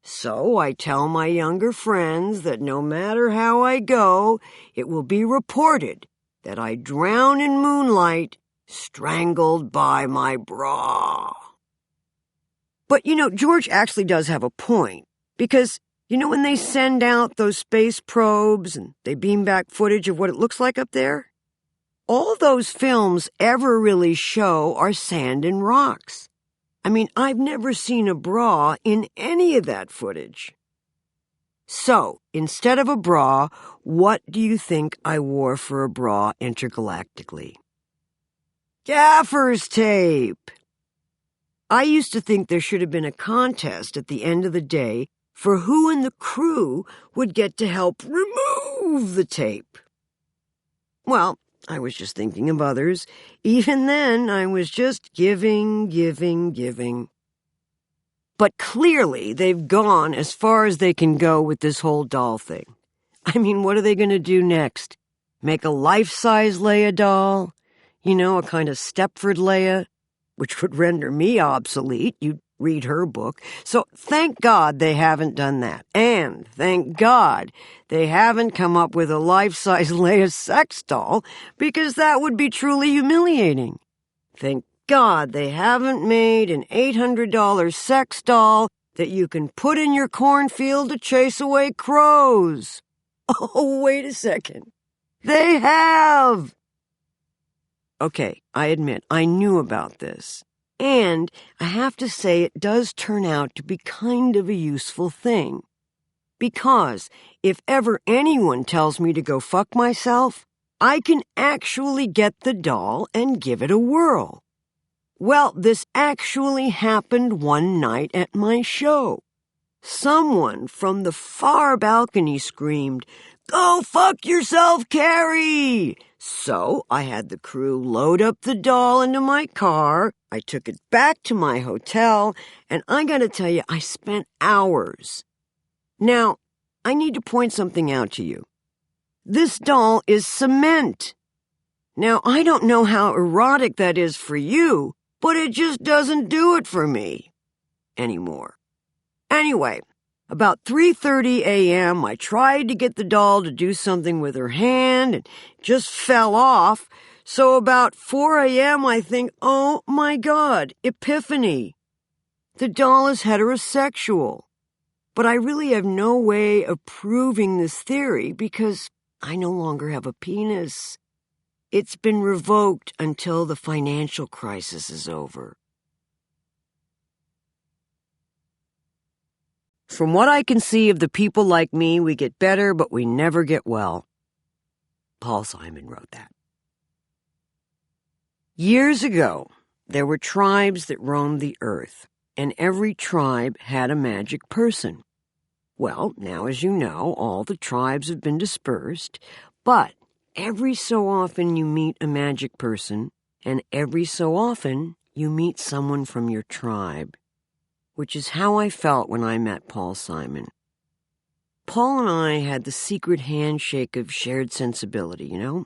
So I tell my younger friends that no matter how I go, it will be reported that I drown in moonlight, strangled by my bra. But, you know, George actually does have a point, because, you know, when they send out those space probes and they beam back footage of what it looks like up there, all those films ever really show are sand and rocks. I mean, I've never seen a bra in any of that footage. So, instead of a bra, what do you think I wore for a bra intergalactically? Gaffer's tape. I used to think there should have been a contest at the end of the day for who in the crew would get to help remove the tape. Well, I was just thinking of others. Even then, I was just giving. But clearly, they've gone as far as they can go with this whole doll thing. I mean, what are they going to do next? Make a life-size Leia doll? You know, a kind of Stepford Leia, which would render me obsolete. You'd read her book. So thank God they haven't done that. And thank God they haven't come up with a life-size Leia sex doll, because that would be truly humiliating. Thank God they haven't made an $800 sex doll that you can put in your cornfield to chase away crows. Oh, wait a second. They have! Okay, I admit, I knew about this. And I have to say it does turn out to be kind of a useful thing. Because if ever anyone tells me to go fuck myself, I can actually get the doll and give it a whirl. Well, this actually happened one night at my show. Someone from the far balcony screamed, "Go fuck yourself, Carrie!" So I had the crew load up the doll into my car. I took it back to my hotel, and I gotta tell you, I spent hours. Now, I need to point something out to you. This doll is cement. Now, I don't know how erotic that is for you, but it just doesn't do it for me anymore. Anyway, about 3:30 a.m., I tried to get the doll to do something with her hand and just fell off. So about 4 a.m., I think, oh my God, epiphany. The doll is heterosexual. But I really have no way of proving this theory because I no longer have a penis. It's been revoked until the financial crisis is over. From what I can see of the people like me, we get better, but we never get well. Paul Simon wrote that. Years ago, there were tribes that roamed the earth, and every tribe had a magic person. Well, now as you know, all the tribes have been dispersed, but every so often you meet a magic person, and every so often you meet someone from your tribe, which is how I felt when I met Paul Simon. Paul and I had the secret handshake of shared sensibility, you know?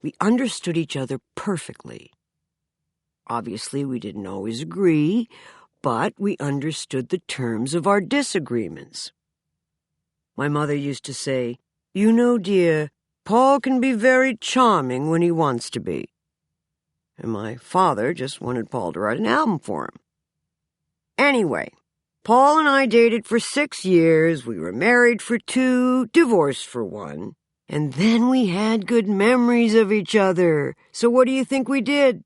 We understood each other perfectly. Obviously, we didn't always agree, but we understood the terms of our disagreements. My mother used to say, "You know, dear, Paul can be very charming when he wants to be." And my father just wanted Paul to write an album for him. Anyway, Paul and I dated for 6 years, we were married for 2, divorced for 1, and then we had good memories of each other. So what do you think we did?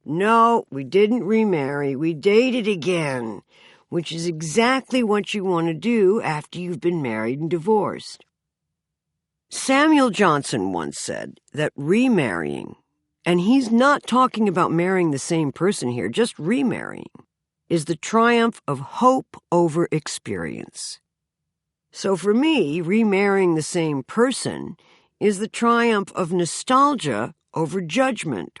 No, we didn't remarry, we dated again, which is exactly what you want to do after you've been married and divorced. Samuel Johnson once said that remarrying, and he's not talking about marrying the same person here, just remarrying, is the triumph of hope over experience. So for me, remarrying the same person is the triumph of nostalgia over judgment.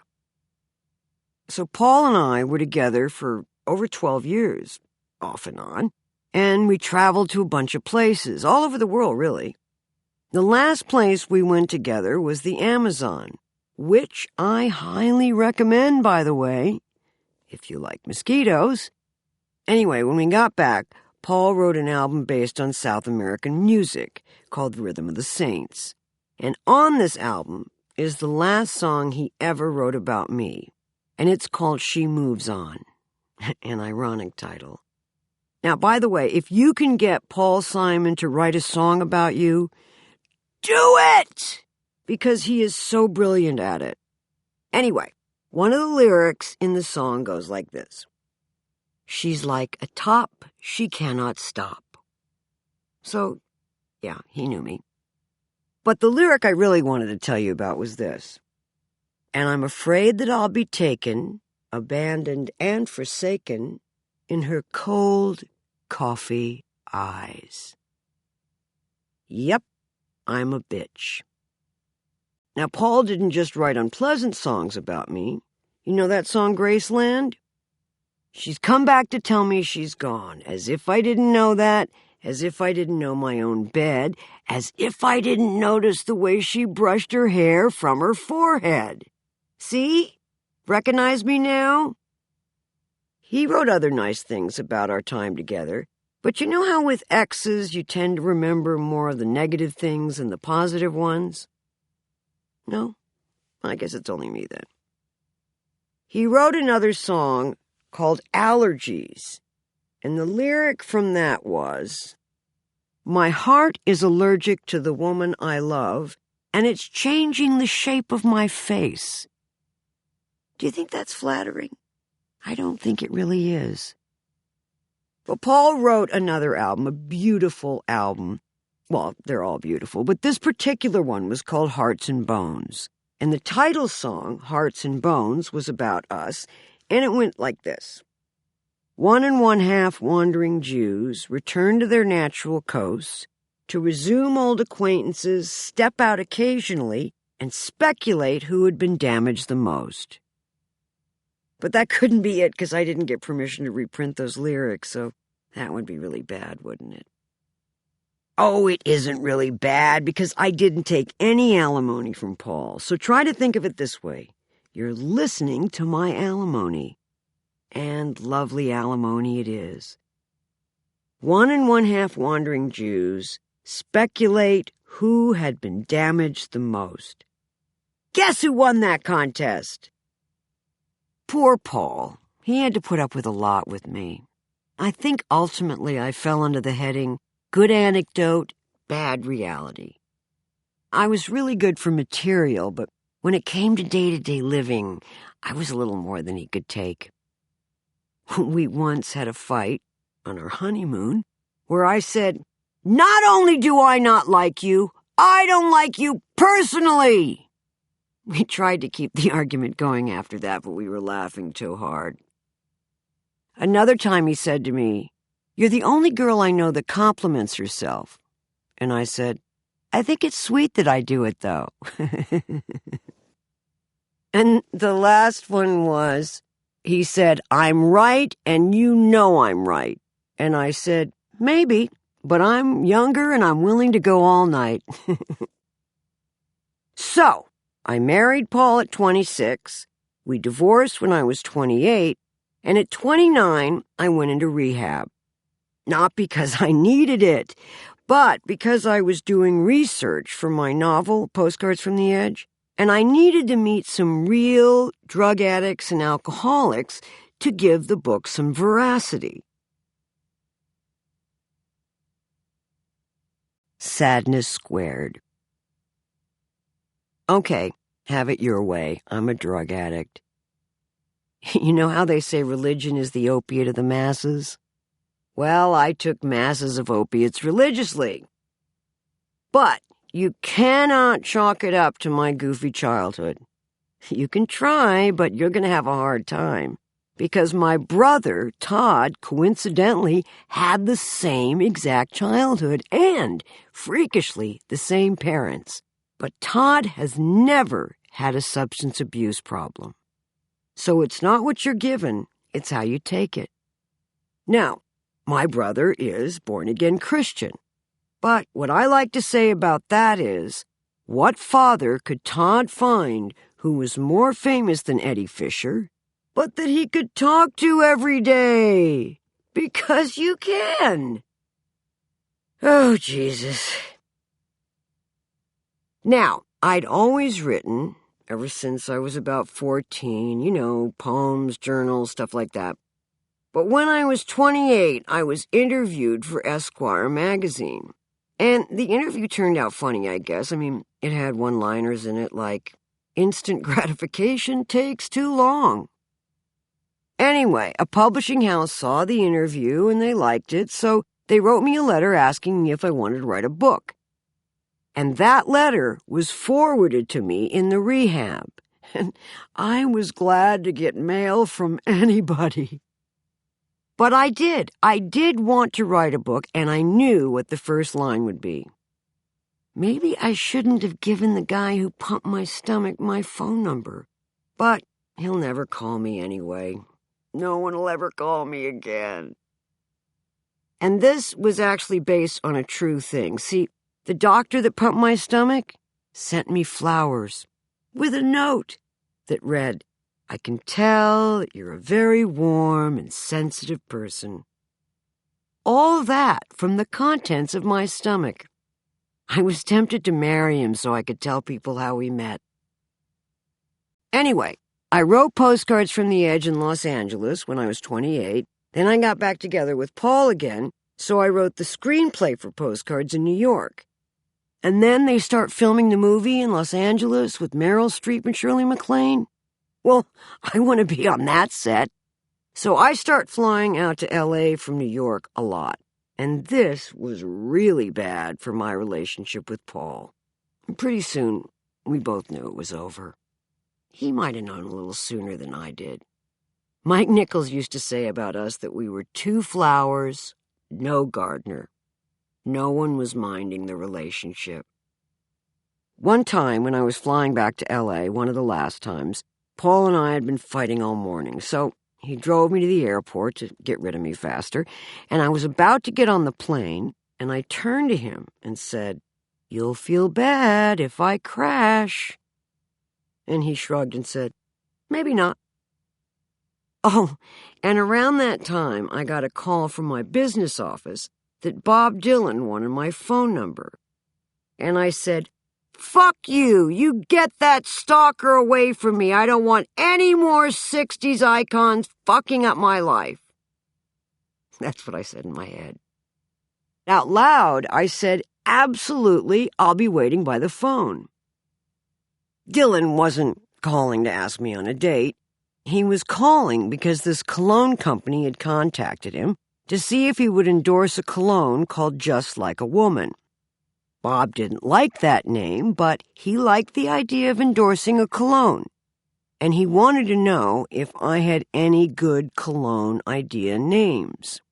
So Paul and I were together for over 12 years, off and on, and we traveled to a bunch of places, all over the world, really. The last place we went together was the Amazon, which I highly recommend, by the way, if you like mosquitoes. Anyway, when we got back, Paul wrote an album based on South American music called Rhythm of the Saints. And on this album is the last song he ever wrote about me. And it's called She Moves On, an ironic title. Now, by the way, if you can get Paul Simon to write a song about you, do it! Because he is so brilliant at it. Anyway, one of the lyrics in the song goes like this. She's like a top she cannot stop. So, yeah, he knew me. But the lyric I really wanted to tell you about was this. and I'm afraid that I'll be taken, abandoned and forsaken, in her cold coffee eyes. Yep, I'm a bitch. Now, Paul didn't just write unpleasant songs about me. You know that song, Graceland? She's come back to tell me she's gone, as if I didn't know that, as if I didn't know my own bed, as if I didn't notice the way she brushed her hair from her forehead. See? Recognize me now? He wrote other nice things about our time together, but you know how with exes you tend to remember more of the negative things than the positive ones? No? I guess it's only me then. He wrote another song called Allergies, and the lyric from that was, "My heart is allergic to the woman I love, and it's changing the shape of my face." Do you think that's flattering? I don't think it really is. But Paul wrote another album, a beautiful album. Well, they're all beautiful, but this particular one was called Hearts and Bones. And the title song, Hearts and Bones, was about us, and it went like this. 1½ wandering Jews return to their natural coasts to resume old acquaintances, step out occasionally, and speculate who had been damaged the most. But that couldn't be it because I didn't get permission to reprint those lyrics, so that would be really bad, wouldn't it? Oh, it isn't really bad because I didn't take any alimony from Paul. So try to think of it this way. You're listening to my alimony. And lovely alimony it is. 1½ wandering Jews speculate who had been damaged the most. Guess who won that contest? Poor Paul. He had to put up with a lot with me. I think ultimately I fell under the heading, good anecdote, bad reality. I was really good for material, but when it came to day-to-day living, I was a little more than he could take. We once had a fight on our honeymoon where I said, "Not only do I not like you, I don't like you personally." We tried to keep the argument going after that, but we were laughing too hard. Another time he said to me, "You're the only girl I know that compliments herself." And I said, "I think it's sweet that I do it, though." And the last one was, he said, "I'm right, and you know I'm right." And I said, "Maybe, but I'm younger and I'm willing to go all night." So, I married Paul at 26, we divorced when I was 28, and at 29, I went into rehab. Not because I needed it, but because I was doing research for my novel, Postcards from the Edge, and I needed to meet some real drug addicts and alcoholics to give the book some veracity. Sadness squared. Okay, have it your way. I'm a drug addict. You know how they say religion is the opiate of the masses? Well, I took masses of opiates religiously. But you cannot chalk it up to my goofy childhood. You can try, but you're going to have a hard time. Because my brother, Todd, coincidentally had the same exact childhood and, freakishly, the same parents. But Todd has never had a substance abuse problem. So it's not what you're given, it's how you take it. Now, my brother is born-again Christian. But what I like to say about that is, what father could Todd find who was more famous than Eddie Fisher, but that he could talk to every day? Because you can. Oh, Jesus. Now, I'd always written, ever since I was about 14, poems, journals, stuff like that. But when I was 28, I was interviewed for Esquire magazine. And the interview turned out funny, I guess. I mean, it had one-liners in it like, "Instant gratification takes too long." Anyway, a publishing house saw the interview and they liked it, so they wrote me a letter asking me if I wanted to write a book. And that letter was forwarded to me in the rehab. and I was glad to get mail from anybody. But I did. I did want to write a book, and I knew what the first line would be. Maybe I shouldn't have given the guy who pumped my stomach my phone number, but he'll never call me anyway. No one will ever call me again. And this was actually based on a true thing. See, the doctor that pumped my stomach sent me flowers with a note that read, "I can tell that you're a very warm and sensitive person." All that from the contents of my stomach. I was tempted to marry him so I could tell people how we met. Anyway, I wrote Postcards from the Edge in Los Angeles when I was 28. Then I got back together with Paul again, so I wrote the screenplay for Postcards in New York. And then they start filming the movie in Los Angeles with Meryl Streep and Shirley MacLaine. Well, I want to be on that set. So I start flying out to L.A. from New York a lot. And this was really bad for my relationship with Paul. And pretty soon, we both knew it was over. He might have known a little sooner than I did. Mike Nichols used to say about us that we were 2 flowers, no gardener. No one was minding the relationship. One time when I was flying back to L.A., one of the last times, Paul and I had been fighting all morning, so he drove me to the airport to get rid of me faster, and I was about to get on the plane, and I turned to him and said, "You'll feel bad if I crash." And he shrugged and said, "Maybe not." Oh, and around that time, I got a call from my business office that Bob Dylan wanted my phone number. And I said, "Fuck you! You get that stalker away from me. I don't want any more 60s icons fucking up my life." That's what I said in my head. Out loud, I said, "Absolutely, I'll be waiting by the phone." Dylan wasn't calling to ask me on a date. He was calling because this cologne company had contacted him to see if he would endorse a cologne called Just Like a Woman. Bob didn't like that name, but he liked the idea of endorsing a cologne, and he wanted to know if I had any good cologne idea names.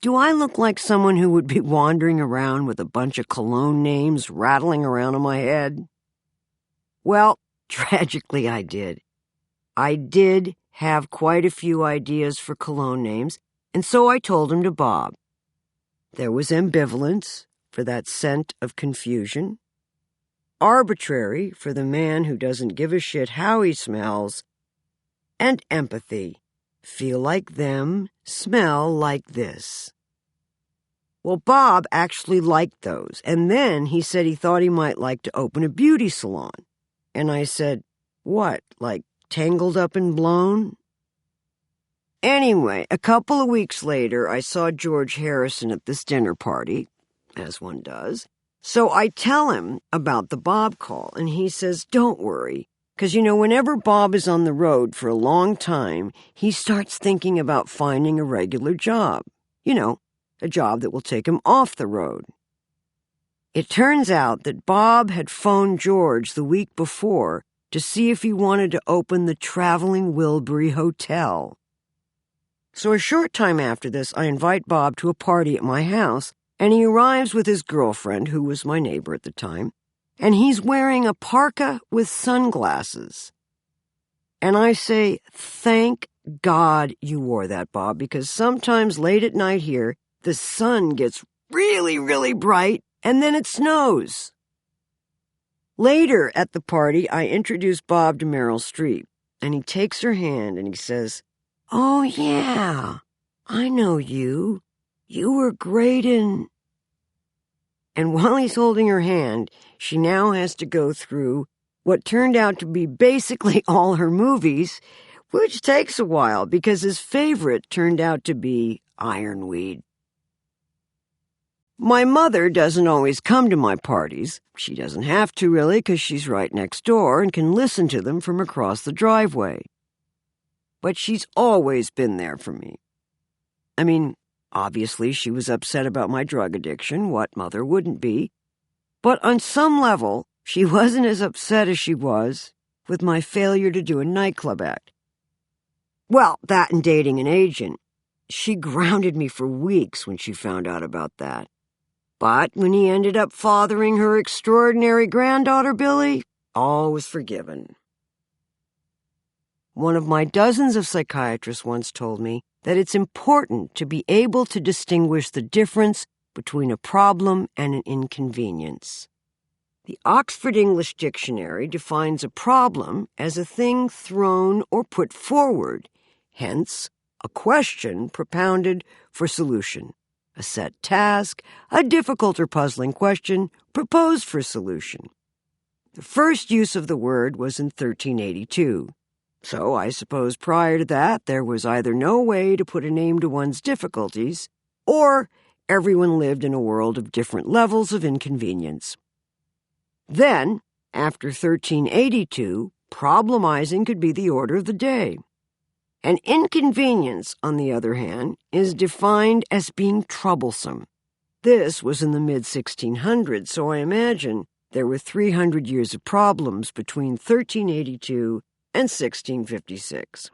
Do I look like someone who would be wandering around with a bunch of cologne names rattling around in my head? Well, tragically, I did. I did have quite a few ideas for cologne names, and so I told him to Bob. There was ambivalence, for that scent of confusion. Arbitrary, for the man who doesn't give a shit how he smells. And empathy. Feel like them, smell like this. Well, Bob actually liked those, and then he said he thought he might like to open a beauty salon. And I said, "What, like Tangled Up and Blown?" Anyway, a couple of weeks later, I saw George Harrison at this dinner party, as one does. So I tell him about the Bob call, and he says, "Don't worry, because, whenever Bob is on the road for a long time, he starts thinking about finding a regular job. A job that will take him off the road." It turns out that Bob had phoned George the week before to see if he wanted to open the Traveling Wilbury Hotel. So a short time after this, I invite Bob to a party at my house, and he arrives with his girlfriend, who was my neighbor at the time, and he's wearing a parka with sunglasses. And I say, "Thank God you wore that, Bob, because sometimes late at night here, the sun gets really, really bright, and then it snows." Later at the party, I introduce Bob to Meryl Streep, and he takes her hand and he says, "Oh, yeah, I know you. You were great in..." And while he's holding her hand, she now has to go through what turned out to be basically all her movies, which takes a while because his favorite turned out to be Ironweed. My mother doesn't always come to my parties. She doesn't have to, really, because she's right next door and can listen to them from across the driveway. But she's always been there for me. I mean, obviously she was upset about my drug addiction, what mother wouldn't be. But on some level, she wasn't as upset as she was with my failure to do a nightclub act. Well, that and dating an agent. She grounded me for weeks when she found out about that. But when he ended up fathering her extraordinary granddaughter, Billy, all was forgiven. One of my dozens of psychiatrists once told me that it's important to be able to distinguish the difference between a problem and an inconvenience. The Oxford English Dictionary defines a problem as a thing thrown or put forward, hence, a question propounded for solution, a set task, a difficult or puzzling question proposed for solution. The first use of the word was in 1382. So I suppose prior to that, there was either no way to put a name to one's difficulties, or everyone lived in a world of different levels of inconvenience. Then, after 1382, problemizing could be the order of the day. An inconvenience, on the other hand, is defined as being troublesome. This was in the mid-1600s, so I imagine there were 300 years of problems between 1382 and 1656.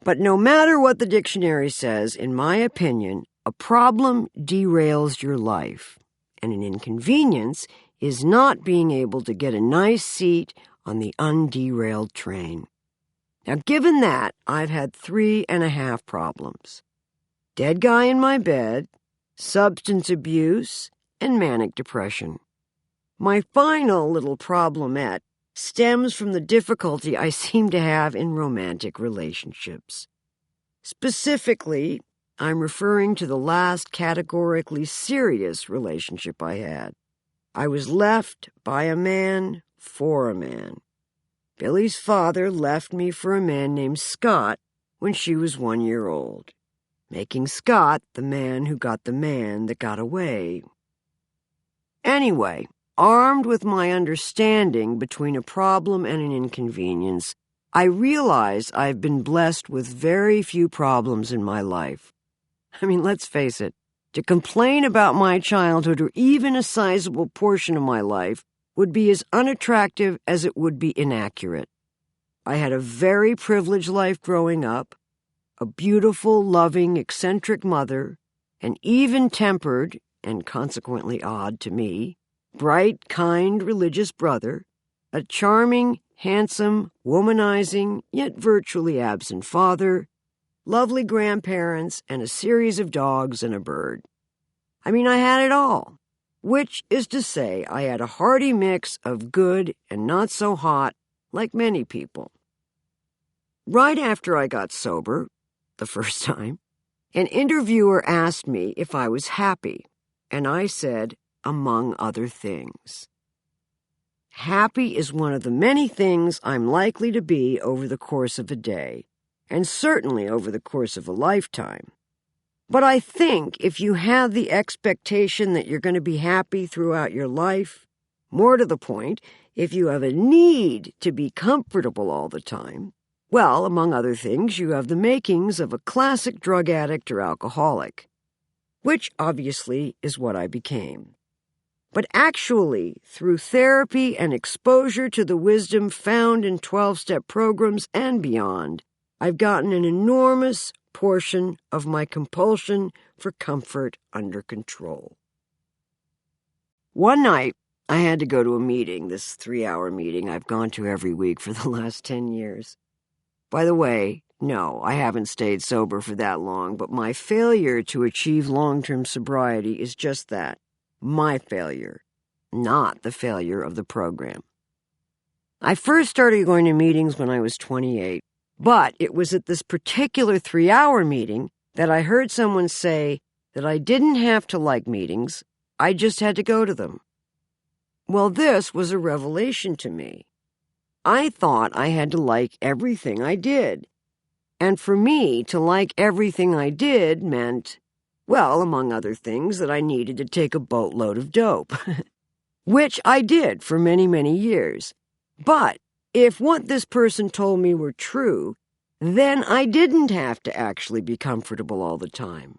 But no matter what the dictionary says, in my opinion, a problem derails your life, and an inconvenience is not being able to get a nice seat on the underailed train. Now, given that, I've had 3.5 problems. Dead guy in my bed, substance abuse, and manic depression. My final little problemette stems from the difficulty I seem to have in romantic relationships. Specifically, I'm referring to the last categorically serious relationship I had. I was left by a man for a man. Billy's father left me for a man named Scott when she was 1 year old, making Scott the man who got the man that got away. Anyway, armed with my understanding between a problem and an inconvenience, I realize I've been blessed with very few problems in my life. I mean, let's face it, to complain about my childhood or even a sizable portion of my life would be as unattractive as it would be inaccurate. I had a very privileged life growing up, a beautiful, loving, eccentric mother, an even-tempered, and consequently odd to me, bright, kind, religious brother, a charming, handsome, womanizing, yet virtually absent father, lovely grandparents, and a series of dogs and a bird. I mean, I had it all, which is to say I had a hearty mix of good and not so hot, like many people. Right after I got sober, the first time, an interviewer asked me if I was happy, and I said, among other things. Happy is one of the many things I'm likely to be over the course of a day, and certainly over the course of a lifetime. But I think if you have the expectation that you're going to be happy throughout your life, more to the point, if you have a need to be comfortable all the time, well, among other things, you have the makings of a classic drug addict or alcoholic, which obviously is what I became. But actually, through therapy and exposure to the wisdom found in 12-step programs and beyond, I've gotten an enormous portion of my compulsion for comfort under control. One night, I had to go to a meeting, this 3-hour meeting I've gone to every week for the last 10 years. By the way, no, I haven't stayed sober for that long, but my failure to achieve long-term sobriety is just that, my failure, not the failure of the program. I first started going to meetings when I was 28. But it was at this particular 3-hour meeting that I heard someone say that I didn't have to like meetings, I just had to go to them. Well, this was a revelation to me. I thought I had to like everything I did. And for me, to like everything I did meant, well, among other things, that I needed to take a boatload of dope, which I did for many, many years. But if what this person told me were true, then I didn't have to actually be comfortable all the time.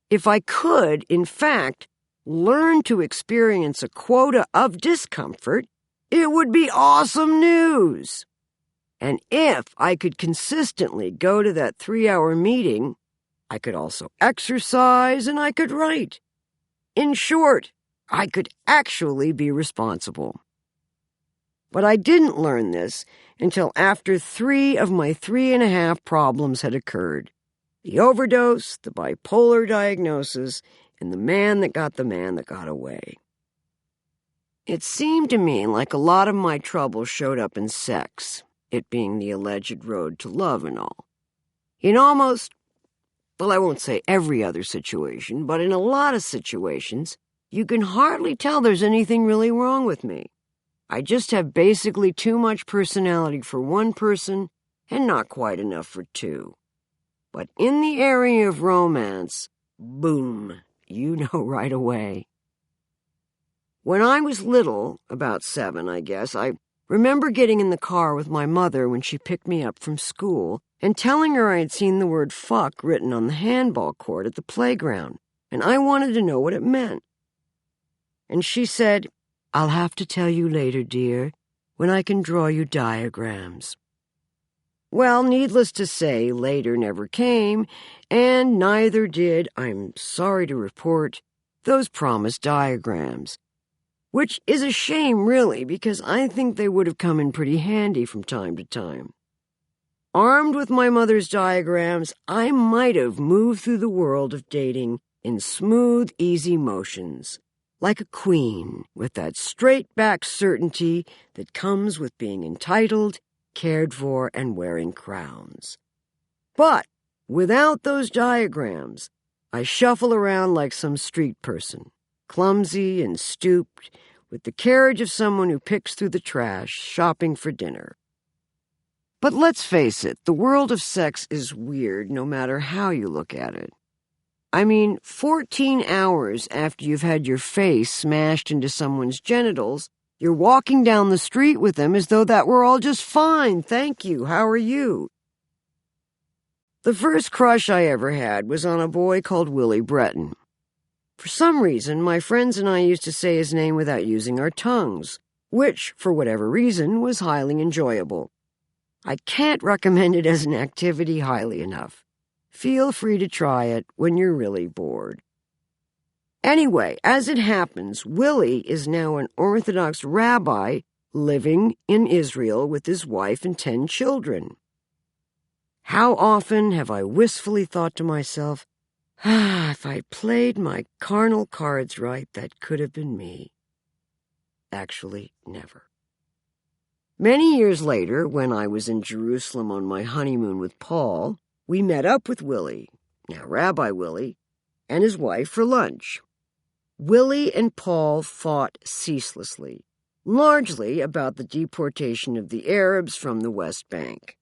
If I could, in fact, learn to experience a quota of discomfort, It would be awesome news. And if I could consistently go to that 3-hour meeting, I could also exercise and I could write. In short, I could actually be responsible. But I didn't learn this until after 3 of my 3.5 problems had occurred. The overdose, the bipolar diagnosis, and the man that got away. It seemed to me like a lot of my trouble showed up in sex, it being the alleged road to love and all. In almost, well, I won't say every other situation, but in a lot of situations, you can hardly tell there's anything really wrong with me. I just have basically too much personality for one person and not quite enough for two. But in the area of romance, boom, you know right away. When I was little, about 7, I guess, I remember getting in the car with my mother when she picked me up from school and telling her I had seen the word fuck written on the handball court at the playground, and I wanted to know what it meant. And she said, "I'll have to tell you later, dear, when I can draw you diagrams." Well, needless to say, later never came, and neither did, I'm sorry to report, those promised diagrams. Which is a shame, really, because I think they would have come in pretty handy from time to time. Armed with my mother's diagrams, I might have moved through the world of dating in smooth, easy motions, like a queen, with that straight-back certainty that comes with being entitled, cared for, and wearing crowns. But without those diagrams, I shuffle around like some street person, clumsy and stooped, with the carriage of someone who picks through the trash, shopping for dinner. But let's face it, the world of sex is weird no matter how you look at it. I mean, 14 hours after you've had your face smashed into someone's genitals, you're walking down the street with them as though that were all just fine, thank you, how are you? The first crush I ever had was on a boy called Willie Breton. For some reason, my friends and I used to say his name without using our tongues, which, for whatever reason, was highly enjoyable. I can't recommend it as an activity highly enough. Feel free to try it when you're really bored. Anyway, as it happens, Willie is now an Orthodox rabbi living in Israel with his wife and 10 children. How often have I wistfully thought to myself, if I played my carnal cards right, that could have been me. Actually, never. Many years later, when I was in Jerusalem on my honeymoon with Paul, we met up with Willie, now Rabbi Willie, and his wife for lunch. Willie and Paul fought ceaselessly, largely about the deportation of the Arabs from the West Bank.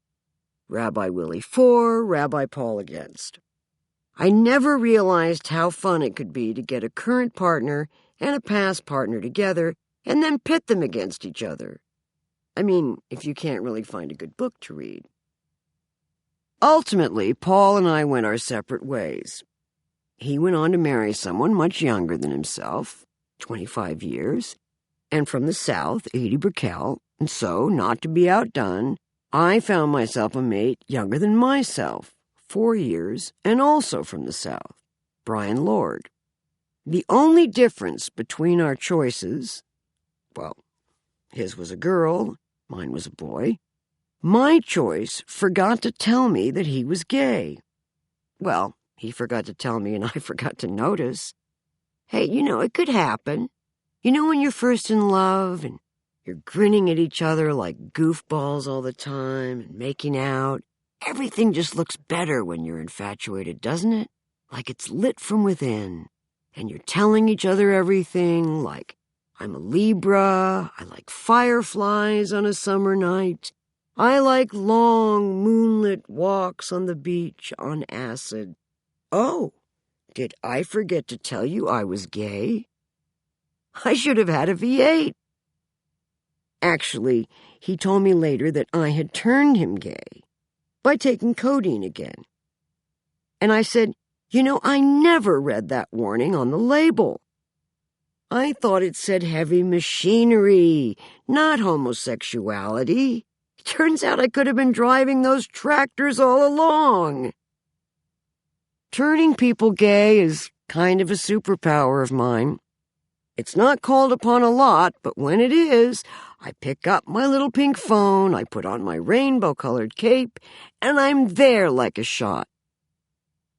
Rabbi Willie for, Rabbi Paul against. I never realized how fun it could be to get a current partner and a past partner together and then pit them against each other. I mean, if you can't really find a good book to read. Ultimately, Paul and I went our separate ways. He went on to marry someone much younger than himself, 25 years, and from the South, Edie Brickell, and so, not to be outdone, I found myself a mate younger than myself, 4 years, and also from the South, Brian Lord. The only difference between our choices, well, his was a girl, mine was a boy. My choice forgot to tell me that he was gay. Well, he forgot to tell me and I forgot to notice. Hey, it could happen. When you're first in love and you're grinning at each other like goofballs all the time and making out. Everything just looks better when you're infatuated, doesn't it? Like it's lit from within. And you're telling each other everything, like, I'm a Libra, I like fireflies on a summer night, I like long moonlit walks on the beach on acid. Oh, did I forget to tell you I was gay? I should have had a V8. Actually, he told me later that I had turned him gay by taking codeine again. And I said, I never read that warning on the label. I thought it said heavy machinery, not homosexuality. Turns out I could have been driving those tractors all along. Turning people gay is kind of a superpower of mine. It's not called upon a lot, but when it is, I pick up my little pink phone, I put on my rainbow-colored cape, and I'm there like a shot.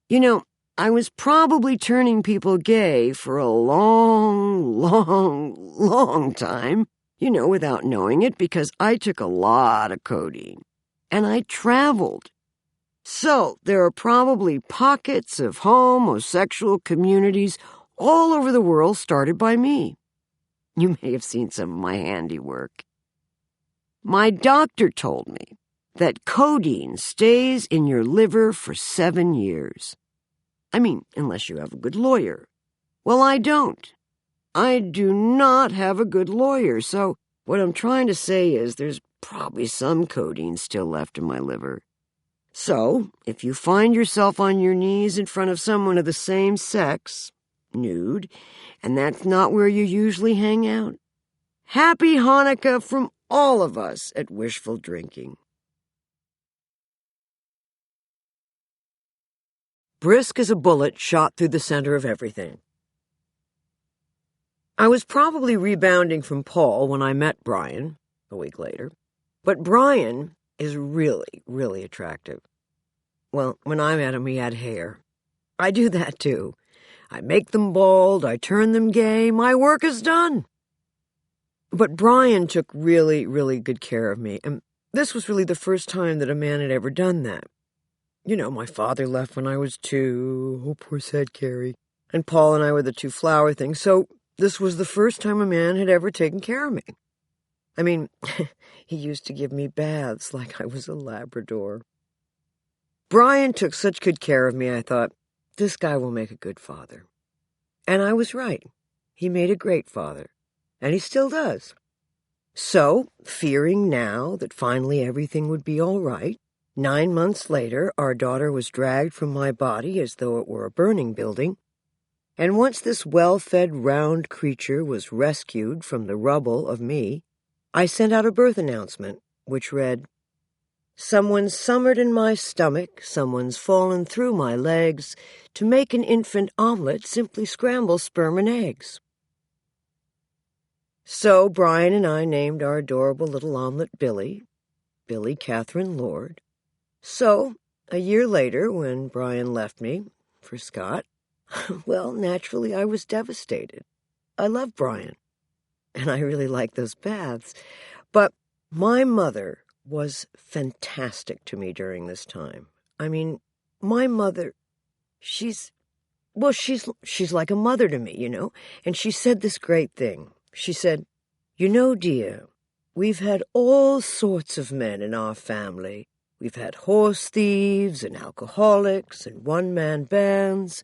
You know, I was probably turning people gay for a long time, without knowing it, because I took a lot of codeine. And I traveled. So there are probably pockets of homosexual communities all over the world started by me. You may have seen some of my handiwork. My doctor told me that codeine stays in your liver for 7 years. I mean, unless you have a good lawyer. Well, I don't. I do not have a good lawyer, so what I'm trying to say is there's probably some codeine still left in my liver. So, if you find yourself on your knees in front of someone of the same sex, nude, and that's not where you usually hang out, Happy Hanukkah from all of us at Wishful Drinking. Brisk as a bullet shot through the center of everything. I was probably rebounding from Paul when I met Brian a week later, but Brian is really, really attractive. Well, when I met him, he had hair. I do that too. I make them bald, I turn them gay, my work is done. But Brian took really, really good care of me, and this was really the first time that a man had ever done that. My father left when I was 2. Oh, poor sad Carrie. And Paul and I were the 2 flower things, so this was the first time a man had ever taken care of me. I mean, he used to give me baths like I was a Labrador. Brian took such good care of me, I thought, this guy will make a good father. And I was right. He made a great father. And he still does. So, fearing now that finally everything would be all right, 9 months later, our daughter was dragged from my body as though it were a burning building. And once this well-fed, round creature was rescued from the rubble of me, I sent out a birth announcement, which read, "Someone's summered in my stomach, someone's fallen through my legs. To make an infant omelet, simply scramble sperm and eggs." So Brian and I named our adorable little omelet Billy Catherine Lord. So, a year later, when Brian left me for Scott, well, naturally I was devastated. I love Brian, and I really like those baths. But my mother was fantastic to me during this time. I mean, my mother, she's like a mother to me, And she said this great thing. She said, "Dear, we've had all sorts of men in our family. We've had horse thieves and alcoholics and one-man bands,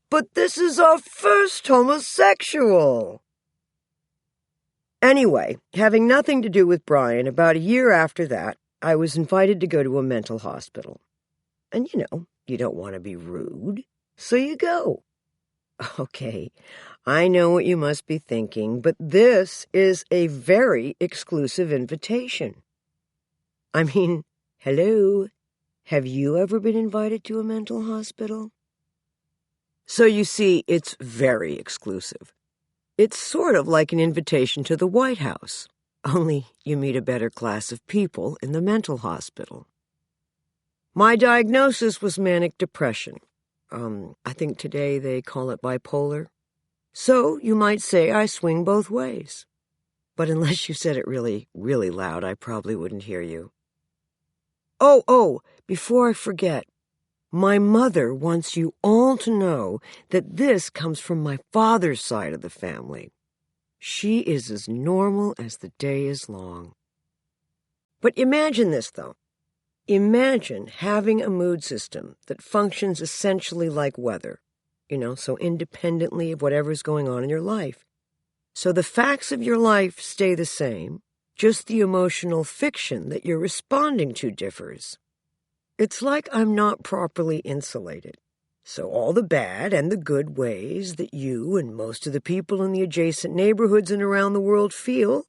but this is our first homosexual." Anyway, having nothing to do with Brian, about a year after that, I was invited to go to a mental hospital. And you don't want to be rude, so you go. Okay, I know what you must be thinking, but this is a very exclusive invitation. I mean, hello, have you ever been invited to a mental hospital? So you see, it's very exclusive. It's sort of like an invitation to the White House, only you meet a better class of people in the mental hospital. My diagnosis was manic depression. I think today they call it bipolar. So you might say I swing both ways. But unless you said it really, really loud, I probably wouldn't hear you. Oh, before I forget, my mother wants you all to know that this comes from my father's side of the family. She is as normal as the day is long. But imagine this, though. Imagine having a mood system that functions essentially like weather, so independently of whatever's going on in your life. So the facts of your life stay the same, just the emotional fiction that you're responding to differs. It's like I'm not properly insulated. So all the bad and the good ways that you and most of the people in the adjacent neighborhoods and around the world feel,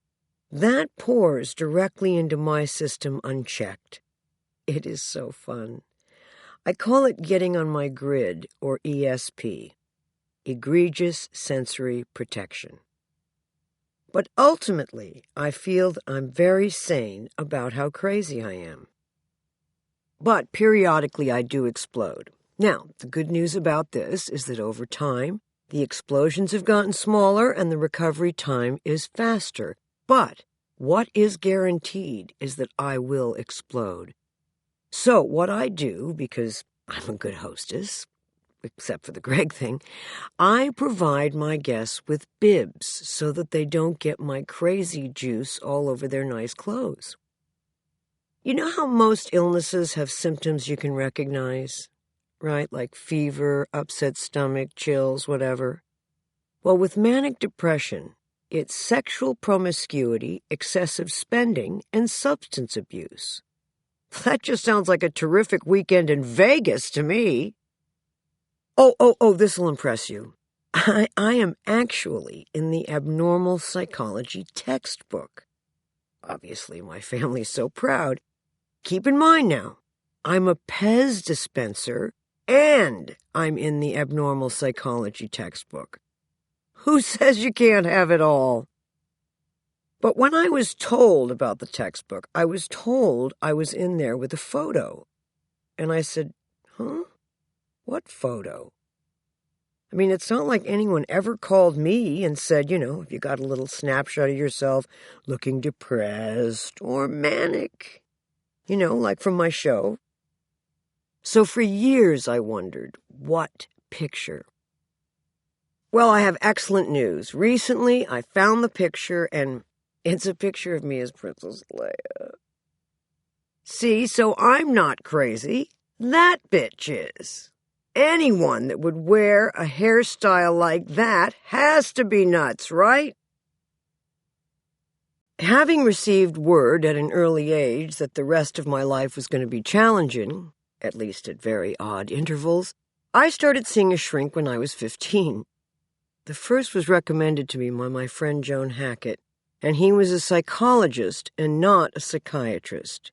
that pours directly into my system unchecked. It is so fun. I call it getting on my grid, or ESP, egregious sensory protection. But ultimately, I feel that I'm very sane about how crazy I am. But periodically I do explode. Now, the good news about this is that over time, the explosions have gotten smaller and the recovery time is faster. But what is guaranteed is that I will explode. So what I do, because I'm a good hostess, except for the Greg thing, I provide my guests with bibs so that they don't get my crazy juice all over their nice clothes. You know how most illnesses have symptoms you can recognize, right? Like fever, upset stomach, chills, whatever. Well, with manic depression, it's sexual promiscuity, excessive spending, and substance abuse. That just sounds like a terrific weekend in Vegas to me. Oh, this will impress you. I am actually in the abnormal psychology textbook. Obviously, my family's so proud. Keep in mind now, I'm a Pez dispenser and I'm in the abnormal psychology textbook. Who says you can't have it all? But when I was told about the textbook, I was told I was in there with a photo. And I said, huh? What photo? I mean, it's not like anyone ever called me and said, if you got a little snapshot of yourself looking depressed or manic, like from my show. So for years I wondered, what picture? Well, I have excellent news. Recently I found the picture and it's a picture of me as Princess Leia. See, so I'm not crazy. That bitch is. Anyone that would wear a hairstyle like that has to be nuts, right? Having received word at an early age that the rest of my life was going to be challenging, at least at very odd intervals, I started seeing a shrink when I was 15. The first was recommended to me by my friend Joan Hackett, and he was a psychologist and not a psychiatrist.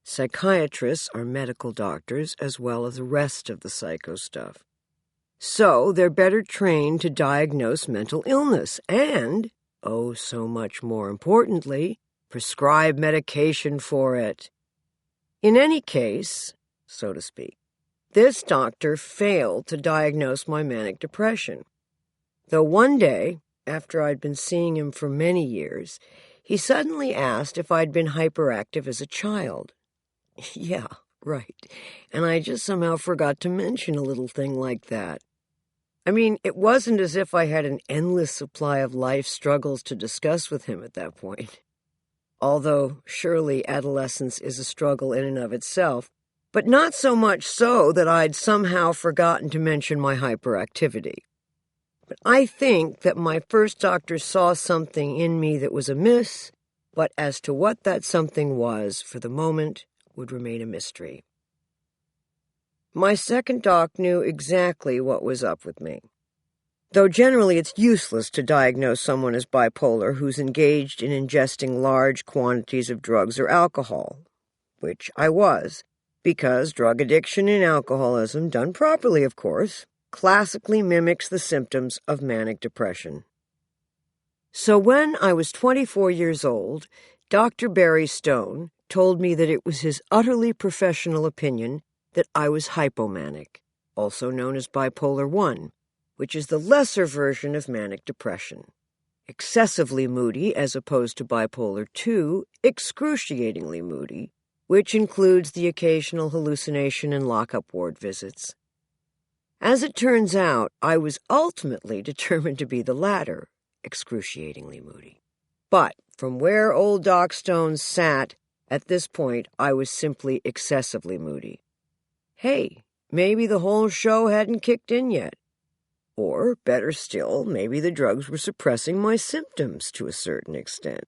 Psychiatrists are medical doctors as well as the rest of the psycho stuff. So they're better trained to diagnose mental illness and, oh, so much more importantly, prescribe medication for it. In any case, so to speak, this doctor failed to diagnose my manic depression. Though one day, after I'd been seeing him for many years, he suddenly asked if I'd been hyperactive as a child. Yeah, right. And I just somehow forgot to mention a little thing like that. I mean, it wasn't as if I had an endless supply of life struggles to discuss with him at that point. Although, surely adolescence is a struggle in and of itself, but not so much so that I'd somehow forgotten to mention my hyperactivity. But I think that my first doctor saw something in me that was amiss, but as to what that something was, for the moment, would remain a mystery. My second doc knew exactly what was up with me. Though generally it's useless to diagnose someone as bipolar who's engaged in ingesting large quantities of drugs or alcohol, which I was, because drug addiction and alcoholism, done properly of course, classically mimics the symptoms of manic depression. So when I was 24 years old, Dr. Barry Stone told me that it was his utterly professional opinion that I was hypomanic, also known as bipolar 1, which is the lesser version of manic depression. Excessively moody as opposed to bipolar 2, excruciatingly moody, which includes the occasional hallucination and lock-up ward visits. As it turns out, I was ultimately determined to be the latter, excruciatingly moody. But from where old Doc Stone sat, at this point, I was simply excessively moody. Hey, maybe the whole show hadn't kicked in yet. Or, better still, maybe the drugs were suppressing my symptoms to a certain extent.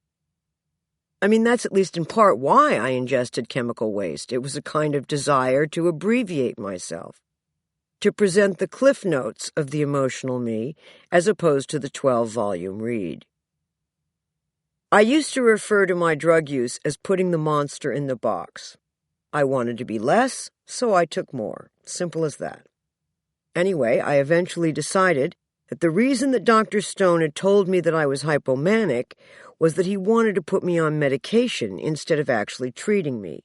I mean, that's at least in part why I ingested chemical waste. It was a kind of desire to abbreviate myself. to present the cliff notes of the emotional me as opposed to the 12-volume read. I used to refer to my drug use as putting the monster in the box. I wanted to be less, so I took more. Simple as that. Anyway, I eventually decided that the reason that Dr. Stone had told me that I was hypomanic was that he wanted to put me on medication instead of actually treating me.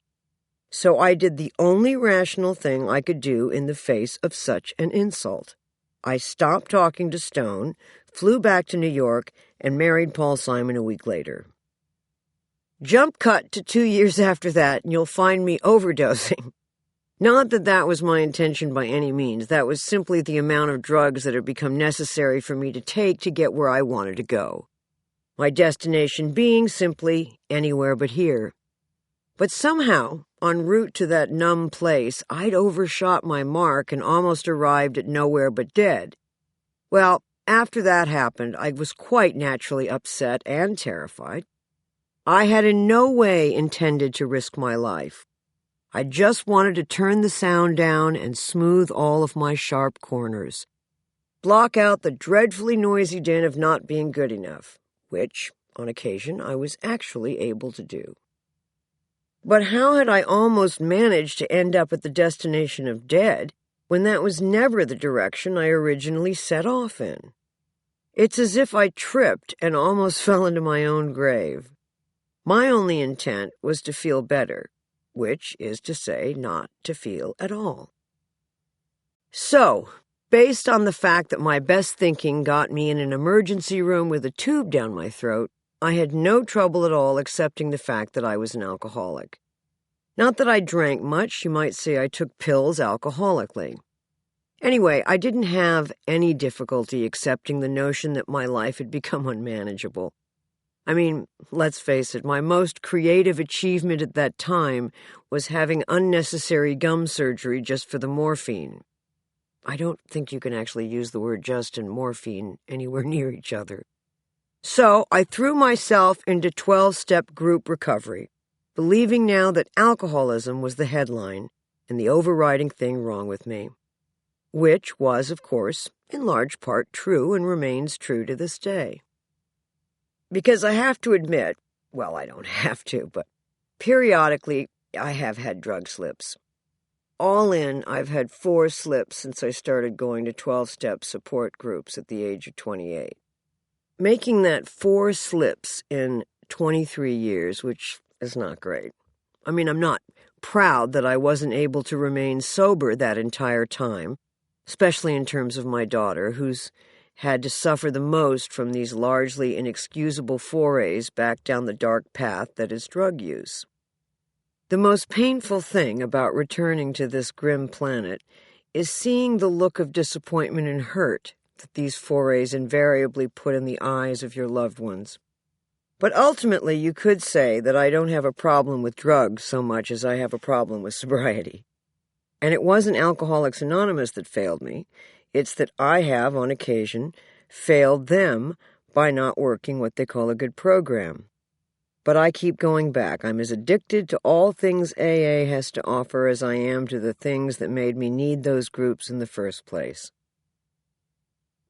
So I did the only rational thing I could do in the face of such an insult. I stopped talking to Stone, flew back to New York, and married Paul Simon a week later. Jump cut to 2 years after that, and you'll find me overdosing. Not that that was my intention by any means. That was simply the amount of drugs that had become necessary for me to take to get where I wanted to go. My destination being simply anywhere but here. But somehow, en route to that numb place, I'd overshot my mark and almost arrived at nowhere but dead. Well, after that happened, I was quite naturally upset and terrified. I had in no way intended to risk my life. I just wanted to turn the sound down and smooth all of my sharp corners. Block out the dreadfully noisy din of not being good enough, which, on occasion, I was actually able to do. But how had I almost managed to end up at the destination of dead when that was never the direction I originally set off in? It's as if I tripped and almost fell into my own grave. My only intent was to feel better, which is to say not to feel at all. So, based on the fact that my best thinking got me in an emergency room with a tube down my throat, I had no trouble at all accepting the fact that I was an alcoholic. Not that I drank much, you might say I took pills alcoholically. Anyway, I didn't have any difficulty accepting the notion that my life had become unmanageable. I mean, let's face it, my most creative achievement at that time was having unnecessary gum surgery just for the morphine. I don't think you can actually use the word just and morphine anywhere near each other. So I threw myself into 12-step group recovery, believing now that alcoholism was the headline and the overriding thing wrong with me. Which was, of course, in large part true and remains true to this day. Because I have to admit, well, I don't have to, but periodically I have had drug slips. All in, I've had 4 slips since I started going to 12-step support groups at the age of 28. Making that 4 slips in 23 years, which is not great. I mean, I'm not proud that I wasn't able to remain sober that entire time, especially in terms of my daughter, who's had to suffer the most from these largely inexcusable forays back down the dark path that is drug use. The most painful thing about returning to this grim planet is seeing the look of disappointment and hurt that these forays invariably put in the eyes of your loved ones. But ultimately, you could say that I don't have a problem with drugs so much as I have a problem with sobriety. And it wasn't Alcoholics Anonymous that failed me. It's that I have, on occasion, failed them by not working what they call a good program. But I keep going back. I'm as addicted to all things AA has to offer as I am to the things that made me need those groups in the first place.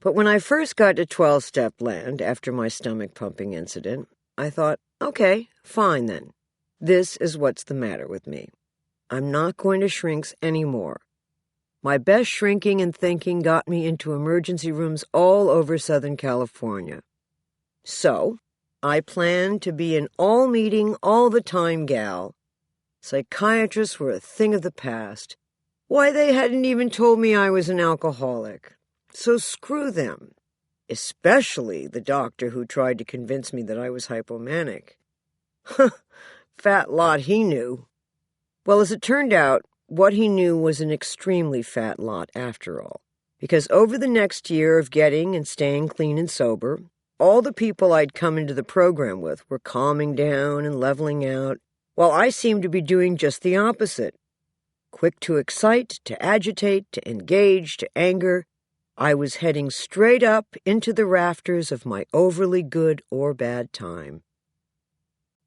But when I first got to 12-step land after my stomach-pumping incident, I thought, okay, fine then. This is what's the matter with me. I'm not going to shrinks anymore. My best shrinking and thinking got me into emergency rooms all over Southern California. So, I planned to be an all-meeting, all-the-time gal. Psychiatrists were a thing of the past. Why, they hadn't even told me I was an alcoholic. So screw them. Especially the doctor who tried to convince me that I was hypomanic. Fat lot he knew. Well, as it turned out, what he knew was an extremely fat lot after all, because over the next year of getting and staying clean and sober, all the people I'd come into the program with were calming down and leveling out, while I seemed to be doing just the opposite. Quick to excite, to agitate, to engage, to anger, I was heading straight up into the rafters of my overly good or bad time.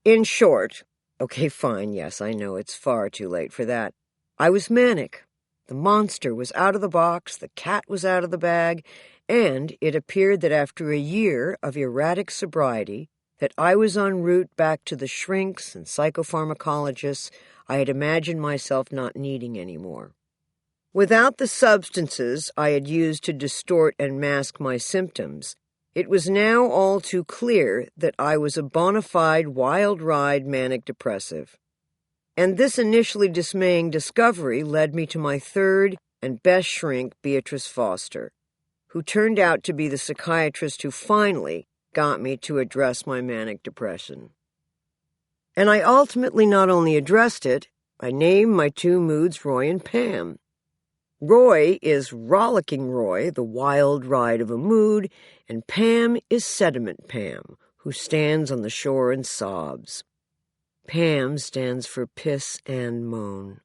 In short, okay, fine, yes, I know it's far too late for that, I was manic, The monster was out of the box, the cat was out of the bag, and it appeared that after a year of erratic sobriety, that I was en route back to the shrinks and psychopharmacologists I had imagined myself not needing anymore. Without the substances I had used to distort and mask my symptoms, it was now all too clear that I was a bona fide wild ride manic depressive. And this initially dismaying discovery led me to my third and best shrink, Beatrice Foster, who turned out to be the psychiatrist who finally got me to address my manic depression. And I ultimately not only addressed it, I named my two moods Roy and Pam. Roy is rollicking Roy, the wild ride of a mood, and Pam is sediment Pam, who stands on the shore and sobs. Pam stands for piss and moan.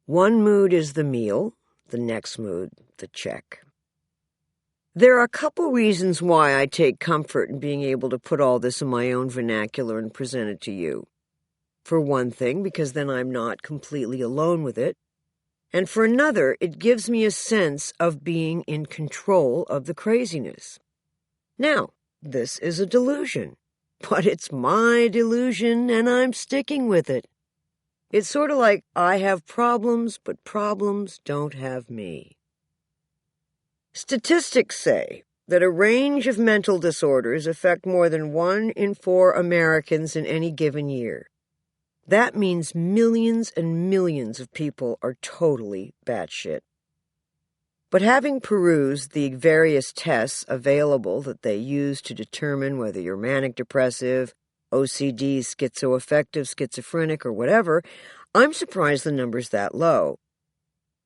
One mood is the meal, the next mood, the check. There are a couple reasons why I take comfort in being able to put all this in my own vernacular and present it to you. For one thing, because then I'm not completely alone with it. And for another, it gives me a sense of being in control of the craziness. Now, this is a delusion, but it's my delusion and I'm sticking with it. It's sort of like I have problems, but problems don't have me. Statistics say that a range of mental disorders affect more than 1 in 4 Americans in any given year. That means millions and millions of people are totally batshit. But having perused the various tests available that they use to determine whether you're manic depressive, OCD, schizoaffective, schizophrenic, or whatever, I'm surprised the number's that low.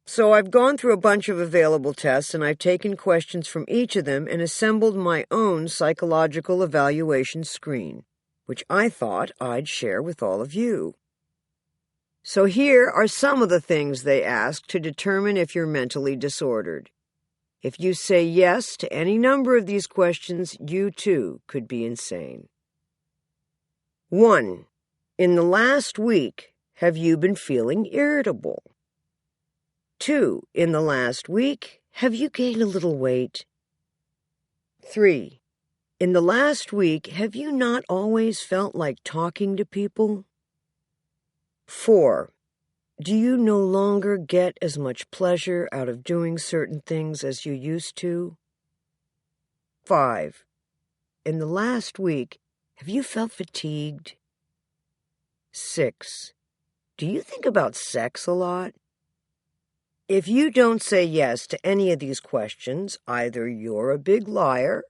So I've gone through a bunch of available tests and I've taken questions from each of them and assembled my own psychological evaluation screen, which I thought I'd share with all of you. So here are some of the things they ask to determine if you're mentally disordered. If you say yes to any number of these questions, you too could be insane. 1. In the last week, have you been feeling irritable? 2. In the last week, have you gained a little weight? 3. In the last week, have you not always felt like talking to people? 4. Do you no longer get as much pleasure out of doing certain things as you used to? 5. In the last week, have you felt fatigued? 6. Do you think about sex a lot? If you don't say yes to any of these questions, either you're a big liar,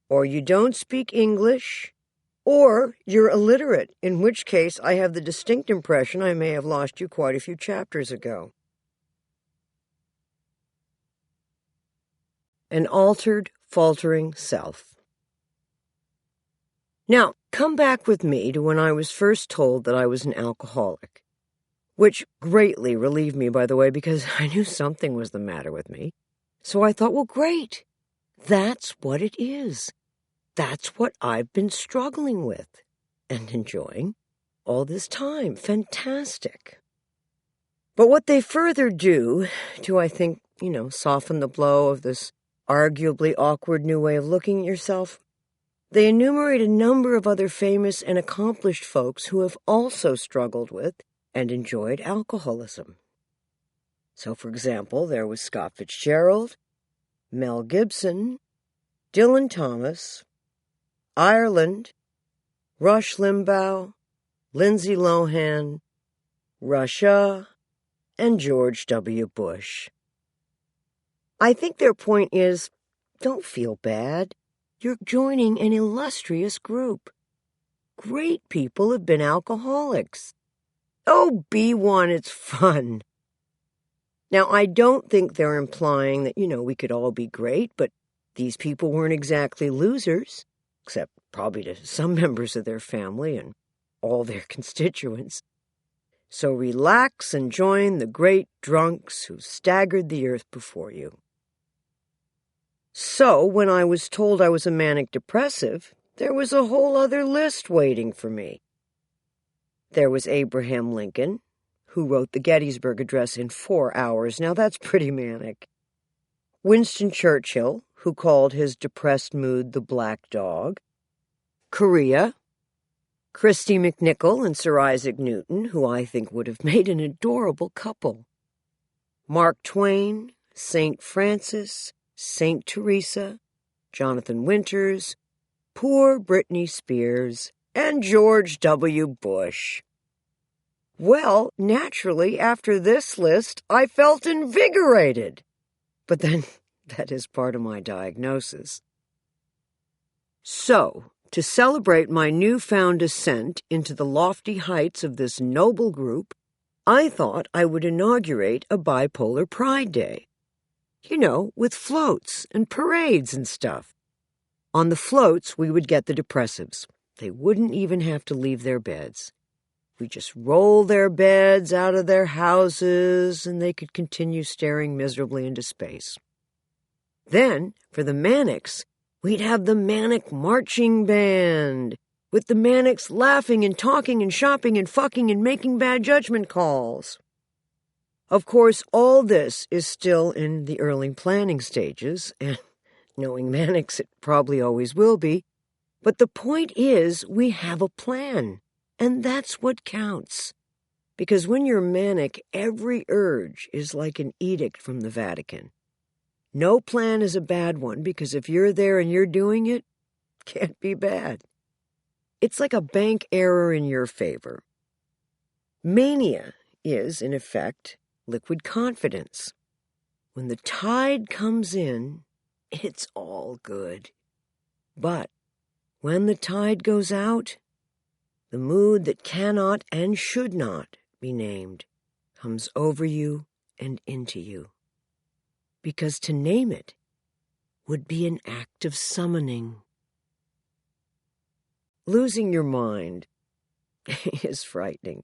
or you don't speak English, or you're illiterate, in which case I have the distinct impression I may have lost you quite a few chapters ago. An altered, faltering self. Now, come back with me to when I was first told that I was an alcoholic, which greatly relieved me, by the way, because I knew something was the matter with me. So I thought, well, great. That's what it is. That's what I've been struggling with and enjoying all this time. Fantastic. But what they further do to, I think, soften the blow of this arguably awkward new way of looking at yourself, they enumerate a number of other famous and accomplished folks who have also struggled with and enjoyed alcoholism. So, for example, there was Scott Fitzgerald, Mel Gibson, Dylan Thomas, Ireland, Rush Limbaugh, Lindsay Lohan, Russia, and George W. Bush. I think their point is, don't feel bad. You're joining an illustrious group. Great people have been alcoholics. Oh, be one, it's fun. Now, I don't think they're implying that, we could all be great, but these people weren't exactly losers, except probably to some members of their family and all their constituents. So relax and join the great drunks who staggered the earth before you. So, when I was told I was a manic depressive, there was a whole other list waiting for me. There was Abraham Lincoln, who wrote the Gettysburg Address in 4 hours. Now that's pretty manic. Winston Churchill, who called his depressed mood the Black Dog. Korea. Christy McNichol and Sir Isaac Newton, who I think would have made an adorable couple. Mark Twain, St. Francis, St. Teresa, Jonathan Winters, poor Britney Spears, and George W. Bush. Well, naturally, after this list, I felt invigorated. But then, that is part of my diagnosis. So, to celebrate my newfound ascent into the lofty heights of this noble group, I thought I would inaugurate a bipolar Pride Day. You know, with floats and parades and stuff. On the floats, we would get the depressives. They wouldn't even have to leave their beds. We'd just roll their beds out of their houses, and they could continue staring miserably into space. Then, for the manics, we'd have the manic marching band, with the manics laughing and talking and shopping and fucking and making bad judgment calls. Of course, all this is still in the early planning stages, and knowing manics, it probably always will be. But the point is, we have a plan, and that's what counts. Because when you're manic, every urge is like an edict from the Vatican. No plan is a bad one, because if you're there and you're doing it, it can't be bad. It's like a bank error in your favor. Mania is, in effect, liquid confidence. When the tide comes in, it's all good. But when the tide goes out, the mood that cannot and should not be named comes over you and into you. Because to name it would be an act of summoning. Losing your mind is frightening,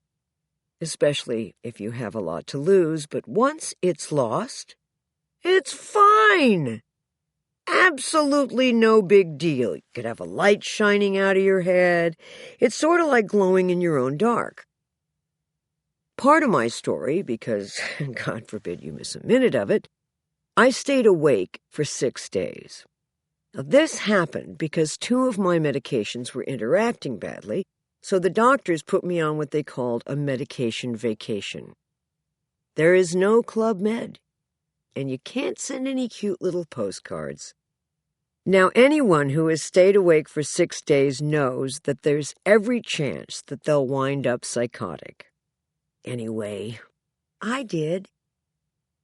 especially if you have a lot to lose, but once it's lost, it's fine. Absolutely no big deal. You could have a light shining out of your head. It's sort of like glowing in your own dark. Part of my story, because God forbid you miss a minute of it, I stayed awake for 6 days. Now, this happened because 2 of my medications were interacting badly, so the doctors put me on what they called a medication vacation. There is no Club Med, and you can't send any cute little postcards. Now, anyone who has stayed awake for 6 days knows that there's every chance that they'll wind up psychotic. Anyway, I did.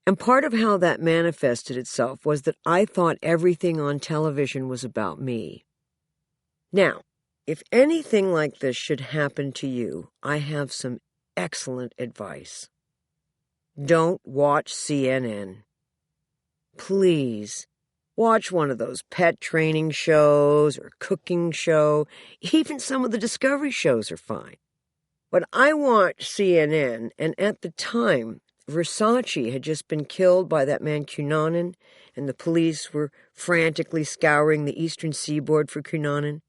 And part of how that manifested itself was that I thought everything on television was about me. Now, if anything like this should happen to you, I have some excellent advice. Don't watch CNN. Please, watch one of those pet training shows or cooking show. Even some of the Discovery shows are fine. But I watched CNN, and at the time, Versace had just been killed by that man Cunanan, and the police were frantically scouring the eastern seaboard for Cunanan.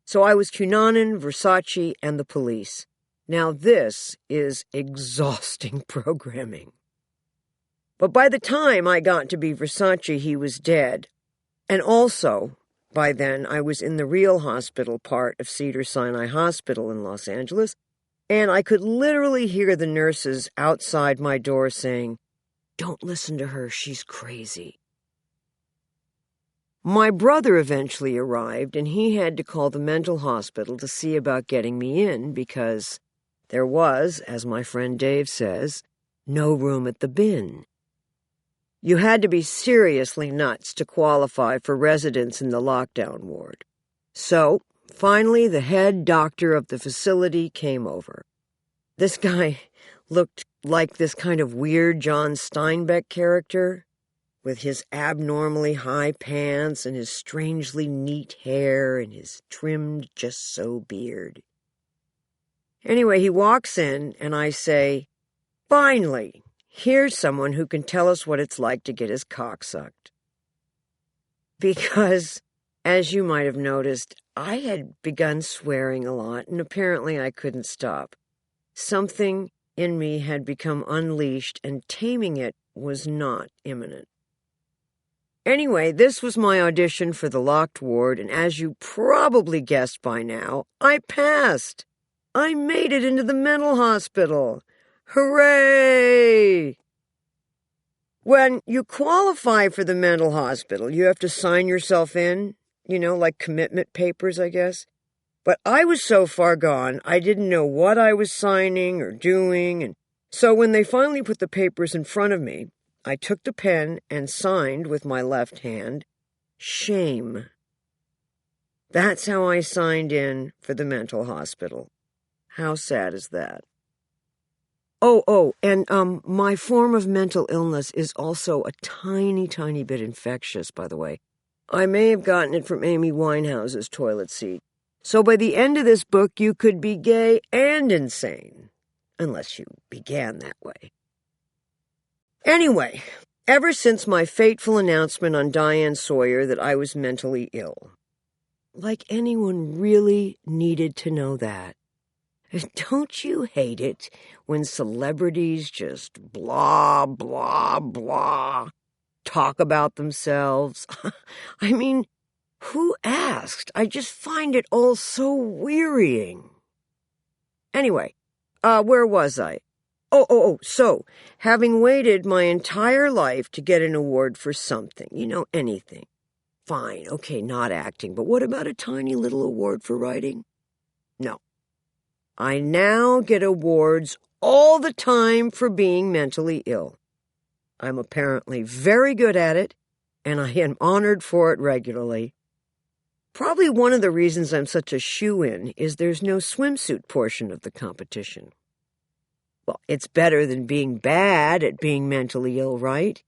So I was Cunanan, Versace, and the police. Now this is exhausting programming. But by the time I got to be Versace, he was dead. And also, by then, I was in the real hospital part of Cedars-Sinai Hospital in Los Angeles, and I could literally hear the nurses outside my door saying, "Don't listen to her, she's crazy." My brother eventually arrived, and he had to call the mental hospital to see about getting me in because there was, as my friend Dave says, no room at the bin. You had to be seriously nuts to qualify for residence in the lockdown ward. So, finally, the head doctor of the facility came over. This guy looked like this kind of weird John Steinbeck character, with his abnormally high pants and his strangely neat hair and his trimmed just-so beard. Anyway, he walks in, and I say, "Finally, here's someone who can tell us what it's like to get his cock sucked." Because, as you might have noticed, I had begun swearing a lot, and apparently I couldn't stop. Something in me had become unleashed, and taming it was not imminent. Anyway, this was my audition for the locked ward, and as you probably guessed by now, I passed. I made it into the mental hospital. Hooray! When you qualify for the mental hospital, you have to sign yourself in, like commitment papers, I guess. But I was so far gone, I didn't know what I was signing or doing, and so when they finally put the papers in front of me, I took the pen and signed with my left hand, shame. That's how I signed in for the mental hospital. How sad is that? And my form of mental illness is also a tiny, tiny bit infectious, by the way. I may have gotten it from Amy Winehouse's toilet seat. So by the end of this book, you could be gay and insane, unless you began that way. Anyway, ever since my fateful announcement on Diane Sawyer that I was mentally ill, like anyone really needed to know that. Don't you hate it when celebrities just blah, blah, blah talk about themselves? I mean, who asked? I just find it all so wearying. Anyway, where was I? So, having waited my entire life to get an award for something, anything. Fine, okay, not acting, but what about a tiny little award for writing? No. I now get awards all the time for being mentally ill. I'm apparently very good at it, and I am honored for it regularly. Probably one of the reasons I'm such a shoo-in is there's no swimsuit portion of the competition. Well, it's better than being bad at being mentally ill, right?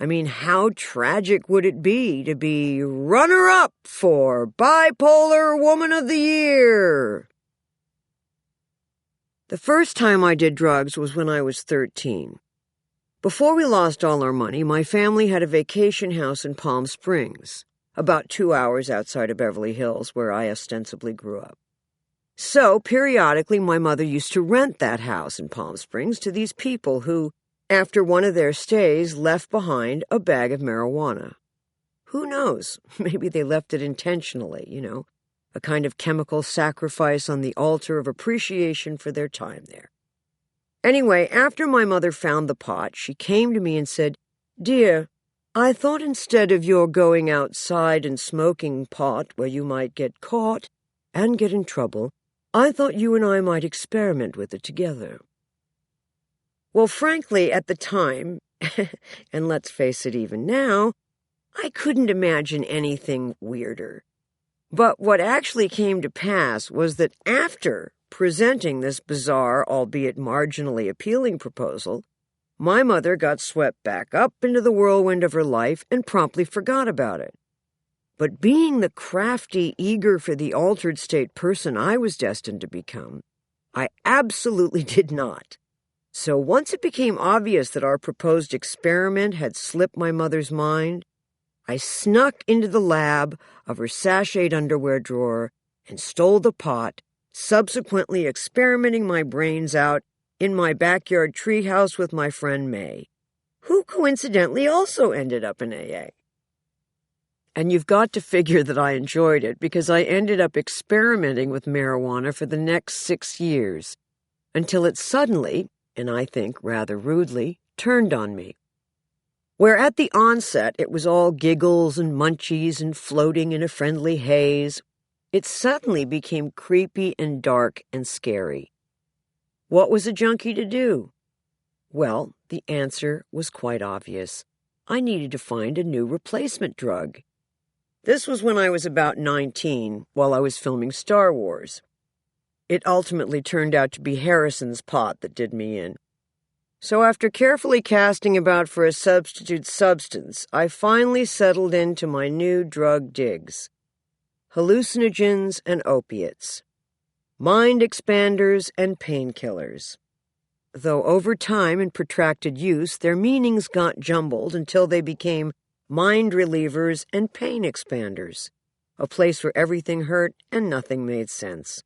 I mean, how tragic would it be to be runner-up for Bipolar Woman of the Year? The first time I did drugs was when I was 13. Before we lost all our money, my family had a vacation house in Palm Springs, about 2 hours outside of Beverly Hills, where I ostensibly grew up. So, periodically, my mother used to rent that house in Palm Springs to these people who, after one of their stays, left behind a bag of marijuana. Who knows? Maybe they left it intentionally, a kind of chemical sacrifice on the altar of appreciation for their time there. Anyway, after my mother found the pot, she came to me and said, "Dear, I thought instead of your going outside and smoking pot where you might get caught and get in trouble, I thought you and I might experiment with it together." Well, frankly, at the time, and let's face it even now, I couldn't imagine anything weirder. But what actually came to pass was that after presenting this bizarre, albeit marginally appealing proposal, my mother got swept back up into the whirlwind of her life and promptly forgot about it. But being the crafty, eager for the altered state person I was destined to become, I absolutely did not. So once it became obvious that our proposed experiment had slipped my mother's mind, I snuck into the lab of her sashayed underwear drawer and stole the pot, subsequently experimenting my brains out in my backyard treehouse with my friend May, who coincidentally also ended up in AA. And you've got to figure that I enjoyed it because I ended up experimenting with marijuana for the next 6 years, until it suddenly, and I think rather rudely, turned on me. Where at the onset it was all giggles and munchies and floating in a friendly haze, it suddenly became creepy and dark and scary. What was a junkie to do? Well, the answer was quite obvious. I needed to find a new replacement drug. This was when I was about 19, while I was filming Star Wars. It ultimately turned out to be Harrison's pot that did me in. So after carefully casting about for a substitute substance, I finally settled into my new drug digs. Hallucinogens and opiates. Mind expanders and painkillers. Though over time and protracted use, their meanings got jumbled until they became mind relievers and pain expanders, a place where everything hurt and nothing made sense.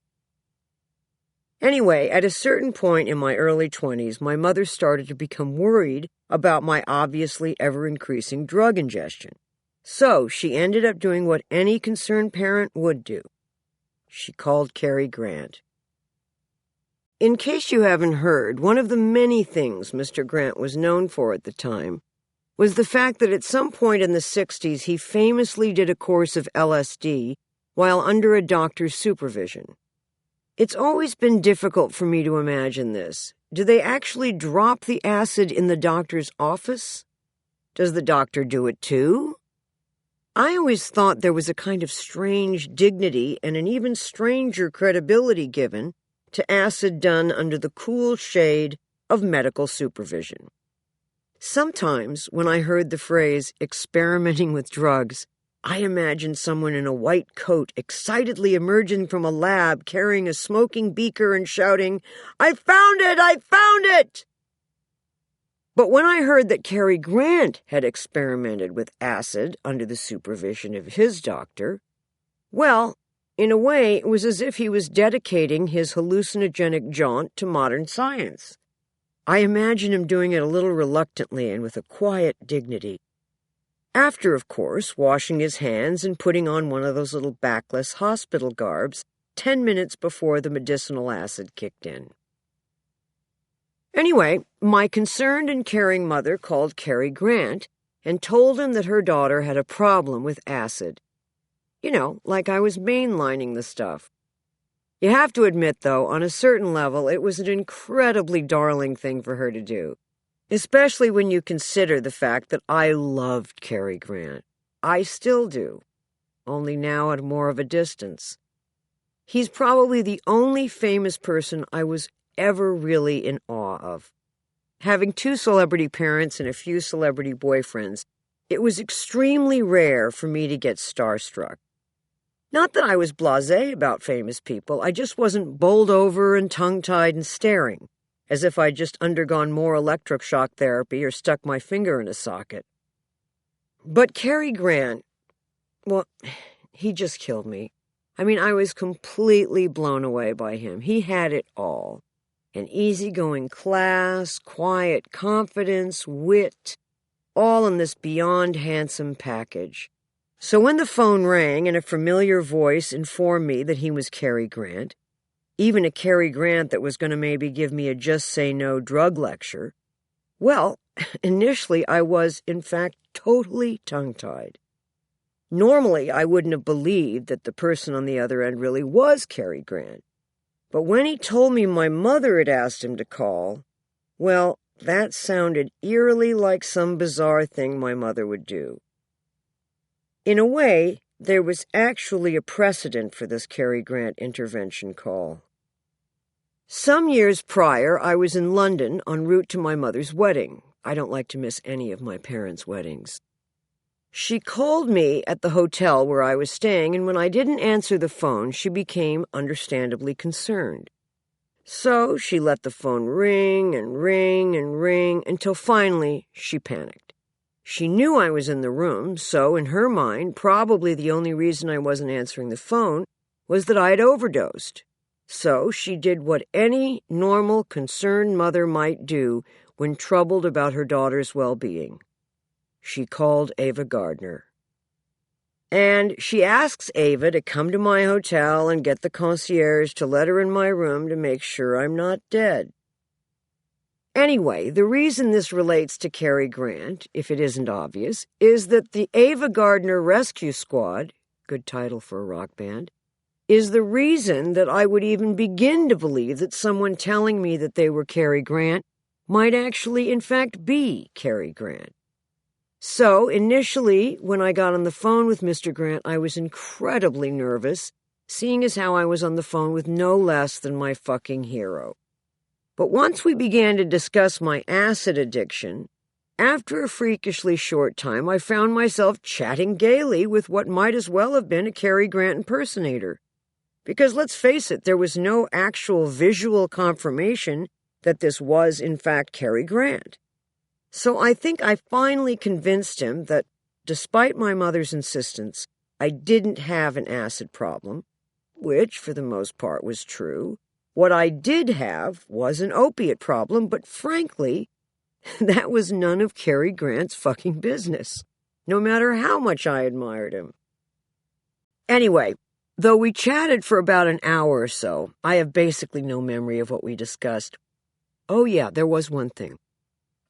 Anyway, at a certain point in my early 20s, my mother started to become worried about my obviously ever-increasing drug ingestion. So she ended up doing what any concerned parent would do. She called Cary Grant. In case you haven't heard, one of the many things Mr. Grant was known for at the time was the fact that at some point in the 60s he famously did a course of LSD while under a doctor's supervision. It's always been difficult for me to imagine this. Do they actually drop the acid in the doctor's office? Does the doctor do it too? I always thought there was a kind of strange dignity and an even stranger credibility given to acid done under the cool shade of medical supervision. Sometimes, when I heard the phrase experimenting with drugs, I imagined someone in a white coat excitedly emerging from a lab carrying a smoking beaker and shouting, "I found it! I found it!" But when I heard that Cary Grant had experimented with acid under the supervision of his doctor, well, in a way, it was as if he was dedicating his hallucinogenic jaunt to modern science. I imagine him doing it a little reluctantly and with a quiet dignity. After, of course, washing his hands and putting on one of those little backless hospital garbs 10 minutes before the medicinal acid kicked in. Anyway, my concerned and caring mother called Cary Grant and told him that her daughter had a problem with acid. You know, like I was mainlining the stuff. You have to admit, though, on a certain level, it was an incredibly darling thing for her to do, especially when you consider the fact that I loved Cary Grant. I still do, only now at more of a distance. He's probably the only famous person I was ever really in awe of. Having 2 celebrity parents and a few celebrity boyfriends, it was extremely rare for me to get starstruck. Not that I was blasé about famous people, I just wasn't bowled over and tongue-tied and staring, as if I'd just undergone more electric shock therapy or stuck my finger in a socket. But Cary Grant, well, he just killed me. I mean, I was completely blown away by him. He had it all. An easygoing class, quiet confidence, wit, all in this beyond handsome package. So when the phone rang and a familiar voice informed me that he was Cary Grant, even a Cary Grant that was going to maybe give me a just say no drug lecture, well, initially I was, in fact, totally tongue-tied. Normally, I wouldn't have believed that the person on the other end really was Cary Grant. But when he told me my mother had asked him to call, well, that sounded eerily like some bizarre thing my mother would do. In a way, there was actually a precedent for this Cary Grant intervention call. Some years prior, I was in London en route to my mother's wedding. I don't like to miss any of my parents' weddings. She called me at the hotel where I was staying, and when I didn't answer the phone, she became understandably concerned. So she let the phone ring and ring and ring until finally she panicked. She knew I was in the room, so in her mind, probably the only reason I wasn't answering the phone was that I had overdosed. So she did what any normal, concerned mother might do when troubled about her daughter's well-being. She called Ava Gardner. And she asks Ava to come to my hotel and get the concierge to let her in my room to make sure I'm not dead. Anyway, the reason this relates to Cary Grant, if it isn't obvious, is that the Ava Gardner Rescue Squad, good title for a rock band, is the reason that I would even begin to believe that someone telling me that they were Cary Grant might actually, in fact, be Cary Grant. So, initially, when I got on the phone with Mr. Grant, I was incredibly nervous, seeing as how I was on the phone with no less than my fucking hero. But once we began to discuss my acid addiction, after a freakishly short time, I found myself chatting gaily with what might as well have been a Cary Grant impersonator. Because let's face it, there was no actual visual confirmation that this was, in fact, Cary Grant. So I think I finally convinced him that, despite my mother's insistence, I didn't have an acid problem, which, for the most part, was true, What I did have was an opiate problem, but frankly, that was none of Cary Grant's fucking business, no matter how much I admired him. Anyway, though we chatted for about an hour or so, I have basically no memory of what we discussed. Oh yeah, there was one thing.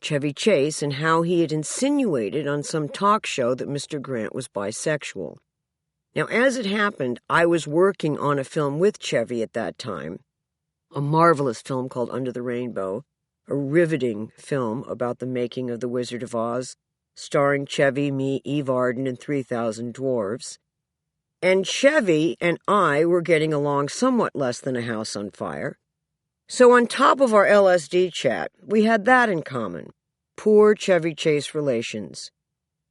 Chevy Chase and how he had insinuated on some talk show that Mr. Grant was bisexual. Now, as it happened, I was working on a film with Chevy at that time, a marvelous film called Under the Rainbow, a riveting film about the making of The Wizard of Oz, starring Chevy, me, Eve Arden, and 3,000 dwarves. And Chevy and I were getting along somewhat less than a house on fire. So on top of our LSD chat, we had that in common, poor Chevy Chase relations.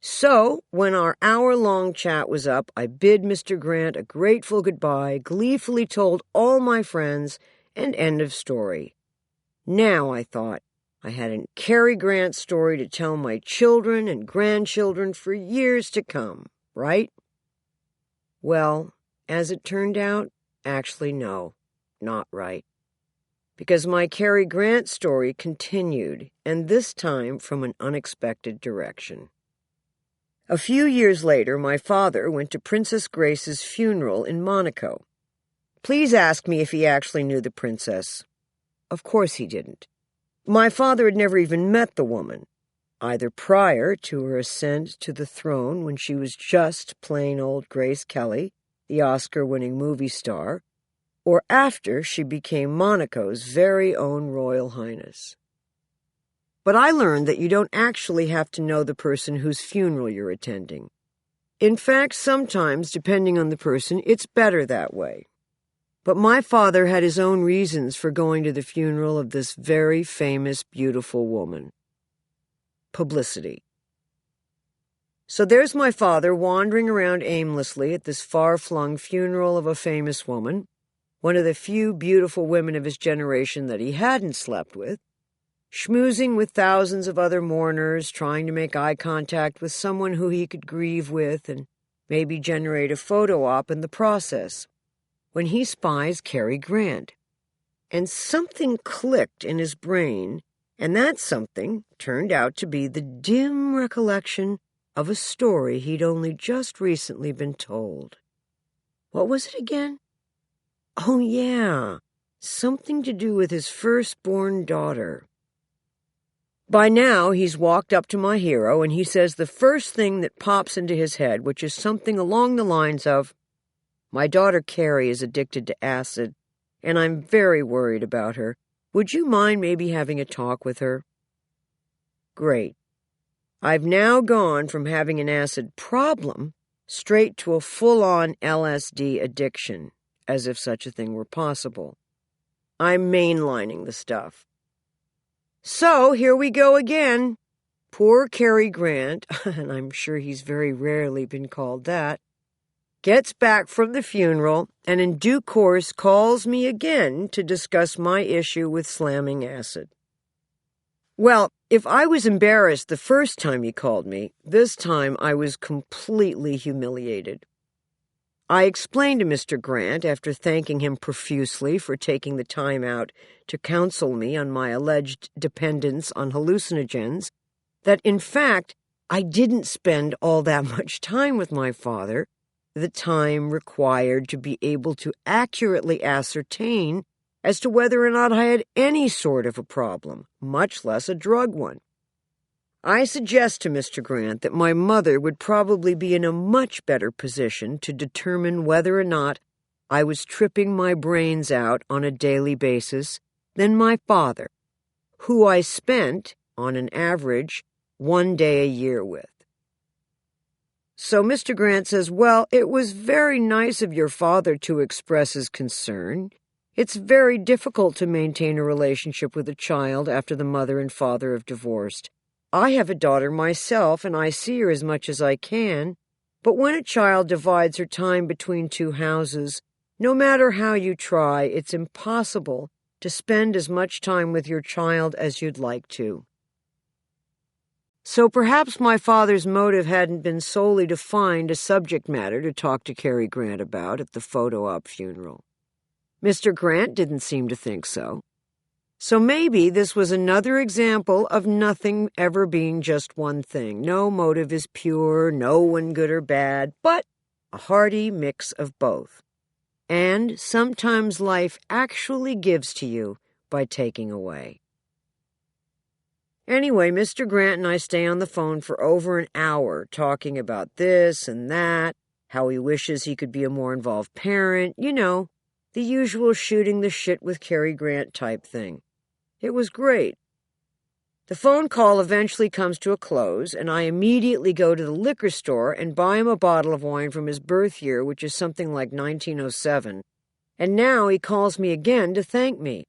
So, when our hour-long chat was up, I bid Mr. Grant a grateful goodbye, gleefully told all my friends, and end of story. Now, I thought, I had a Cary Grant story to tell my children and grandchildren for years to come, right? Well, as it turned out, actually no, not right. Because my Cary Grant story continued, and this time from an unexpected direction. A few years later, my father went to Princess Grace's funeral in Monaco. Please ask me if he actually knew the princess. Of course he didn't. My father had never even met the woman, either prior to her ascent to the throne when she was just plain old Grace Kelly, the Oscar-winning movie star, or after she became Monaco's very own Royal Highness. But I learned that you don't actually have to know the person whose funeral you're attending. In fact, sometimes, depending on the person, it's better that way. But my father had his own reasons for going to the funeral of this very famous, beautiful woman. Publicity. So there's my father wandering around aimlessly at this far-flung funeral of a famous woman, one of the few beautiful women of his generation that he hadn't slept with, schmoozing with thousands of other mourners, trying to make eye contact with someone who he could grieve with and maybe generate a photo op in the process, when he spies Cary Grant. And something clicked in his brain, and that something turned out to be the dim recollection of a story he'd only just recently been told. What was it again? Oh, yeah, something to do with his firstborn daughter. By now, he's walked up to my hero, and he says the first thing that pops into his head, which is something along the lines of, "My daughter Carrie is addicted to acid, and I'm very worried about her. Would you mind maybe having a talk with her?" Great. I've now gone from having an acid problem straight to a full-on LSD addiction, as if such a thing were possible. I'm mainlining the stuff. So, here we go again. Poor Cary Grant, and I'm sure he's very rarely been called that, gets back from the funeral and in due course calls me again to discuss my issue with slamming acid. Well, if I was embarrassed the first time he called me, this time I was completely humiliated. I explained to Mr. Grant, after thanking him profusely for taking the time out to counsel me on my alleged dependence on hallucinogens, that in fact I didn't spend all that much time with my father, the time required to be able to accurately ascertain as to whether or not I had any sort of a problem, much less a drug one. I suggest to Mr. Grant that my mother would probably be in a much better position to determine whether or not I was tripping my brains out on a daily basis than my father, who I spent, on an average, 1 day a year with. So Mr. Grant says, "Well, it was very nice of your father to express his concern. It's very difficult to maintain a relationship with a child after the mother and father have divorced. I have a daughter myself, and I see her as much as I can, but when a child divides her time between two houses, no matter how you try, it's impossible to spend as much time with your child as you'd like to." So perhaps my father's motive hadn't been solely to find a subject matter to talk to Cary Grant about at the photo op funeral. Mr. Grant didn't seem to think so. So maybe this was another example of nothing ever being just one thing. No motive is pure, no one good or bad, but a hearty mix of both. And sometimes life actually gives to you by taking away. Anyway, Mr. Grant and I stay on the phone for over an hour talking about this and that, how he wishes he could be a more involved parent, the usual shooting the shit with Cary Grant type thing. It was great. The phone call eventually comes to a close, and I immediately go to the liquor store and buy him a bottle of wine from his birth year, which is something like 1907. And now he calls me again to thank me.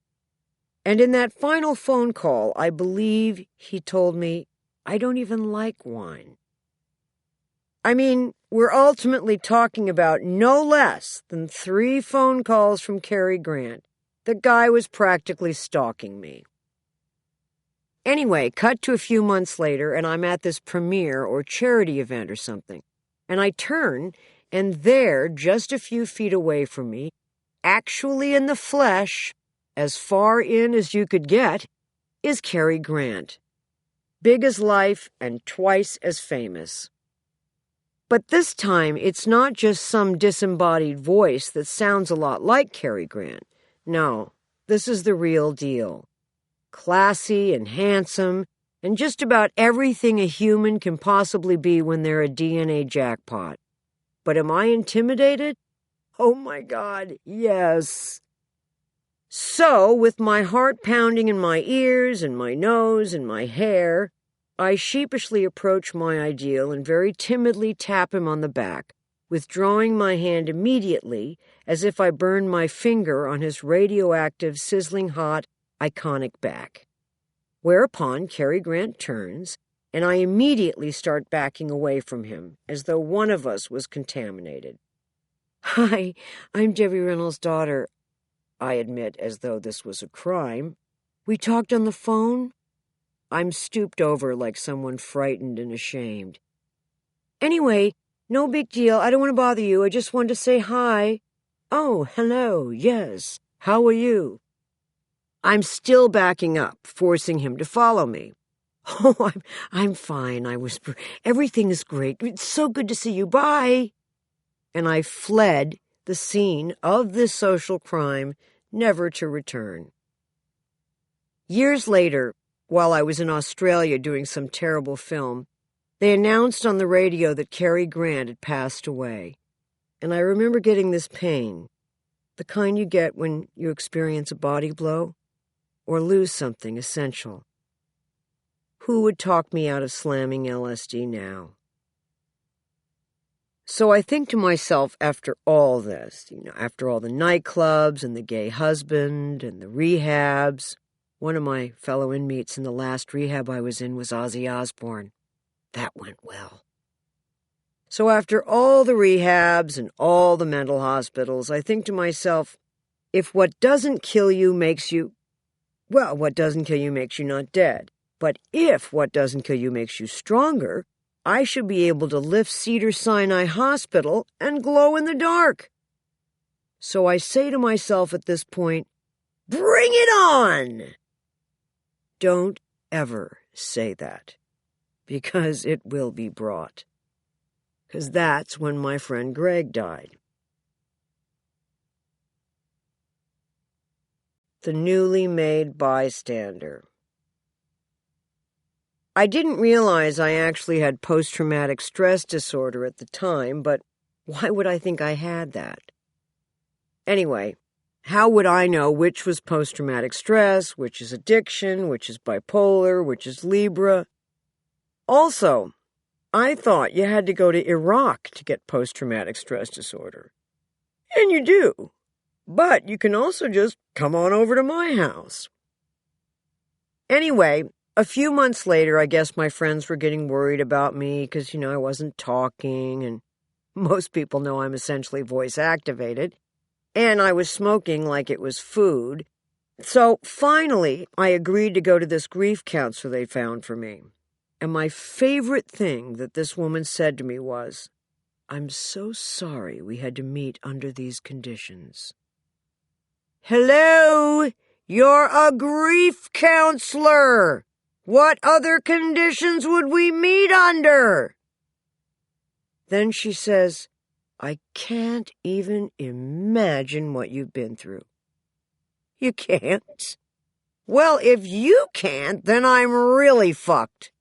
And in that final phone call, I believe he told me, I don't even like wine. I mean, we're ultimately talking about no less than 3 phone calls from Cary Grant. The guy was practically stalking me. Anyway, cut to a few months later, and I'm at this premiere or charity event or something. And I turn, and there, just a few feet away from me, actually in the flesh, as far in as you could get, is Cary Grant. Big as life and twice as famous. But this time, it's not just some disembodied voice that sounds a lot like Cary Grant. No, this is the real deal. Classy and handsome, and just about everything a human can possibly be when they're a DNA jackpot. But am I intimidated? Oh my God, yes. So, with my heart pounding in my ears and my nose and my hair, I sheepishly approach my ideal and very timidly tap him on the back, withdrawing my hand immediately as if I burned my finger on his radioactive, sizzling hot, iconic back. Whereupon Cary Grant turns, and I immediately start backing away from him, as though one of us was contaminated. Hi, I'm Debbie Reynolds' daughter, I admit, as though this was a crime. We talked on the phone? I'm stooped over like someone frightened and ashamed. Anyway, no big deal. I don't want to bother you. I just wanted to say hi. Oh, hello. Yes. How are you? I'm still backing up, forcing him to follow me. Oh, I'm fine, I whisper. Everything is great. It's so good to see you. Bye. And I fled the scene of this social crime, never to return. Years later, while I was in Australia doing some terrible film, they announced on the radio that Cary Grant had passed away. And I remember getting this pain, the kind you get when you experience a body blow or lose something essential. Who would talk me out of slamming LSD now? So I think to myself, after all this, after all the nightclubs and the gay husband and the rehabs, one of my fellow inmates in the last rehab I was in was Ozzy Osbourne. That went well. So after all the rehabs and all the mental hospitals, I think to myself, if what doesn't kill you makes you, well, what doesn't kill you makes you not dead. But if what doesn't kill you makes you stronger, I should be able to lift Cedars-Sinai Hospital and glow in the dark. So I say to myself at this point, bring it on! Don't ever say that, because it will be brought. Because that's when my friend Greg died. The newly made bystander. I didn't realize I actually had post-traumatic stress disorder at the time, but why would I think I had that? Anyway, how would I know which was post-traumatic stress, which is addiction, which is bipolar, which is Libra? Also, I thought you had to go to Iraq to get post-traumatic stress disorder. And you do. But you can also just come on over to my house. Anyway, a few months later, I guess my friends were getting worried about me because, I wasn't talking, and most people know I'm essentially voice-activated, and I was smoking like it was food. So finally, I agreed to go to this grief counselor they found for me. And my favorite thing that this woman said to me was, "I'm so sorry we had to meet under these conditions." Hello? You're a grief counselor. What other conditions would we meet under? Then she says, I can't even imagine what you've been through. You can't? Well, if you can't, then I'm really fucked.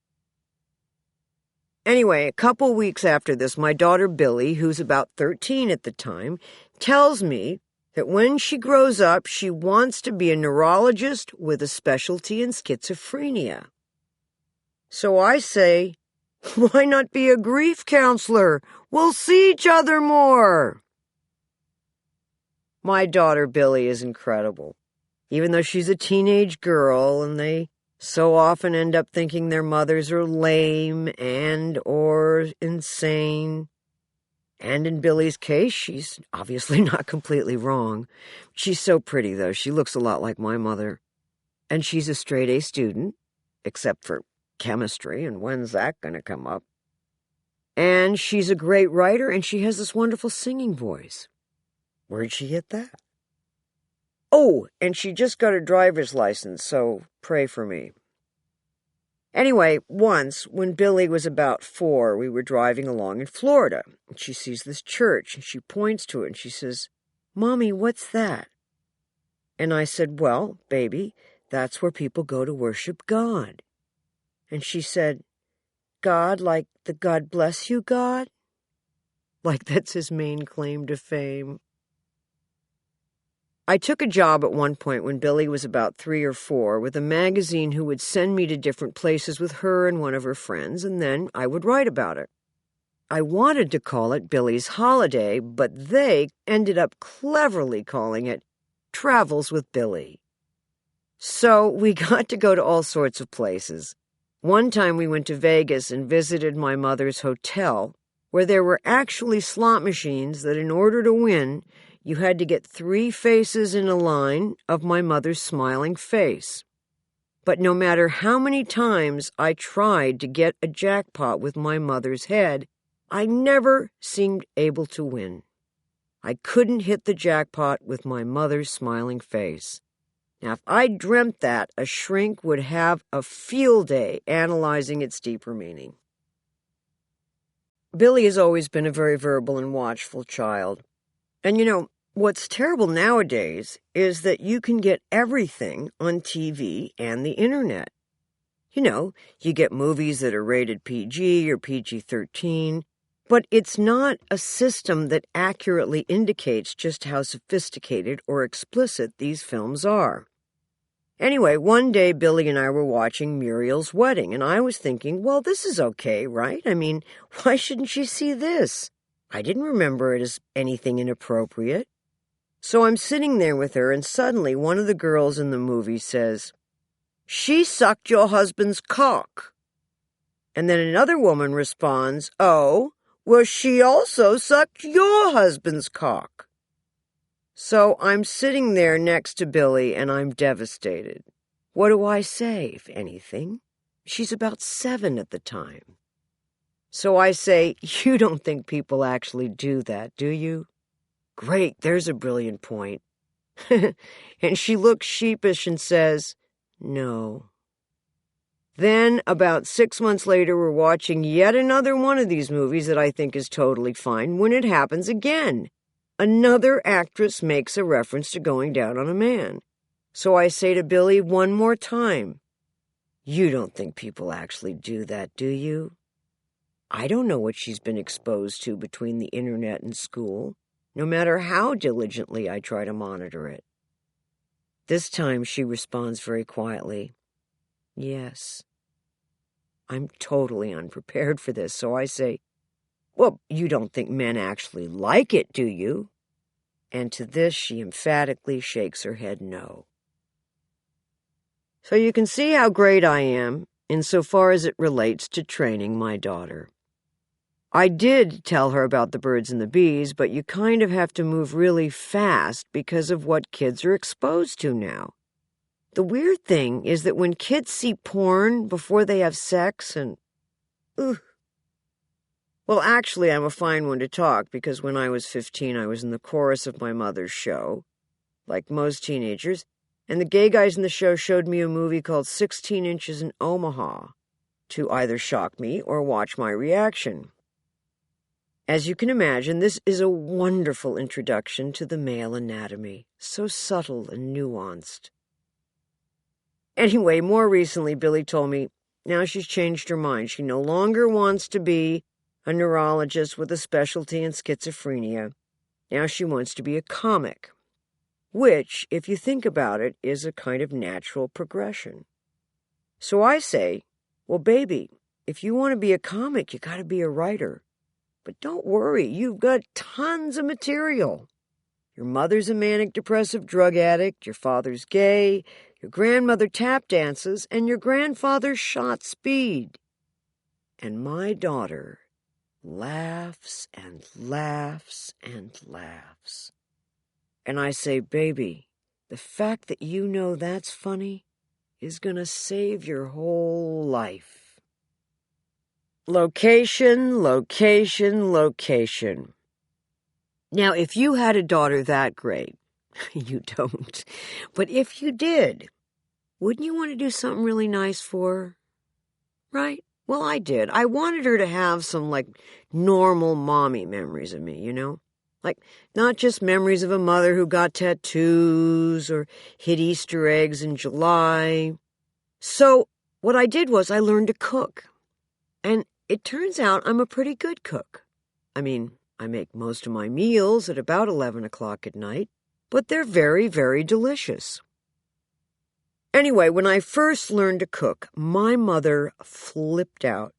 Anyway, a couple weeks after this, my daughter Billy, who's about 13 at the time, tells me that when she grows up, she wants to be a neurologist with a specialty in schizophrenia. So I say, why not be a grief counselor? We'll see each other more. My daughter Billy is incredible. Even though she's a teenage girl and they so often end up thinking their mothers are lame and or insane. And in Billy's case, she's obviously not completely wrong. She's so pretty, though. She looks a lot like my mother. And she's a straight-A student, except for chemistry, and when's that going to come up? And she's a great writer, and she has this wonderful singing voice. Where'd she get that? Oh, and she just got a driver's license, so pray for me. Anyway, once, when Billy was about 4, we were driving along in Florida, and she sees this church, and she points to it, and she says, Mommy, what's that? And I said, well, baby, that's where people go to worship God. And she said, God, like the God bless you God? Like that's his main claim to fame. I took a job at one point when Billy was about 3 or 4 with a magazine who would send me to different places with her and one of her friends, and then I would write about it. I wanted to call it Billy's Holiday, but they ended up cleverly calling it Travels with Billy. So we got to go to all sorts of places. One time we went to Vegas and visited my mother's hotel, where there were actually slot machines that in order to win, you had to get 3 faces in a line of my mother's smiling face. But no matter how many times I tried to get a jackpot with my mother's head, I never seemed able to win. I couldn't hit the jackpot with my mother's smiling face. Now, if I dreamt that, a shrink would have a field day analyzing its deeper meaning. Billy has always been a very verbal and watchful child. And you know, what's terrible nowadays is that you can get everything on TV and the internet. You know, you get movies that are rated PG or PG-13, but it's not a system that accurately indicates just how sophisticated or explicit these films are. Anyway, one day Billy and I were watching Muriel's Wedding, and I was thinking, well, this is okay, right? I mean, why shouldn't she see this? I didn't remember it as anything inappropriate. So I'm sitting there with her, and suddenly one of the girls in the movie says, she sucked your husband's cock. And then another woman responds, oh, well, she also sucked your husband's cock. So I'm sitting there next to Billy, and I'm devastated. What do I say, if anything? She's about 7 at the time. So I say, you don't think people actually do that, do you? Great, there's a brilliant point. And she looks sheepish and says, no. Then, about 6 months later, we're watching yet another one of these movies that I think is totally fine when it happens again. Another actress makes a reference to going down on a man. So I say to Billy one more time, you don't think people actually do that, do you? I don't know what she's been exposed to between the internet and school, no matter how diligently I try to monitor it. This time she responds very quietly, yes. I'm totally unprepared for this, so I say, well, you don't think men actually like it, do you? And to this she emphatically shakes her head no. So you can see how great I am insofar as it relates to training my daughter. I did tell her about the birds and the bees, but you kind of have to move really fast because of what kids are exposed to now. The weird thing is that when kids see porn before they have sex and... Well, actually, I'm a fine one to talk because when I was 15, I was in the chorus of my mother's show. like most teenagers, and the gay guys in the show showed me a movie called 16 Inches in Omaha to either shock me or watch my reaction. As you can imagine, this is a wonderful introduction to the male anatomy, so subtle and nuanced. Anyway, more recently, Billy told me now she's changed her mind. She no longer wants to be a neurologist with a specialty in schizophrenia. Now she wants to be a comic, which, if you think about it, is a kind of natural progression. So I say, well, baby, if you want to be a comic, you got to be a writer. But don't worry, you've got tons of material. Your mother's a manic depressive drug addict, your father's gay, your grandmother tap dances, and your grandfather shot speed. And my daughter laughs and laughs and laughs. And I say, baby, the fact that you know that's funny is going to save your whole life. Location, location, location. Now, if you had a daughter that great, you don't, but if you did, wouldn't you want to do something really nice for her? Right? Well, I did. I wanted her to have some, normal mommy memories of me, you know? Not just memories of a mother who got tattoos or hid Easter eggs in July. So what I did was I learned to cook. And it turns out I'm a pretty good cook. I mean, I make most of my meals at about 11 o'clock at night, but they're very, very delicious. Anyway, when I first learned to cook, my mother flipped out.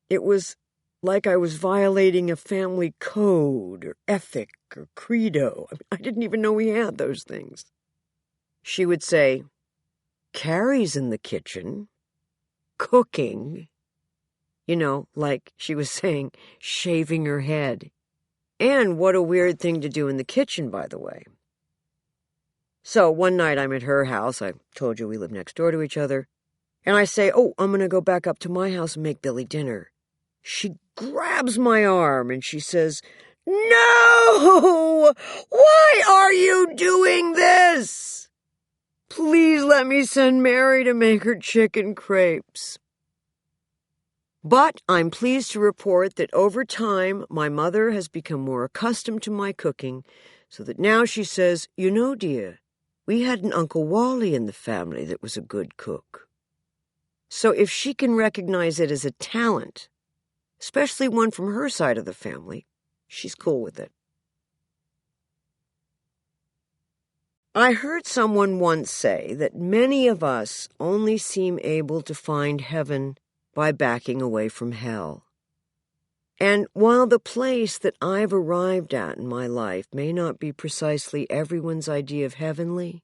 It was like I was violating a family code or ethic or credo. I didn't even know we had those things. She would say, Carrie's in the kitchen, cooking. You know, like she was saying, shaving her head. And what a weird thing to do in the kitchen, by the way. So one night I'm at her house. I told you we live next door to each other. And I say, I'm going to go back up to my house and make Billy dinner. She grabs my arm and she says, No! Why are you doing this? Please let me send Mary to make her chicken crepes. But I'm pleased to report that over time, my mother has become more accustomed to my cooking, so that now she says, You know, dear, we had an Uncle Wally in the family that was a good cook. So if she can recognize it as a talent, especially one from her side of the family, she's cool with it. I heard someone once say that many of us only seem able to find heaven by backing away from hell. And while the place that I've arrived at in my life may not be precisely everyone's idea of heavenly,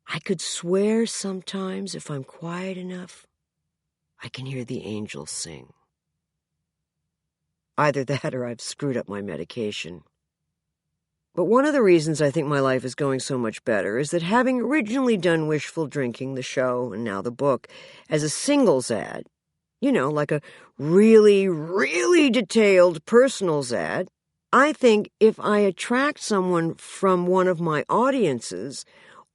I could swear sometimes if I'm quiet enough, I can hear the angels sing. Either that or I've screwed up my medication. But one of the reasons I think my life is going so much better is that having originally done Wishful Drinking, the show, and now the book, as a singles ad, you know, like a really, really detailed personals ad, I think if I attract someone from one of my audiences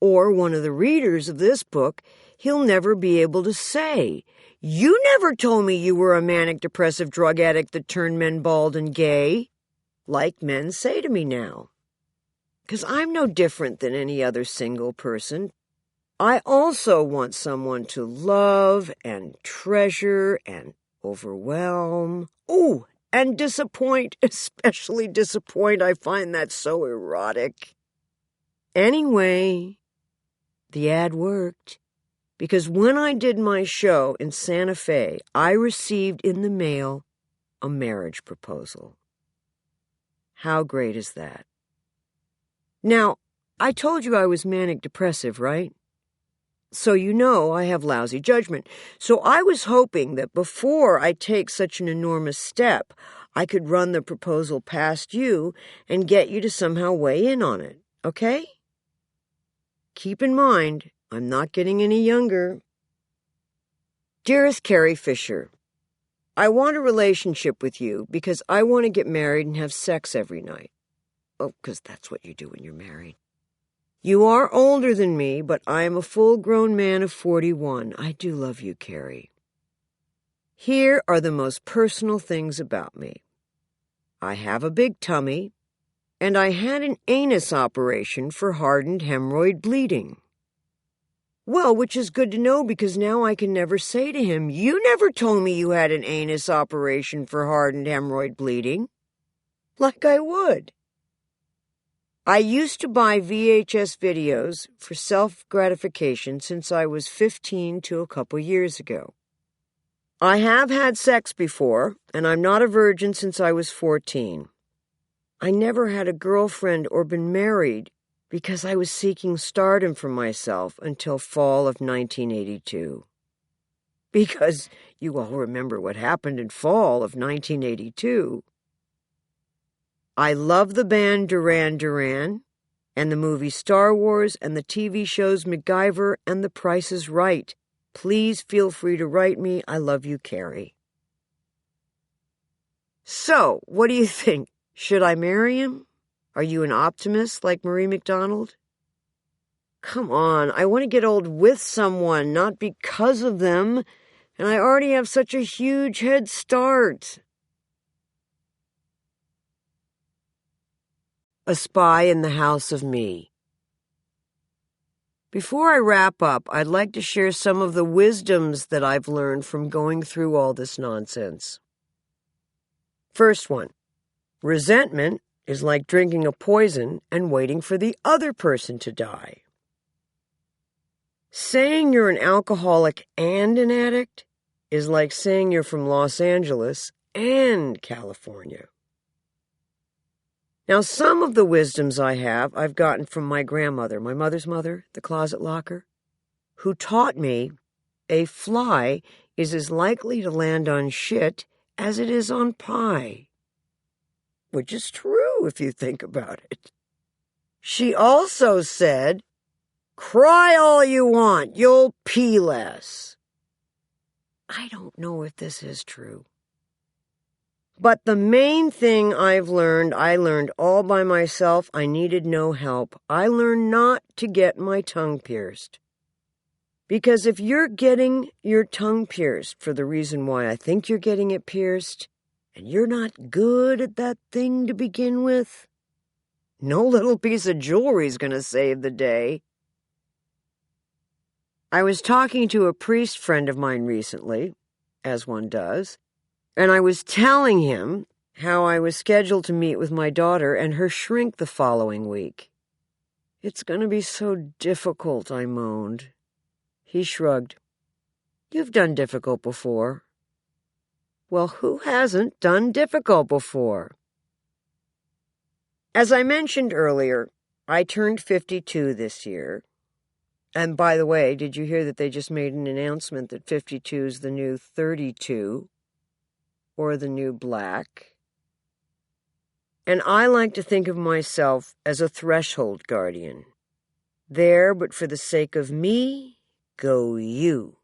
or one of the readers of this book, he'll never be able to say, You never told me you were a manic depressive drug addict that turned men bald and gay, like men say to me now. Because I'm no different than any other single person. I also want someone to love and treasure and overwhelm. Oh, and disappoint, especially disappoint. I find that so erotic. Anyway, the ad worked. Because when I did my show in Santa Fe, I received in the mail a marriage proposal. How great is that? Now, I told you I was manic depressive, right? So you know I have lousy judgment. So I was hoping that before I take such an enormous step, I could run the proposal past you and get you to somehow weigh in on it, okay? Keep in mind, I'm not getting any younger. Dearest Carrie Fisher, I want a relationship with you because I want to get married and have sex every night. Oh, because that's what you do when you're married. You are older than me, but I am a full-grown man of 41. I do love you, Carrie. Here are the most personal things about me. I have a big tummy, and I had an anus operation for hardened hemorrhoid bleeding. Well, which is good to know because now I can never say to him, "You never told me you had an anus operation for hardened hemorrhoid bleeding," like I would. I used to buy VHS videos for self-gratification since I was 15 to a couple years ago. I have had sex before, and I'm not a virgin since I was 14. I never had a girlfriend or been married because I was seeking stardom for myself until fall of 1982. Because you all remember what happened in fall of 1982. I love the band Duran Duran, and the movie Star Wars, and the TV shows MacGyver and The Price is Right. Please feel free to write me. I love you, Carrie. So, what do you think? Should I marry him? Are you an optimist like Marie McDonald? Come on, I want to get old with someone, not because of them, and I already have such a huge head start. A Spy in the House of Me. Before I wrap up, I'd like to share some of the wisdoms that I've learned from going through all this nonsense. First one, resentment is like drinking a poison and waiting for the other person to die. Saying you're an alcoholic and an addict is like saying you're from Los Angeles and California. Now, some of the wisdoms I've gotten from my grandmother, my mother's mother, the closet locker, who taught me a fly is as likely to land on shit as it is on pie. Which is true if you think about it. She also said, cry all you want, you'll pee less. I don't know if this is true. But the main thing I learned all by myself. I needed no help. I learned not to get my tongue pierced. Because if you're getting your tongue pierced for the reason why I think you're getting it pierced, and you're not good at that thing to begin with, no little piece of jewelry is going to save the day. I was talking to a priest friend of mine recently, as one does, and I was telling him how I was scheduled to meet with my daughter and her shrink the following week. It's going to be so difficult, I moaned. He shrugged. You've done difficult before. Well, who hasn't done difficult before? As I mentioned earlier, I turned 52 this year. And by the way, did you hear that they just made an announcement that 52 is the new 32 or the new black? And I like to think of myself as a threshold guardian. There, but for the sake of me, go you.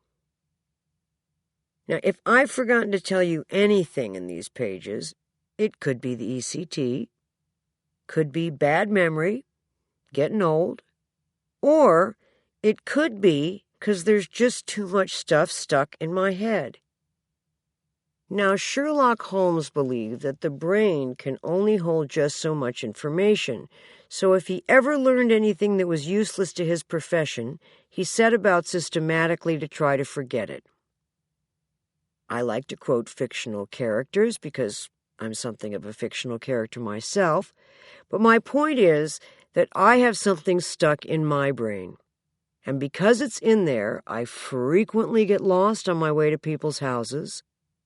Now, if I've forgotten to tell you anything in these pages, it could be the ECT, could be bad memory, getting old, or it could be because there's just too much stuff stuck in my head. Now, Sherlock Holmes believed that the brain can only hold just so much information, so if he ever learned anything that was useless to his profession, he set about systematically to try to forget it. I like to quote fictional characters because I'm something of a fictional character myself, but my point is that I have something stuck in my brain. And because it's in there, I frequently get lost on my way to people's houses.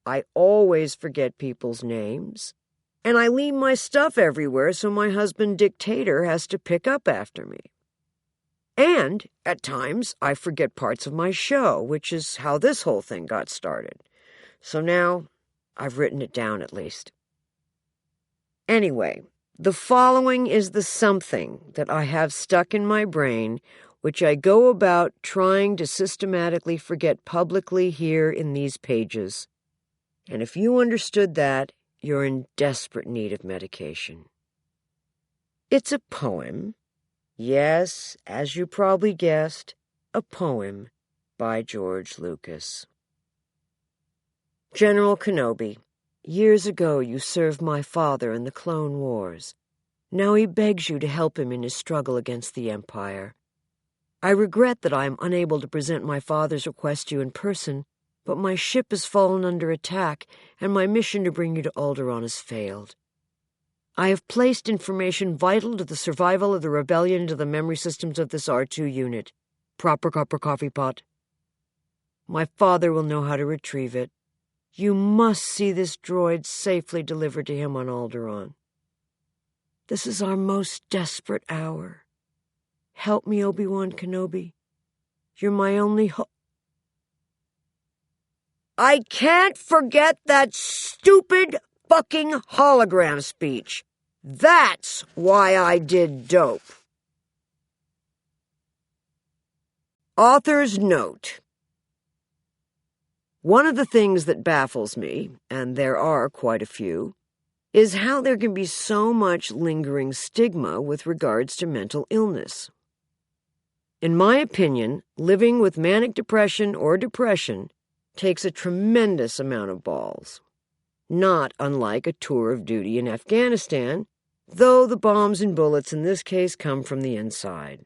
I always forget people's names. And I leave my stuff everywhere, so my husband, Dictator, has to pick up after me. And, at times, I forget parts of my show, which is how this whole thing got started. So now, I've written it down at least. Anyway, the following is the something that I have stuck in my brain, which I go about trying to systematically forget publicly here in these pages. And if you understood that, you're in desperate need of medication. It's a poem, Yes, as you probably guessed, a poem by George Lucas. General Kenobi, years ago you served my father in the Clone Wars. Now he begs you to help him in his struggle against the Empire. I regret that I am unable to present my father's request to you in person, but my ship has fallen under attack, and my mission to bring you to Alderaan has failed. I have placed information vital to the survival of the rebellion into the memory systems of this R2 unit. Proper copper coffee pot. My father will know how to retrieve it. You must see this droid safely delivered to him on Alderaan. This is our most desperate hour. Help me, Obi-Wan Kenobi. You're my only hope. I can't forget that stupid fucking hologram speech. That's why I did Dope. Author's note. One of the things that baffles me, and there are quite a few, is how there can be so much lingering stigma with regards to mental illness. In my opinion, living with manic depression or depression takes a tremendous amount of balls. Not unlike a tour of duty in Afghanistan, though the bombs and bullets in this case come from the inside.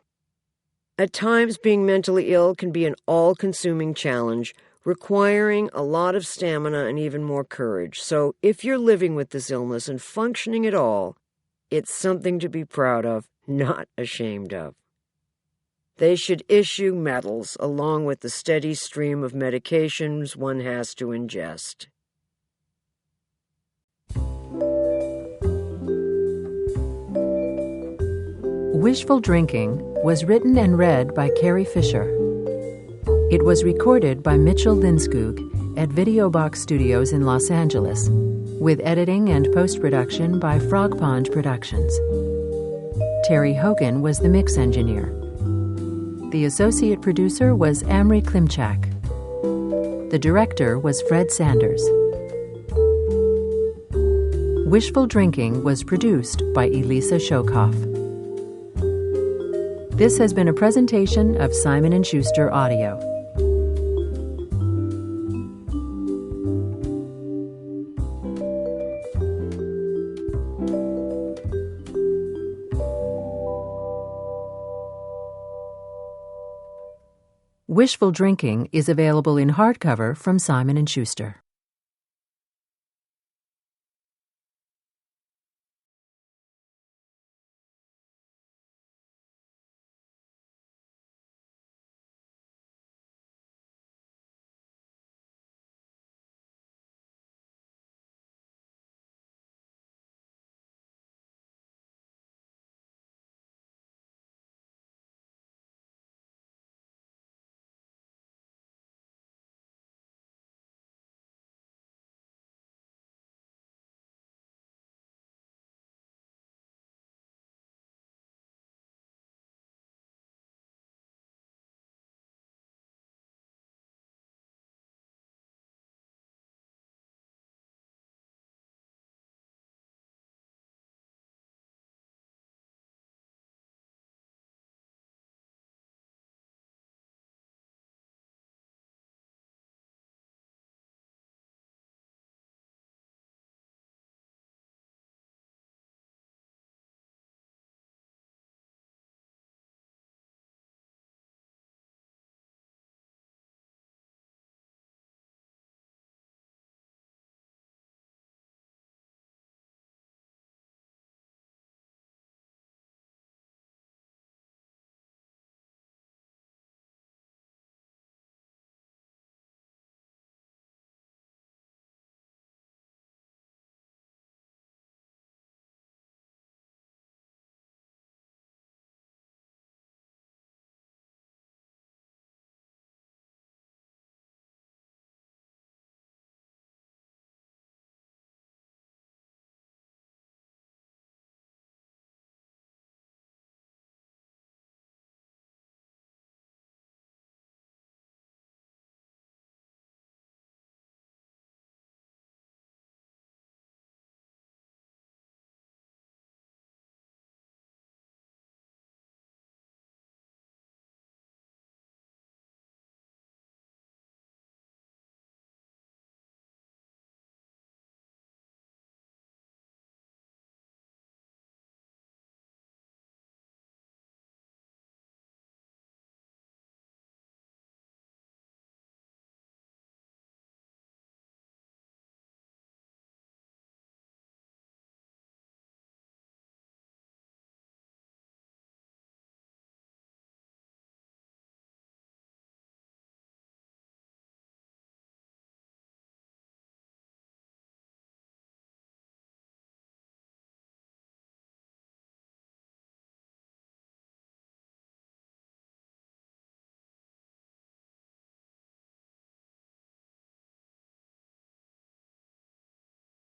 At times, being mentally ill can be an all-consuming challenge, requiring a lot of stamina and even more courage. So if you're living with this illness and functioning at all, it's something to be proud of, not ashamed of. They should issue medals along with the steady stream of medications one has to ingest. Wishful Drinking was written and read by Carrie Fisher. It was recorded by Mitchell Linskog at Videobox Studios in Los Angeles, with editing and post-production by Frog Pond Productions. Terry Hogan was the mix engineer. The associate producer was Amri Klimchak. The director was Fred Sanders. Wishful Drinking was produced by Elisa Shokoff. This has been a presentation of Simon & Schuster Audio. Wishful Drinking is available in hardcover from Simon & Schuster.